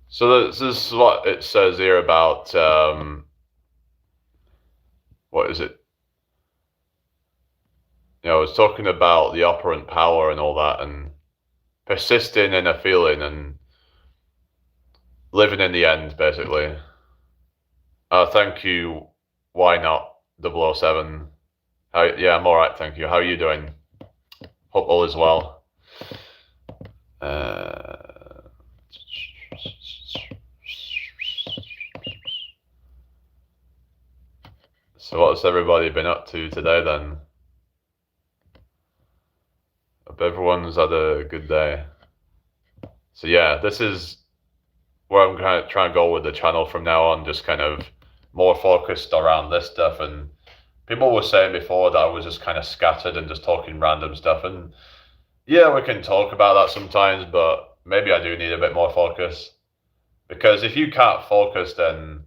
so this is what it says here about what is it? It's talking about the operant power and all that, and persisting in a feeling and living in the end, basically. Thank you. Why not? 007. Yeah, I'm all right, thank you. How are you doing? Hope all is well. So what's everybody been up to today then? Hope everyone's had a good day. So yeah, this is where I'm kind of trying to go with the channel from now on, just kind of more focused around this stuff. And people were saying before that I was just kind of scattered and just talking random stuff. And yeah, we can talk about that sometimes, but maybe I do need a bit more focus. Because if you can't focus, then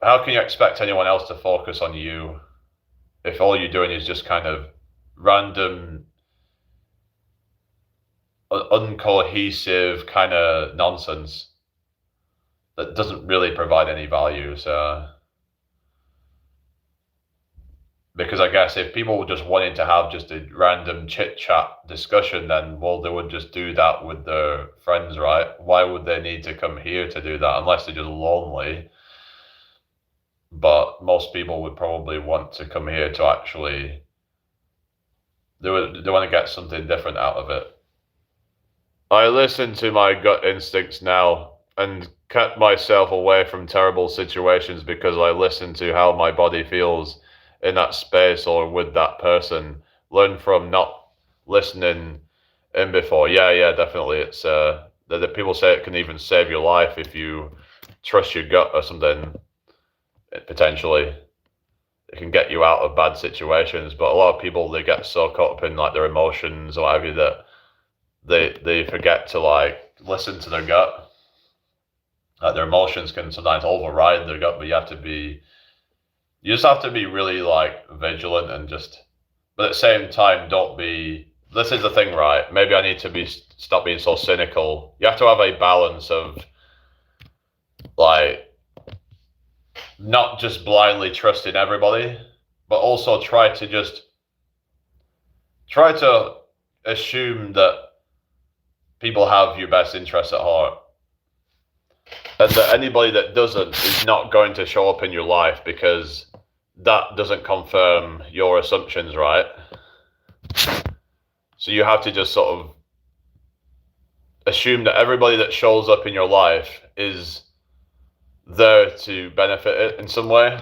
how can you expect anyone else to focus on you if all you're doing is just kind of random, uncohesive kind of nonsense that doesn't really provide any value? So, because I guess if people were just wanting to have just a random chit chat discussion, then well, they would just do that with their friends, right? Why would they need to come here to do that unless they're just lonely? But most people would probably want to come here to actually they want to get something different out of it. I listen to my gut instincts now and cut myself away from terrible situations because I listen to how my body feels in that space or with that person. Learn from not listening in before. Yeah, definitely. It's that people say it can even save your life if you trust your gut or something. Potentially, it can get you out of bad situations. But a lot of people, they get so caught up in like their emotions or what have you that they forget to like listen to their gut. Like their emotions can sometimes override their gut, but you just have to be really like vigilant and just, but at the same time, don't be. This is the thing, right? Maybe I need to stop being so cynical. You have to have a balance of like not just blindly trusting everybody, but also try to assume that people have your best interests at heart. And that anybody that doesn't is not going to show up in your life because that doesn't confirm your assumptions, right? So you have to just sort of assume that everybody that shows up in your life is there to benefit it in some way.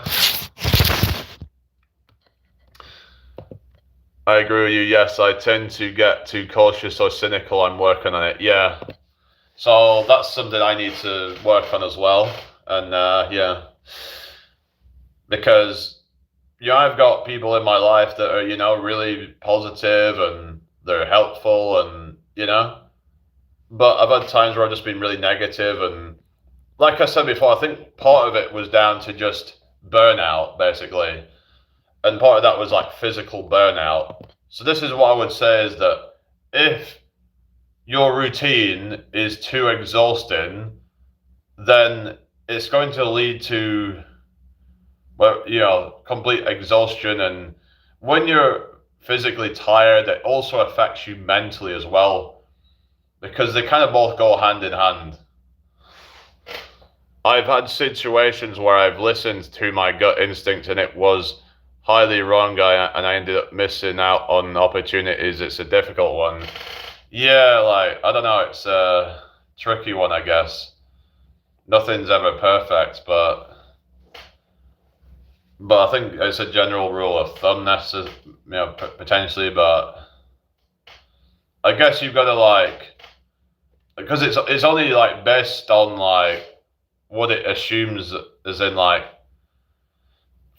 I agree with you. Yes, I tend to get too cautious or cynical. I'm working on it. Yeah. So that's something I need to work on as well. And yeah, because I've got people in my life that are really positive and they're helpful and but I've had times where I've just been really negative and like I said before, I think part of it was down to just burnout basically, and part of that was like physical burnout. So this is what I would say is that if your routine is too exhausting, then it's going to lead to, well, complete exhaustion. And when you're physically tired, it also affects you mentally as well, because they kind of both go hand in hand. I've had situations where I've listened to my gut instinct and it was highly wrong, and I ended up missing out on opportunities. It's a difficult one. Yeah, like, I don't know, it's a tricky one, I guess. Nothing's ever perfect, but I think it's a general rule of thumb, potentially, but I guess you've got to like, because it's only like based on like what it assumes, as in like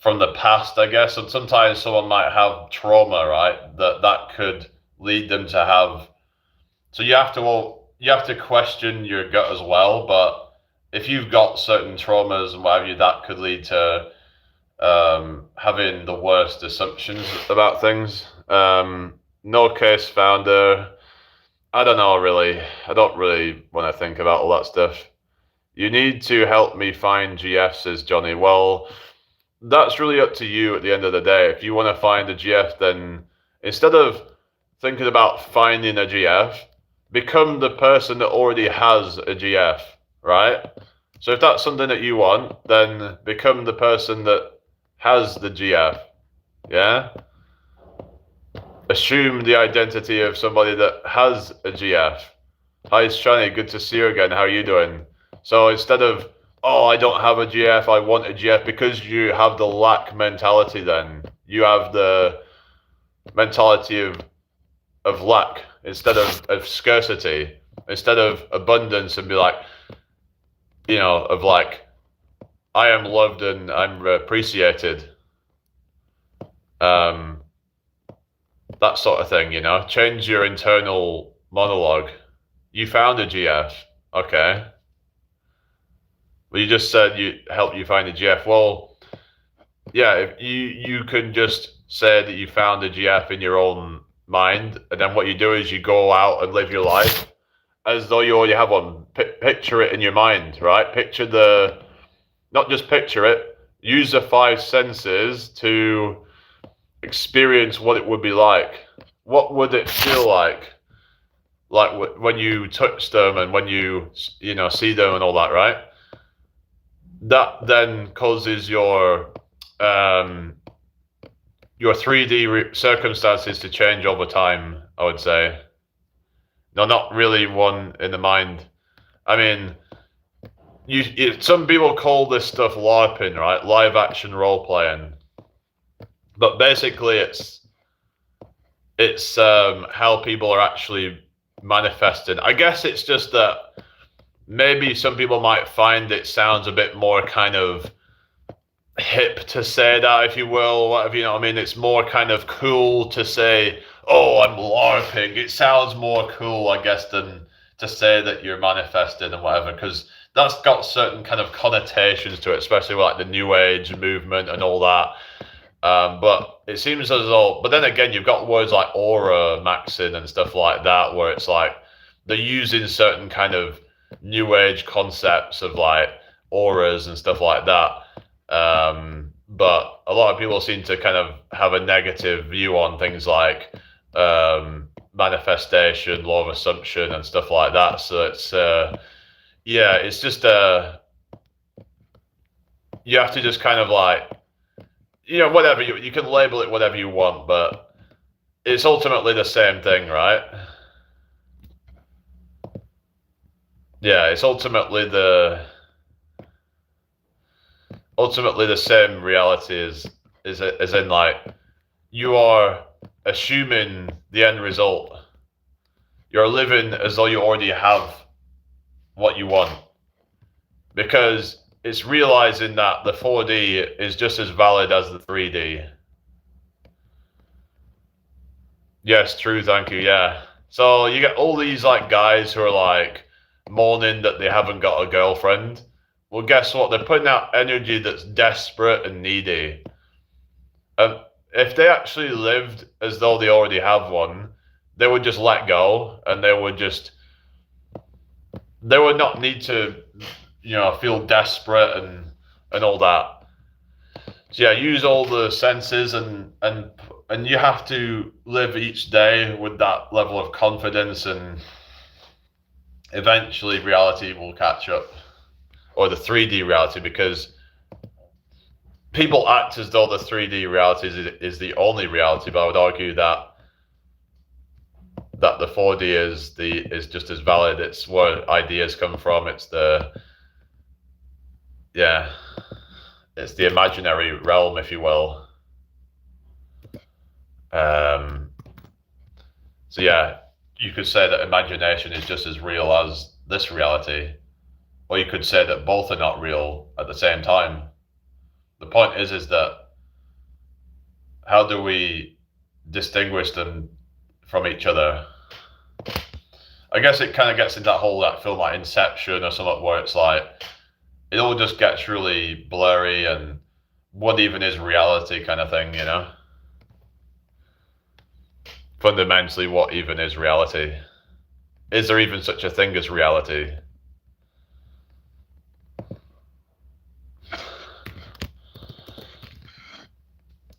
from the past, I guess. And sometimes someone might have trauma, right? That could lead them to have. So you have to question your gut as well. But if you've got certain traumas and what have you, that could lead to having the worst assumptions about things. No case founder. I don't know really. I don't really want to think about all that stuff. You need to help me find GF, says Johnny. Well, that's really up to you at the end of the day. If you want to find a GF, then instead of thinking about finding a GF, become the person that already has a GF, right? So if that's something that you want, then become the person that has the GF, yeah? Assume the identity of somebody that has a GF. Hi, Shani, good to see you again. How are you doing? So instead of, oh, I don't have a GF, I want a GF, because you have the lack mentality then. You have the mentality of lack instead of scarcity. instead of abundance, and be like, of like, I am loved and I'm appreciated. That sort of thing, change your internal monologue. You found a GF. Okay. Well, you just said helped you find a GF. Well, yeah, if you can just say that you found a GF in your own mind, and then what you do is you go out and live your life as though you already have one. Picture it in your mind, right? Not just picture it, use the five senses to experience what it would be like. What would it feel like? Like when you touch them and when you see them and all that, right? That then causes your 3D circumstances to change over time, I would say. No, not really one in the mind. I mean, some people call this stuff LARPing, right? Live action role playing. But basically, it's how people are actually manifesting. I guess it's just that maybe some people might find it sounds a bit more kind of hip to say that, if you will, whatever, you know what I mean? It's more kind of cool to say, oh, I'm LARPing. It sounds more cool, I guess, than to say that you're manifesting and whatever, because that's got certain kind of connotations to it, especially with like the New Age movement and all that. But it seems as though, but then again, you've got words like aura maxing and stuff like that, where it's like they're using certain kind of New Age concepts of like auras and stuff like that. But a lot of people seem to kind of have a negative view on things like manifestation, law of assumption, and stuff like that. So it's it's just you have to just kind of like, whatever you can label it whatever you want, but it's ultimately the same thing, right? Yeah, it's ultimately the same reality as in like you are assuming the end result. You're living as though you already have what you want, because it's realizing that the 4D is just as valid as the 3D. Yes, true, thank you, yeah. So you get all these like guys who are like mourning that they haven't got a girlfriend. Well, guess what? They're putting out energy that's desperate and needy. And if they actually lived as though they already have one, they would just let go, and they would not need to, feel desperate and all that. So yeah, use all the senses, and you have to live each day with that level of confidence, and eventually reality will catch up. Or the 3D reality, because people act as though the 3D reality is the only reality, but I would argue that the 4D is just as valid. It's where ideas come from. It's the imaginary realm, if you will. So yeah, you could say that imagination is just as real as this reality. Or you could say that both are not real at the same time. The point is that how do we distinguish them from each other? I guess it kind of gets into that whole film like Inception or something, where it's like it all just gets really blurry and what even is reality kind of thing, Fundamentally, what even is reality? Is there even such a thing as reality?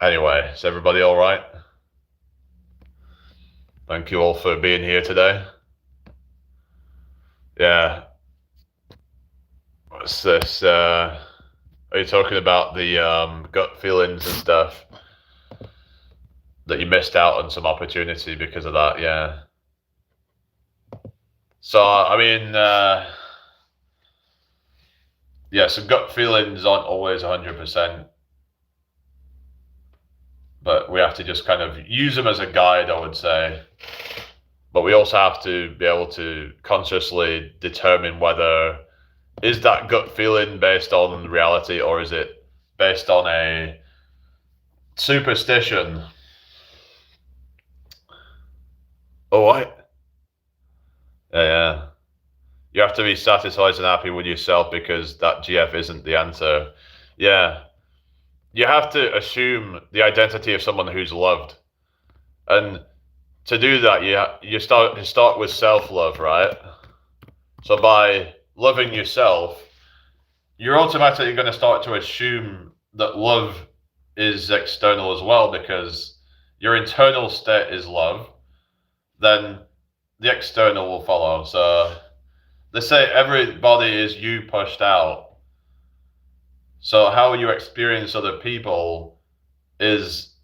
Anyway, is everybody all right? Thank you all for being here today. Yeah. What's this? Are you talking about the gut feelings and stuff? That you missed out on some opportunity because of that, yeah. So, I mean, so gut feelings aren't always 100%. But we have to just kind of use them as a guide, I would say. But we also have to be able to consciously determine whether is that gut feeling based on reality or is it based on a superstition. Oh, what? Yeah. You have to be satisfied and happy with yourself because that GF isn't the answer. Yeah. You have to assume the identity of someone who's loved. And to do that, you start with self-love, right? So by loving yourself, you're automatically going to start to assume that love is external as well because your internal state is love, then the external will follow. So they say everybody is you pushed out. So how you experience other people is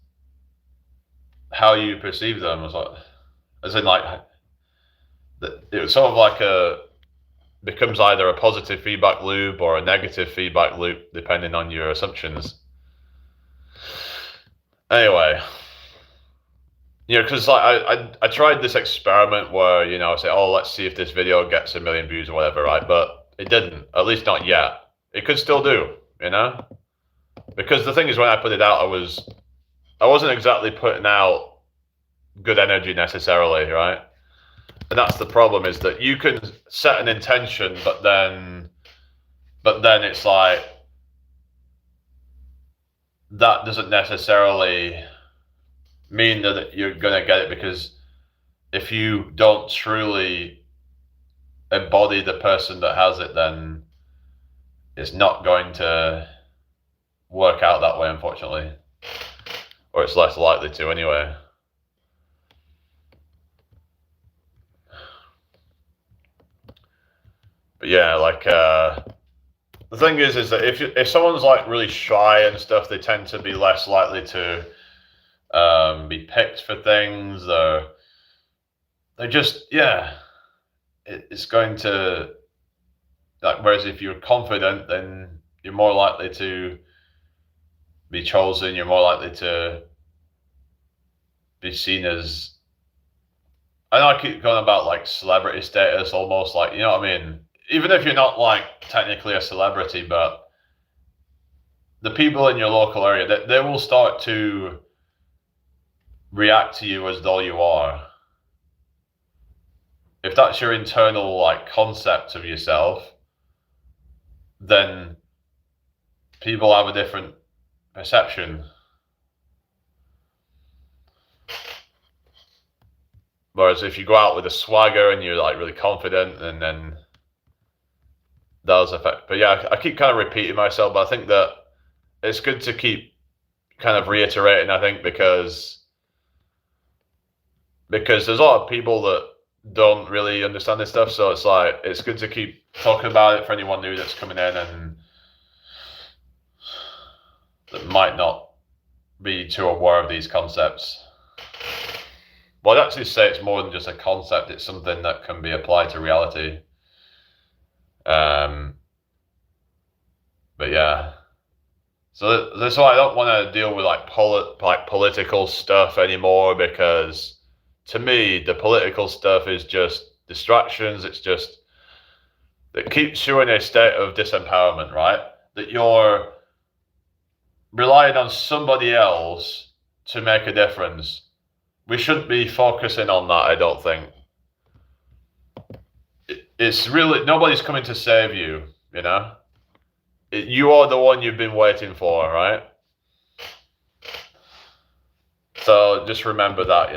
how you perceive them. As in, like, it's sort of like becomes either a positive feedback loop or a negative feedback loop, depending on your assumptions. Anyway, because like I tried this experiment where I say, oh, let's see if this video gets 1 million views or whatever, right? But it didn't, at least not yet. It could still do, because the thing is, when I put it out, I wasn't exactly putting out good energy necessarily, right? And that's the problem, is that you can set an intention, but then it's like that doesn't necessarily mean that you're going to get it, because if you don't truly embody the person that has it, then it's not going to work out that way, unfortunately, or it's less likely to anyway. But yeah, like the thing is that if someone's like really shy and stuff, they tend to be less likely to be picked for things, or they just it's going to, like, whereas if you're confident, then you're more likely to be chosen, you're more likely to be seen as, I know I keep going about like celebrity status almost, like, you know what I mean? Even if you're not like technically a celebrity, but the people in your local area, they will start to react to you as though you are. If that's your internal like concept of yourself, then people have a different perception. Whereas if you go out with a swagger and you're like really confident, and then does affect. But yeah, I keep kind of repeating myself, but I think that it's good to keep kind of reiterating, I think, because there's a lot of people that don't really understand this stuff, so it's good to keep talking about it for anyone new that's coming in and that might not be too aware of these concepts. Well, I'd actually say it's more than just a concept, it's something that can be applied to reality. But yeah, so that's why I don't want to deal with like political stuff anymore, because to me the political stuff is just distractions. It keeps you in a state of disempowerment, right? That you're relying on somebody else to make a difference. We shouldn't be focusing on that, I don't think. It's really, nobody's coming to save you, you are the one you've been waiting for, right? So just remember that,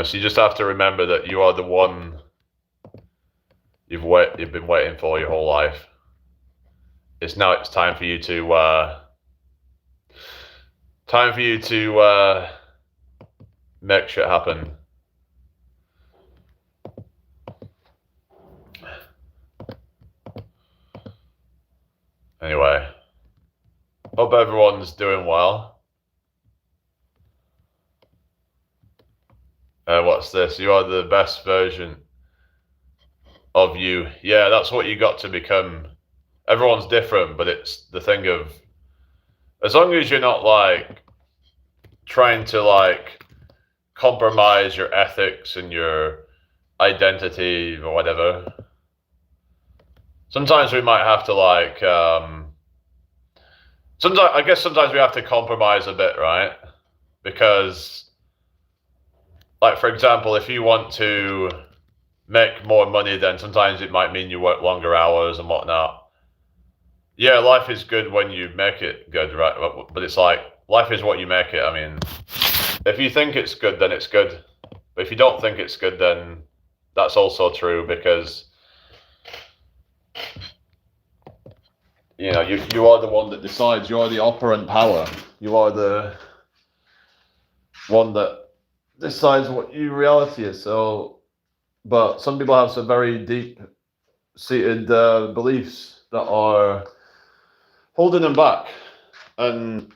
so you just have to remember that you are the one you've been waiting for your whole life. It's time for you to make shit happen. Anyway, hope everyone's doing well. What's this? You are the best version of you. Yeah, that's what you got to become. Everyone's different, but it's the thing of as long as you're not like trying to like compromise your ethics and your identity or whatever. Sometimes we might have to like sometimes we have to compromise a bit, right? Because like for example, if you want to make more money, then sometimes it might mean you work longer hours and whatnot. Yeah, life is good when you make it good, right? But it's like life is what you make it. I mean, if you think it's good, then it's good. But if you don't think it's good, then that's also true because you know you are the one that decides. You are the operant power. You are the one that decides what your reality is. So, but some people have some very deep-seated beliefs that are holding them back, and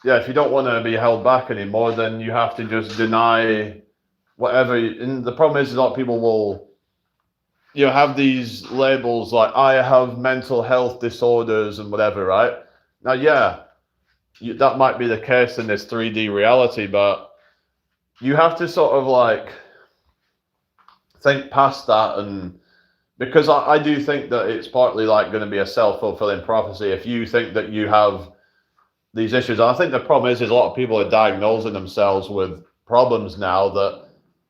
yeah, if you don't want to be held back anymore, then you have to just deny whatever. And the problem is a lot of people will, you know, have these labels like I have mental health disorders and whatever, right? Now, yeah, that might be the case in this 3D reality, but you have to sort of like think past that. And because I do think that it's partly like going to be a self-fulfilling prophecy if you think that you have these issues. And I think the problem is a lot of people are diagnosing themselves with problems now that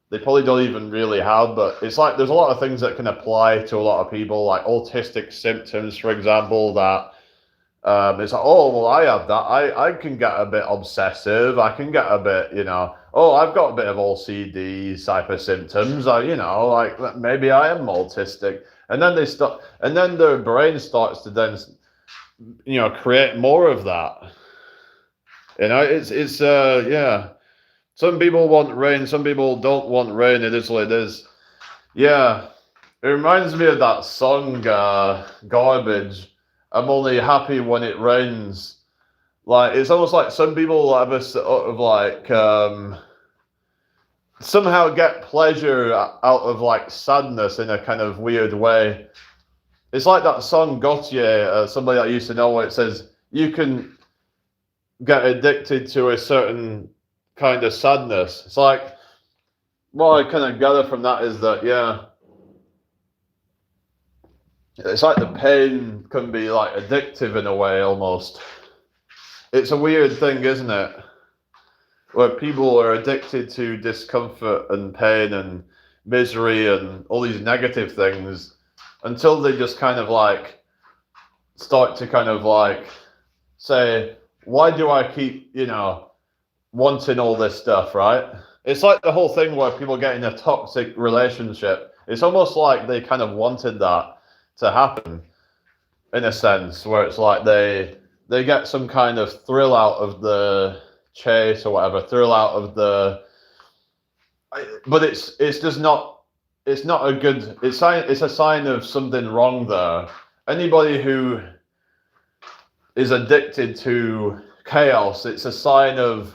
they probably don't even really have. But it's like there's a lot of things that can apply to a lot of people, like autistic symptoms, for example, that it's like, oh, well, I have that. I can get a bit obsessive. I can get a bit, you know, oh, I've got a bit of OCD type of symptoms. You know, like maybe I am autistic. And then they start, and then their brain starts to then, you know, create more of that. You know, it's yeah. Some people want rain, some people don't want rain. It is what it is. Yeah, it reminds me of that song, Garbage. I'm only happy when it rains. Like, it's almost like some people have a sort of like, somehow get pleasure out of like sadness in a kind of weird way. It's like that song Gautier, somebody I used to know, where it says, you can get addicted to a certain kind of sadness. It's like, what I kind of gather from that is that, yeah, it's like the pain can be like addictive in a way almost. It's a weird thing, isn't it? Where people are addicted to discomfort and pain and misery and all these negative things until they just kind of like start to kind of like say, why do I keep, you know, wanting all this stuff, right? It's like the whole thing where people get in a toxic relationship. It's almost like they kind of wanted that to happen in a sense, where it's like they get some kind of thrill out of the chase or whatever, thrill out of the, but it's just not, it's not a good, it's a sign of something wrong there. Anybody who is addicted to chaos, it's a sign of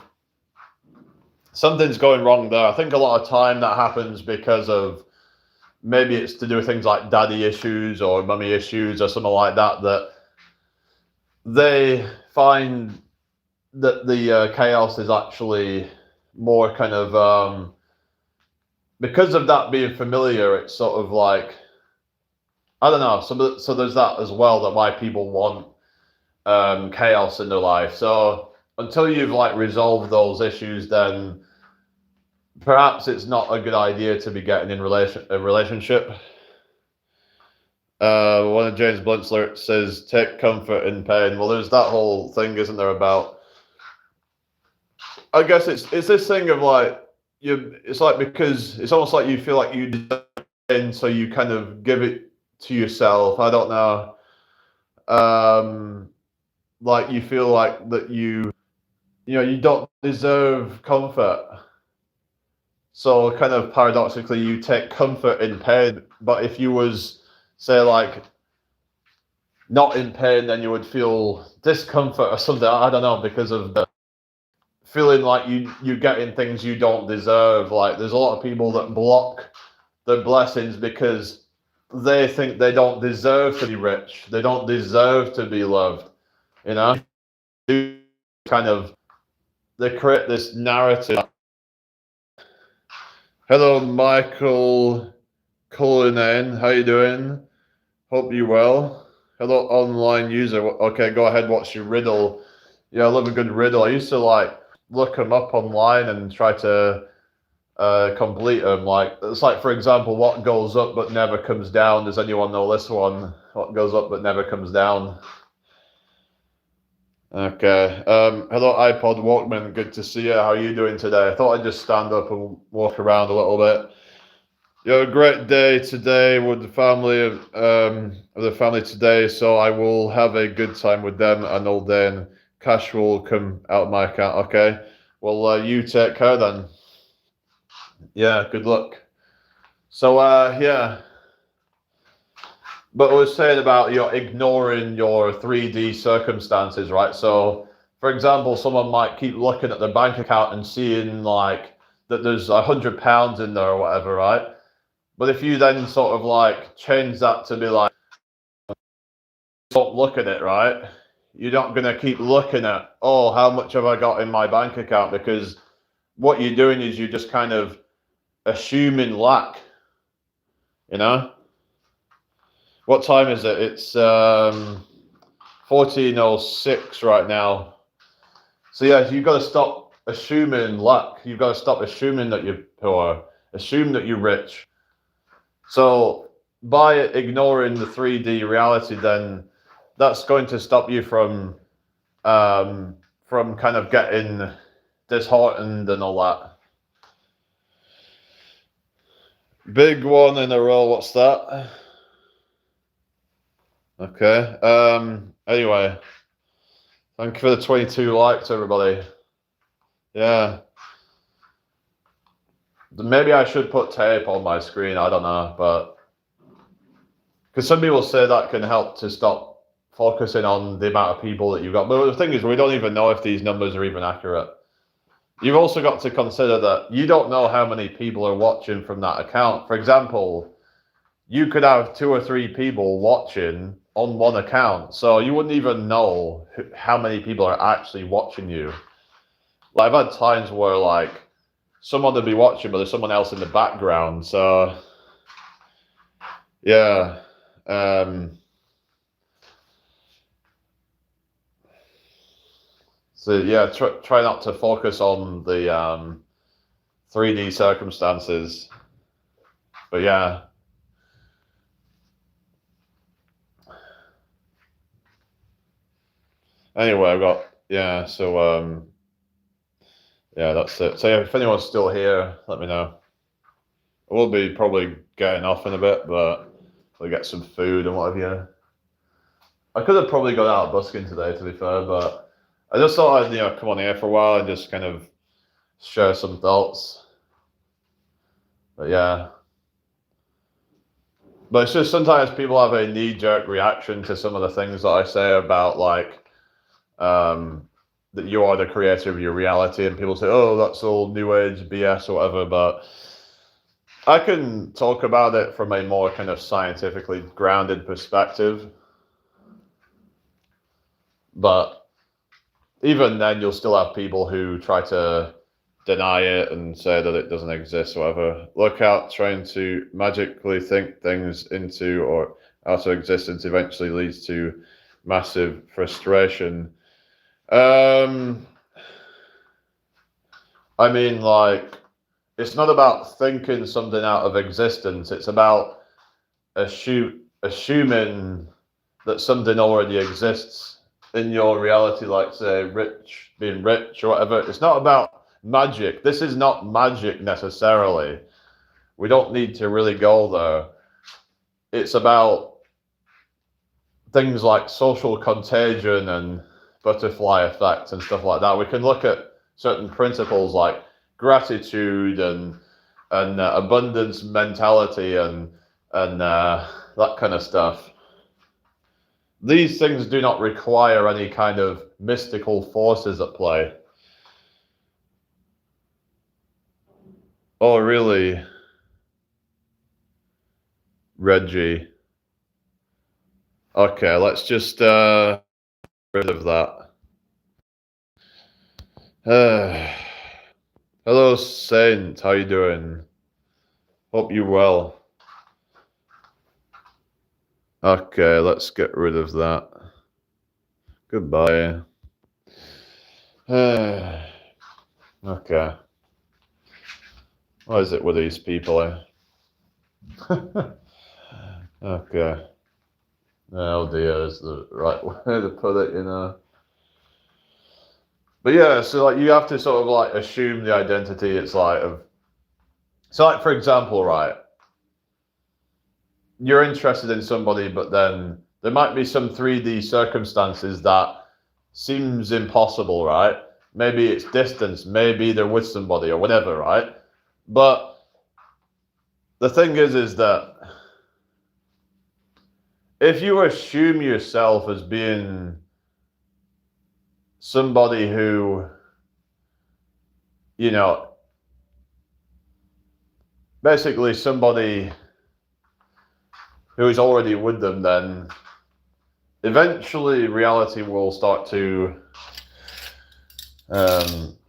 something's going wrong there. I think a lot of time that happens because of, maybe it's to do with things like daddy issues or mummy issues or something like that, that they find that the chaos is actually more kind of, because of that being familiar, it's sort of like, I don't know, so there's that as well, that why people want chaos in their life. So until you've like resolved those issues, then perhaps it's not a good idea to be getting in a relationship. One of James Blunt's lyrics says, take comfort in pain. Well, there's that whole thing, isn't there, about, I guess it's this thing of like, it's like, because it's almost like you feel like you deserve it, so you kind of give it to yourself. I don't know. Like you feel like that you know, you don't deserve comfort. So kind of paradoxically, you take comfort in pain. But if you was, say, like not in pain, then you would feel discomfort or something. I don't know, because of the feeling like you're getting things you don't deserve. Like there's a lot of people that block their blessings because they think they don't deserve to be rich. They don't deserve to be loved. You know? kind of, they create this narrative. Hello, Michael Cullinan. How you doing? Hope you well. Hello, online user. Okay, go ahead. What's your riddle? Yeah, I love a good riddle. I used to like look them up online and try to complete them. Like it's like, for example, what goes up but never comes down? Does anyone know this one? What goes up but never comes down? Okay. Hello, iPod Walkman. Good to see you. How are you doing today? I thought I'd just stand up and walk around a little bit. You have a great day today with the family today, so I will have a good time with them and all day, and cash will come out of my account. Okay. Well, you take care then. Yeah. Good luck. So, yeah. But I was saying about ignoring your 3D circumstances, right? So, for example, someone might keep looking at their bank account and seeing like that there's £100 in there or whatever, right? But if you then sort of like change that to be like, don't look at it, right? You're not going to keep looking at, oh, how much have I got in my bank account? Because what you're doing is you're just kind of assuming lack, you know? What time is it? It's 14:06 right now. So yeah, you've got to stop assuming luck. You've got to stop assuming that you're poor. Assume that you're rich. So by ignoring the 3D reality, then that's going to stop you from kind of getting disheartened and all that. Big one in a row. What's that? Okay. Anyway, thank you for the 22 likes, everybody. Yeah. Maybe I should put tape on my screen. I don't know, but because some people say that can help to stop focusing on the amount of people that you've got. But the thing is, we don't even know if these numbers are even accurate. You've also got to consider that you don't know how many people are watching from that account. For example, you could have 2 or 3 people watching on one account, so you wouldn't even know how many people are actually watching you. Like I've had times where like someone would be watching, but there's someone else in the background. So yeah, so yeah, try not to focus on the 3D circumstances. But yeah. Anyway, I've got yeah. So yeah, that's it. So yeah, if anyone's still here, let me know. I will be probably getting off in a bit, but we'll get some food and what have you. I could have probably gone out busking today, to be fair, but I just thought I'd come on here for a while and just kind of share some thoughts. But yeah. But it's just sometimes people have a knee-jerk reaction to some of the things that I say about like that you are the creator of your reality, and people say, "Oh, that's all new age BS or whatever." But I can talk about it from a more kind of scientifically grounded perspective. But even then, you'll still have people who try to deny it and say that it doesn't exist, or whatever. Look out, trying to magically think things into or out of existence eventually leads to massive frustration. I mean, like, it's not about thinking something out of existence. It's about assuming that something already exists in your reality, like, say, being rich or whatever. It's not about magic. This is not magic necessarily. We don't need to really go there. It's about things like social contagion and butterfly effect and stuff like that. We can look at certain principles like gratitude and abundance mentality and that kind of stuff. These things do not require any kind of mystical forces at play. Oh, really, Reggie? Okay, let's just rid of that. Hello, Saint. How you doing? Hope you're well. Okay, let's get rid of that. Goodbye. Okay. What is it with these people? Okay. Oh dear, is the right way to put it, you know. But yeah, so like you have to sort of like assume the identity. It's like of. So like for example, right? You're interested in somebody, but then there might be some 3D circumstances that seems impossible, right? Maybe it's distance, maybe they're with somebody or whatever, right? But the thing is that if you assume yourself as being somebody who, you know, basically somebody who is already with them, then eventually reality will start to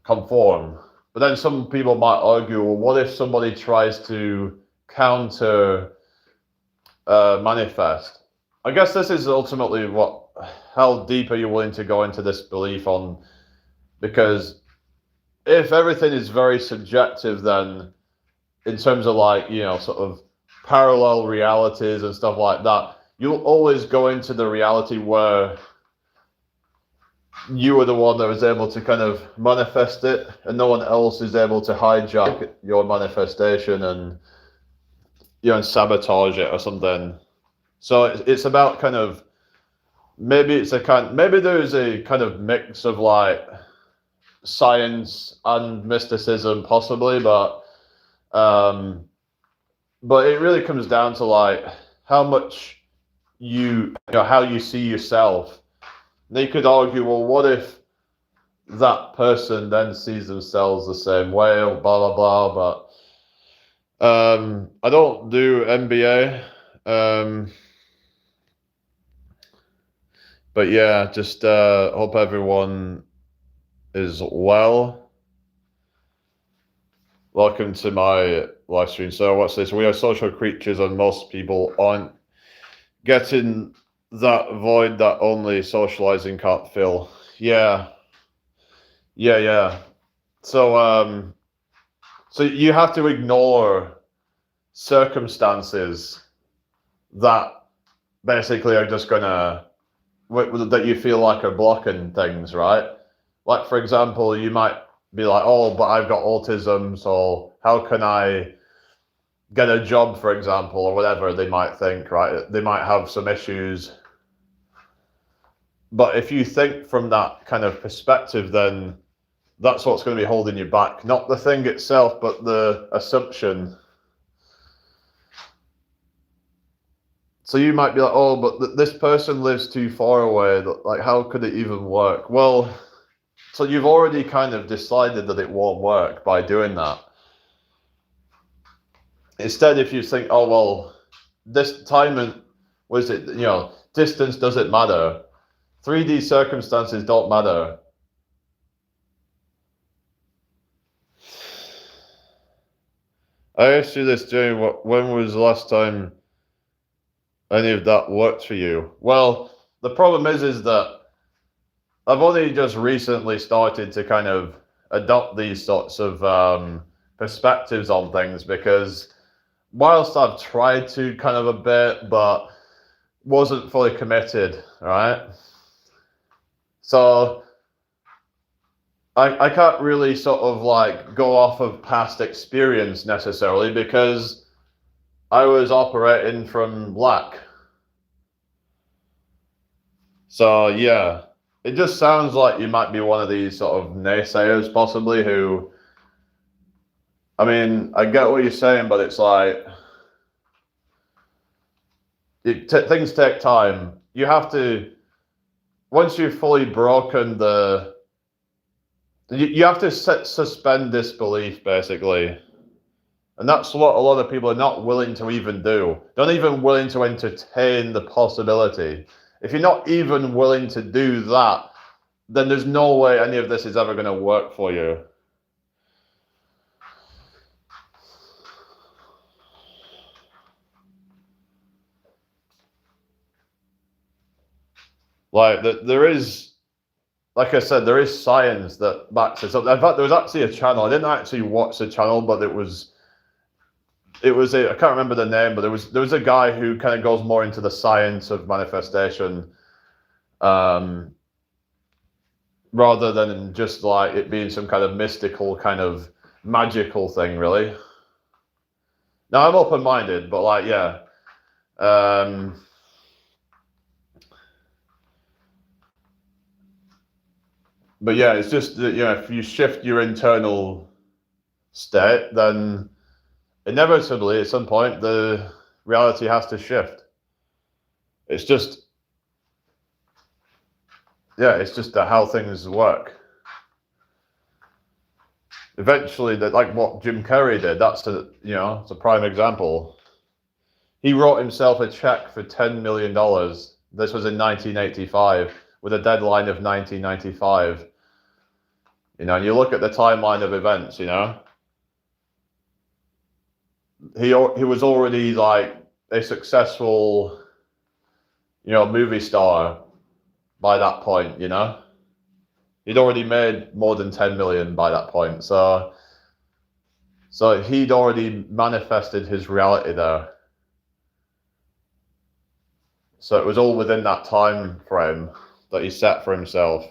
conform. But then some people might argue, well, what if somebody tries to counter manifest? I guess this is ultimately how deep are you willing to go into this belief on? Because if everything is very subjective, then in terms of like, you know, sort of parallel realities and stuff like that, you'll always go into the reality where you were the one that was able to kind of manifest it, and no one else is able to hijack your manifestation and, you know, and sabotage it or something. So it's about kind of maybe there's a kind of mix of like science and mysticism possibly, but it really comes down to like how much you know how you see yourself. They could argue, well, what if that person then sees themselves the same way, or blah blah blah. But I don't do MBA. But yeah, just hope everyone is well. Welcome to my live stream. So what's this? We are social creatures, and most people aren't getting that void that only socializing can't fill. Yeah. So so you have to ignore circumstances that basically are just gonna that you feel like are blocking things, right? Like for example, you might be like, oh, but I've got autism, so how can I get a job, for example, or whatever they might think, right? They might have some issues. But if you think from that kind of perspective, then that's what's going to be holding you back. Not the thing itself, but the assumption. So you might be like, oh, but this person lives too far away. Like, how could it even work? Well, so you've already kind of decided that it won't work by doing that. Instead, if you think, oh, well, this time and was it, you know, distance doesn't matter. 3D circumstances don't matter. I asked you this, Jane, when was the last time any of that worked for you? Well, the problem is that I've only just recently started to kind of adopt these sorts of perspectives on things, because whilst I've tried to kind of a bit, but wasn't fully committed, right? So I can't really sort of like go off of past experience necessarily, because I was operating from lack. So yeah, it just sounds like you might be one of these sort of naysayers possibly who, I mean, I get what you're saying, but it's like things take time. You have to, once you've fully broken you have to suspend disbelief basically. And that's what a lot of people are not willing to even do. They're not even willing to entertain the possibility. If you're not even willing to do that, then there's no way any of this is ever going to work for you. Like, there is, like I said, there is science that backs this up. In fact, there was actually a channel. I didn't actually watch the channel, but it was I can't remember the name, but there was a guy who kind of goes more into the science of manifestation, rather than just like it being some kind of mystical, kind of magical thing, really. Now, I'm open-minded, but like, yeah. But yeah, it's just that, if you shift your internal state, then inevitably at some point the reality has to shift. It's just, it's just how things work. Eventually, that, like what Jim Carrey did, it's a prime example. He wrote himself a check for $10 million. This was in 1985, with a deadline of 1995. And you look at the timeline of events, he was already like a successful, movie star by that point, He'd already made more than 10 million by that point. So he'd already manifested his reality there. So it was all within that time frame that he set for himself.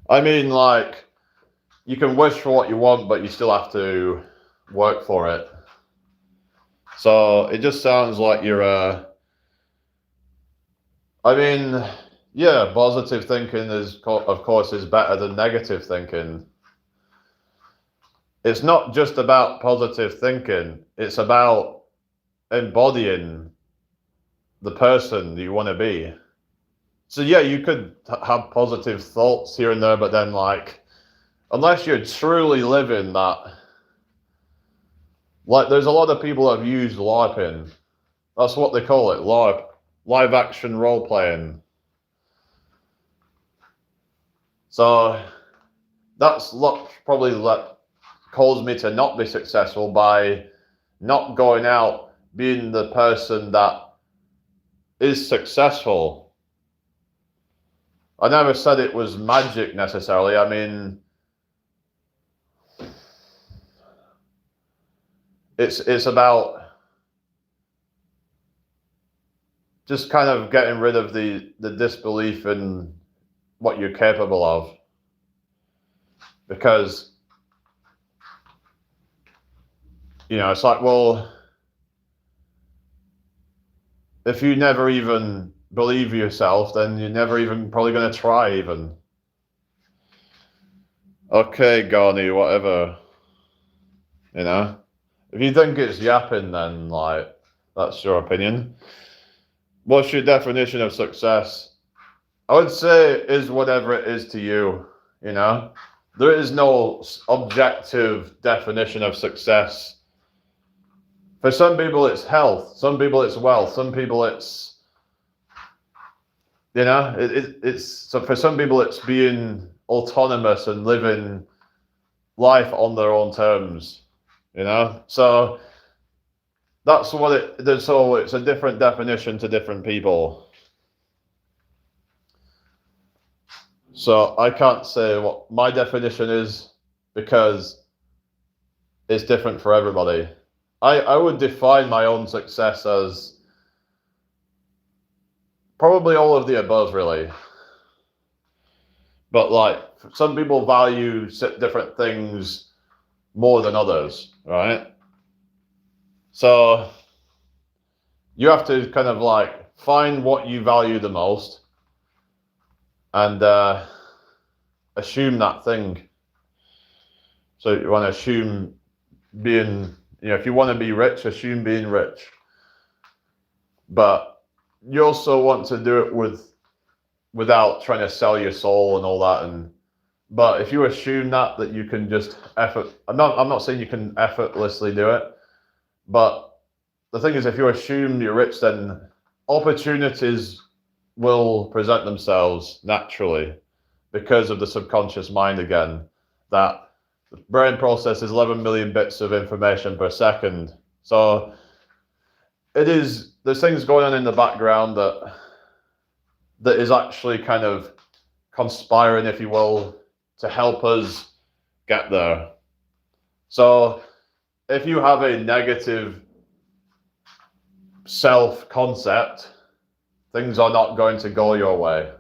I mean, like, you can wish for what you want, but you still have to work for it. So it just sounds like you're I mean, yeah, positive thinking of course, is better than negative thinking. It's not just about positive thinking. It's about embodying the person you want to be. So yeah, you could have positive thoughts here and there, but then, like, unless you're truly living that, like, there's a lot of people that have used LARPing. That's what they call it, LARP, live action role playing. So that's probably caused me to not be successful, by not going out being the person that is successful. I never said it was magic necessarily. I mean, it's about just kind of getting rid of the disbelief in what you're capable of. Because, it's like, well, if you never even believe yourself, then you're never even probably going to try even. Okay, Garni, whatever. If you think it's yapping, then, like, that's your opinion. What's your definition of success? I would say is whatever it is to you, There is no objective definition of success. For some people, it's health. Some people, it's wealth. Some people, it's, so for some people, it's being autonomous and living life on their own terms, So that's what so it's a different definition to different people. So I can't say what my definition is, because it's different for everybody. I would define my own success as probably all of the above, really. But, like, some people value different things more than others, right? So you have to kind of, like, find what you value the most and assume that thing. So you want to assume being, if you want to be rich, assume being rich. But you also want to do it without trying to sell your soul and all that. But if you assume that you can just I'm not saying you can effortlessly do it, But the thing is, if you assume you're rich, then opportunities will present themselves naturally because of the subconscious mind again. That the brain processes 11 million bits of information per second. So there's things going on in the background that is actually kind of conspiring, if you will, to help us get there. So if you have a negative self-concept, things are not going to go your way.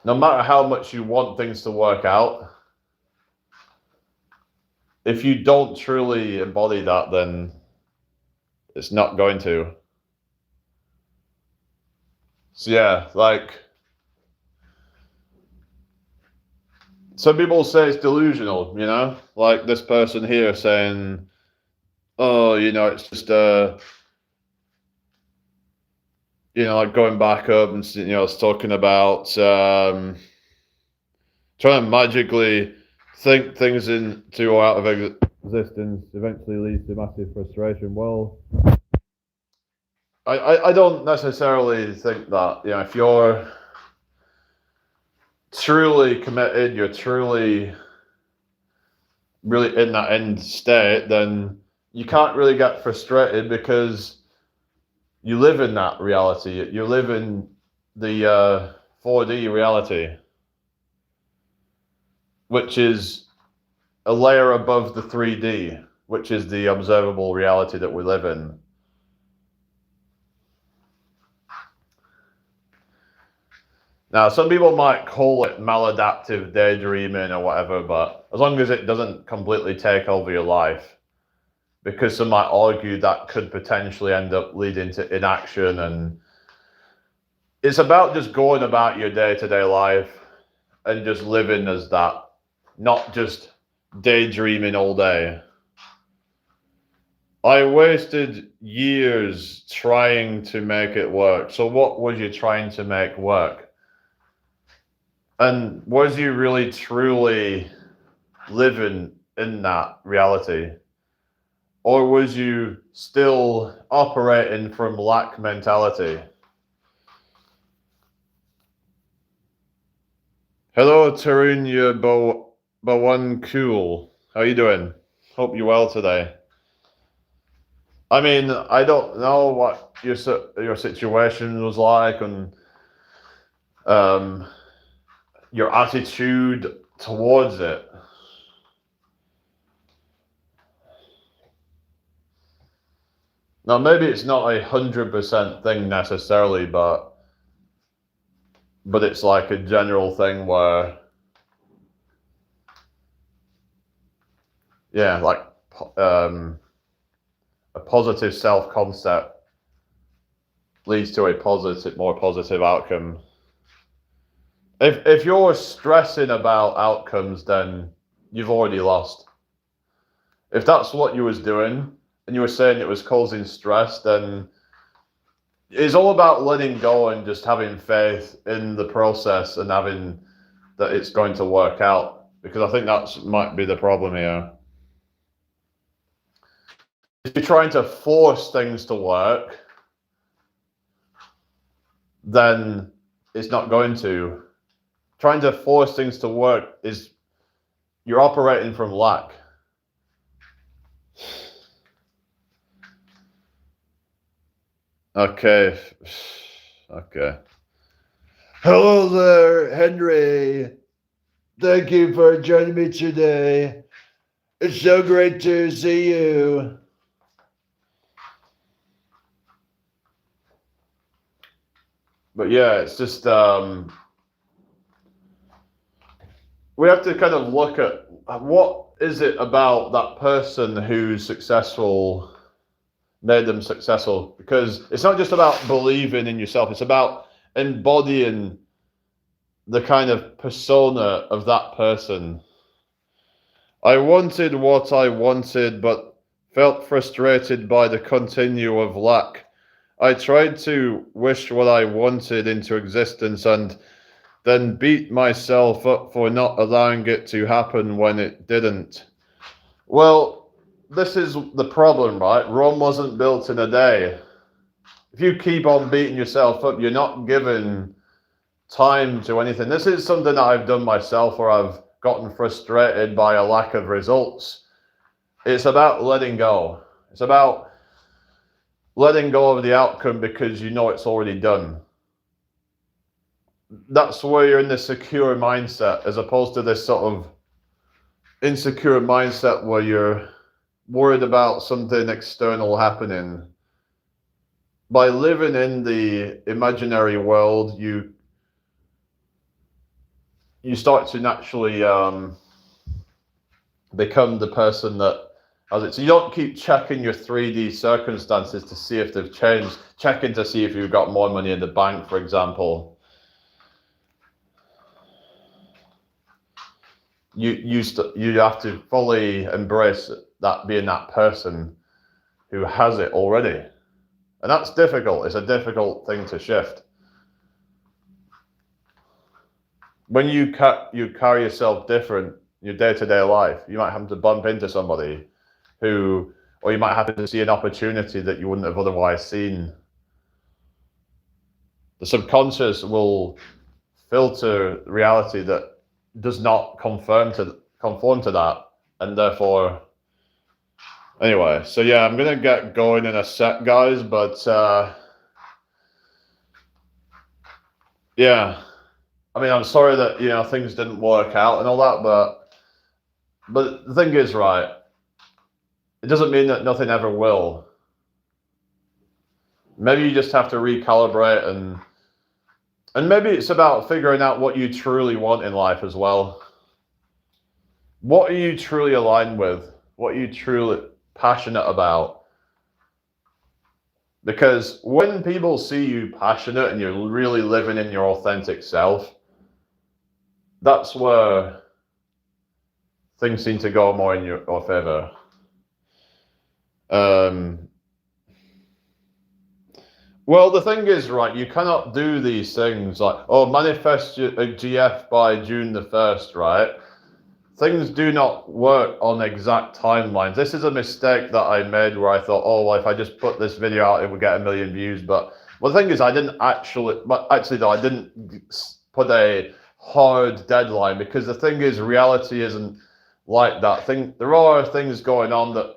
No matter how much you want things to work out, if you don't truly embody that, then it's not going to. So yeah, like, some people say it's delusional, you know? Like this person here saying, oh, it's just, like going back up and, it's talking about trying to magically think things into or out of existence eventually leads to massive frustration. Well, I don't necessarily think that. If you're truly committed, you're truly really in that end state, then you can't really get frustrated because you live in that reality. You live in the 4D reality, which is a layer above the 3D, which is the observable reality that we live in. Now, some people might call it maladaptive daydreaming or whatever, but as long as it doesn't completely take over your life, because some might argue that could potentially end up leading to inaction. And it's about just going about your day-to-day life and just living as that, not just daydreaming all day. I wasted years trying to make it work. So what was you trying to make work? And was you really truly living in that reality? Or was you still operating from lack mentality? Hello, Tarunya Bawan Cool. How you doing? Hope you're well today. I mean, I don't know what your situation was like and your attitude towards it. Now, maybe it's not 100% thing necessarily, but it's like a general thing where, yeah, like a positive self-concept leads to a more positive outcome. If you're stressing about outcomes, then you've already lost. If that's what you was doing, and you were saying it was causing stress, then it's all about letting go and just having faith in the process and having that it's going to work out. Because I think that might be the problem here. If you're trying to force things to work, then it's not going to. Trying to force things to work is you're operating from lack. Okay. Hello there, Henry. Thank you for joining me today. It's so great to see you. But yeah, it's just we have to kind of look at what is it about that person who's successful, made them successful, because it's not just about believing in yourself, it's about embodying the kind of persona of that person. I wanted what I wanted, but felt frustrated by the continuum of lack. I tried to wish what I wanted into existence and then beat myself up for not allowing it to happen when it didn't. Well, this is the problem, right? Rome wasn't built in a day. If you keep on beating yourself up, you're not given time to anything. This is something that I've done myself where I've gotten frustrated by a lack of results. It's about letting go. It's about letting go of the outcome because you know it's already done. That's where you're in this secure mindset as opposed to this sort of insecure mindset where you're worried about something external happening. By living in the imaginary world, you start to naturally become the person that has it. So you don't keep checking your 3D circumstances to see if they've changed, checking to see if you've got more money in the bank, for example. You have to fully embrace that, being that person who has it already. And that's difficult. It's a difficult thing to shift. When you carry yourself different in your day-to-day life, you might have to bump into somebody or you might have to see an opportunity that you wouldn't have otherwise seen. The subconscious will filter reality that does not conform to that, and therefore, anyway. So yeah, I'm gonna get going in a sec, guys. But yeah, I mean, I'm sorry that things didn't work out and all that, but the thing is, right? It doesn't mean that nothing ever will. Maybe you just have to recalibrate and maybe it's about figuring out what you truly want in life as well. What are you truly aligned with? What are you truly passionate about? Because when people see you passionate and you're really living in your authentic self, that's where things seem to go more in your favor. Well, the thing is, right, you cannot do these things like, manifest a GF by June the 1st, right? Things do not work on exact timelines. This is a mistake that I made where I thought, well, if I just put this video out, it would get 1 million views. But the thing is, I didn't actually put a hard deadline because the thing is, reality isn't like that. There are things going on that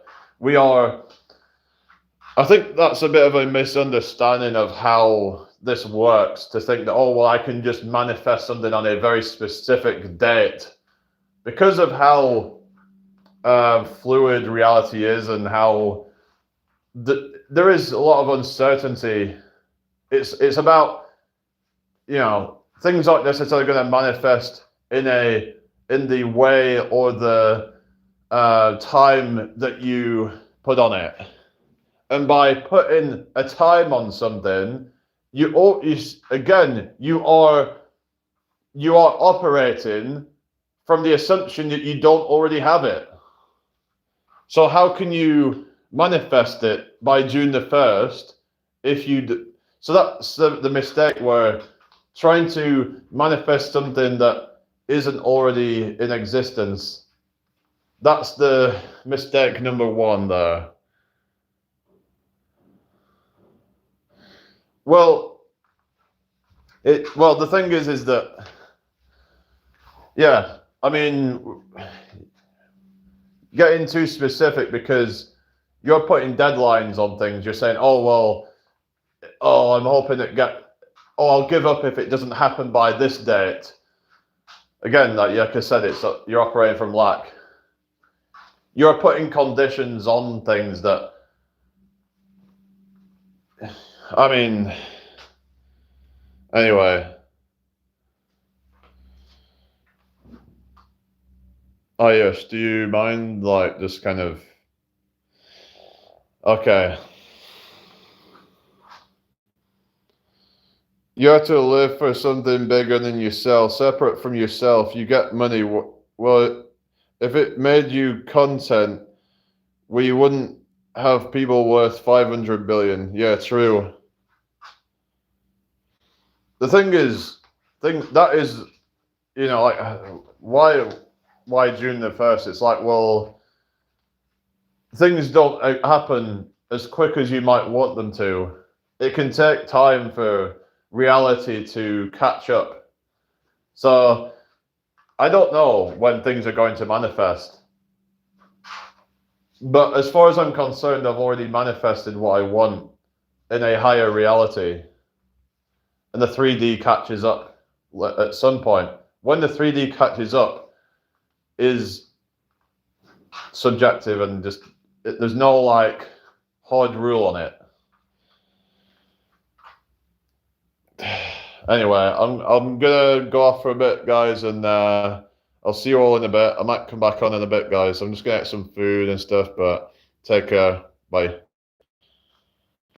I think that's a bit of a misunderstanding of how this works, to think that, I can just manifest something on a very specific date. Because of how fluid reality is and how there is a lot of uncertainty. It's about, things like this are going to manifest in the way or the time that you put on it. And by putting a time on something, you are operating from the assumption that you don't already have it. So how can you manifest it by June the 1st if you? So that's the mistake, where trying to manifest something that isn't already in existence. That's the mistake number one there. Well, the thing is that, yeah, I mean, getting too specific because you're putting deadlines on things. You're saying, I'm hoping I'll give up if it doesn't happen by this date. Again, like I said, you're operating from lack. You're putting conditions on things that, I mean, anyway. Oh yes, do you mind just kind of, okay. You have to live for something bigger than yourself, separate from yourself. You get money. Well, if it made you content, we wouldn't have people worth 500 billion. Yeah, true. The thing is, why June the 1st? It's like, well, things don't happen as quick as you might want them to. It can take time for reality to catch up. So I don't know when things are going to manifest. But as far as I'm concerned, I've already manifested what I want in a higher reality. And the 3D catches up at some point. When the 3D catches up is subjective and just, there's no like hard rule on it. Anyway, I'm gonna go off for a bit, guys, and I'll see you all in a bit. I might come back on in a bit, guys. I'm just gonna get some food and stuff, but take care. Bye.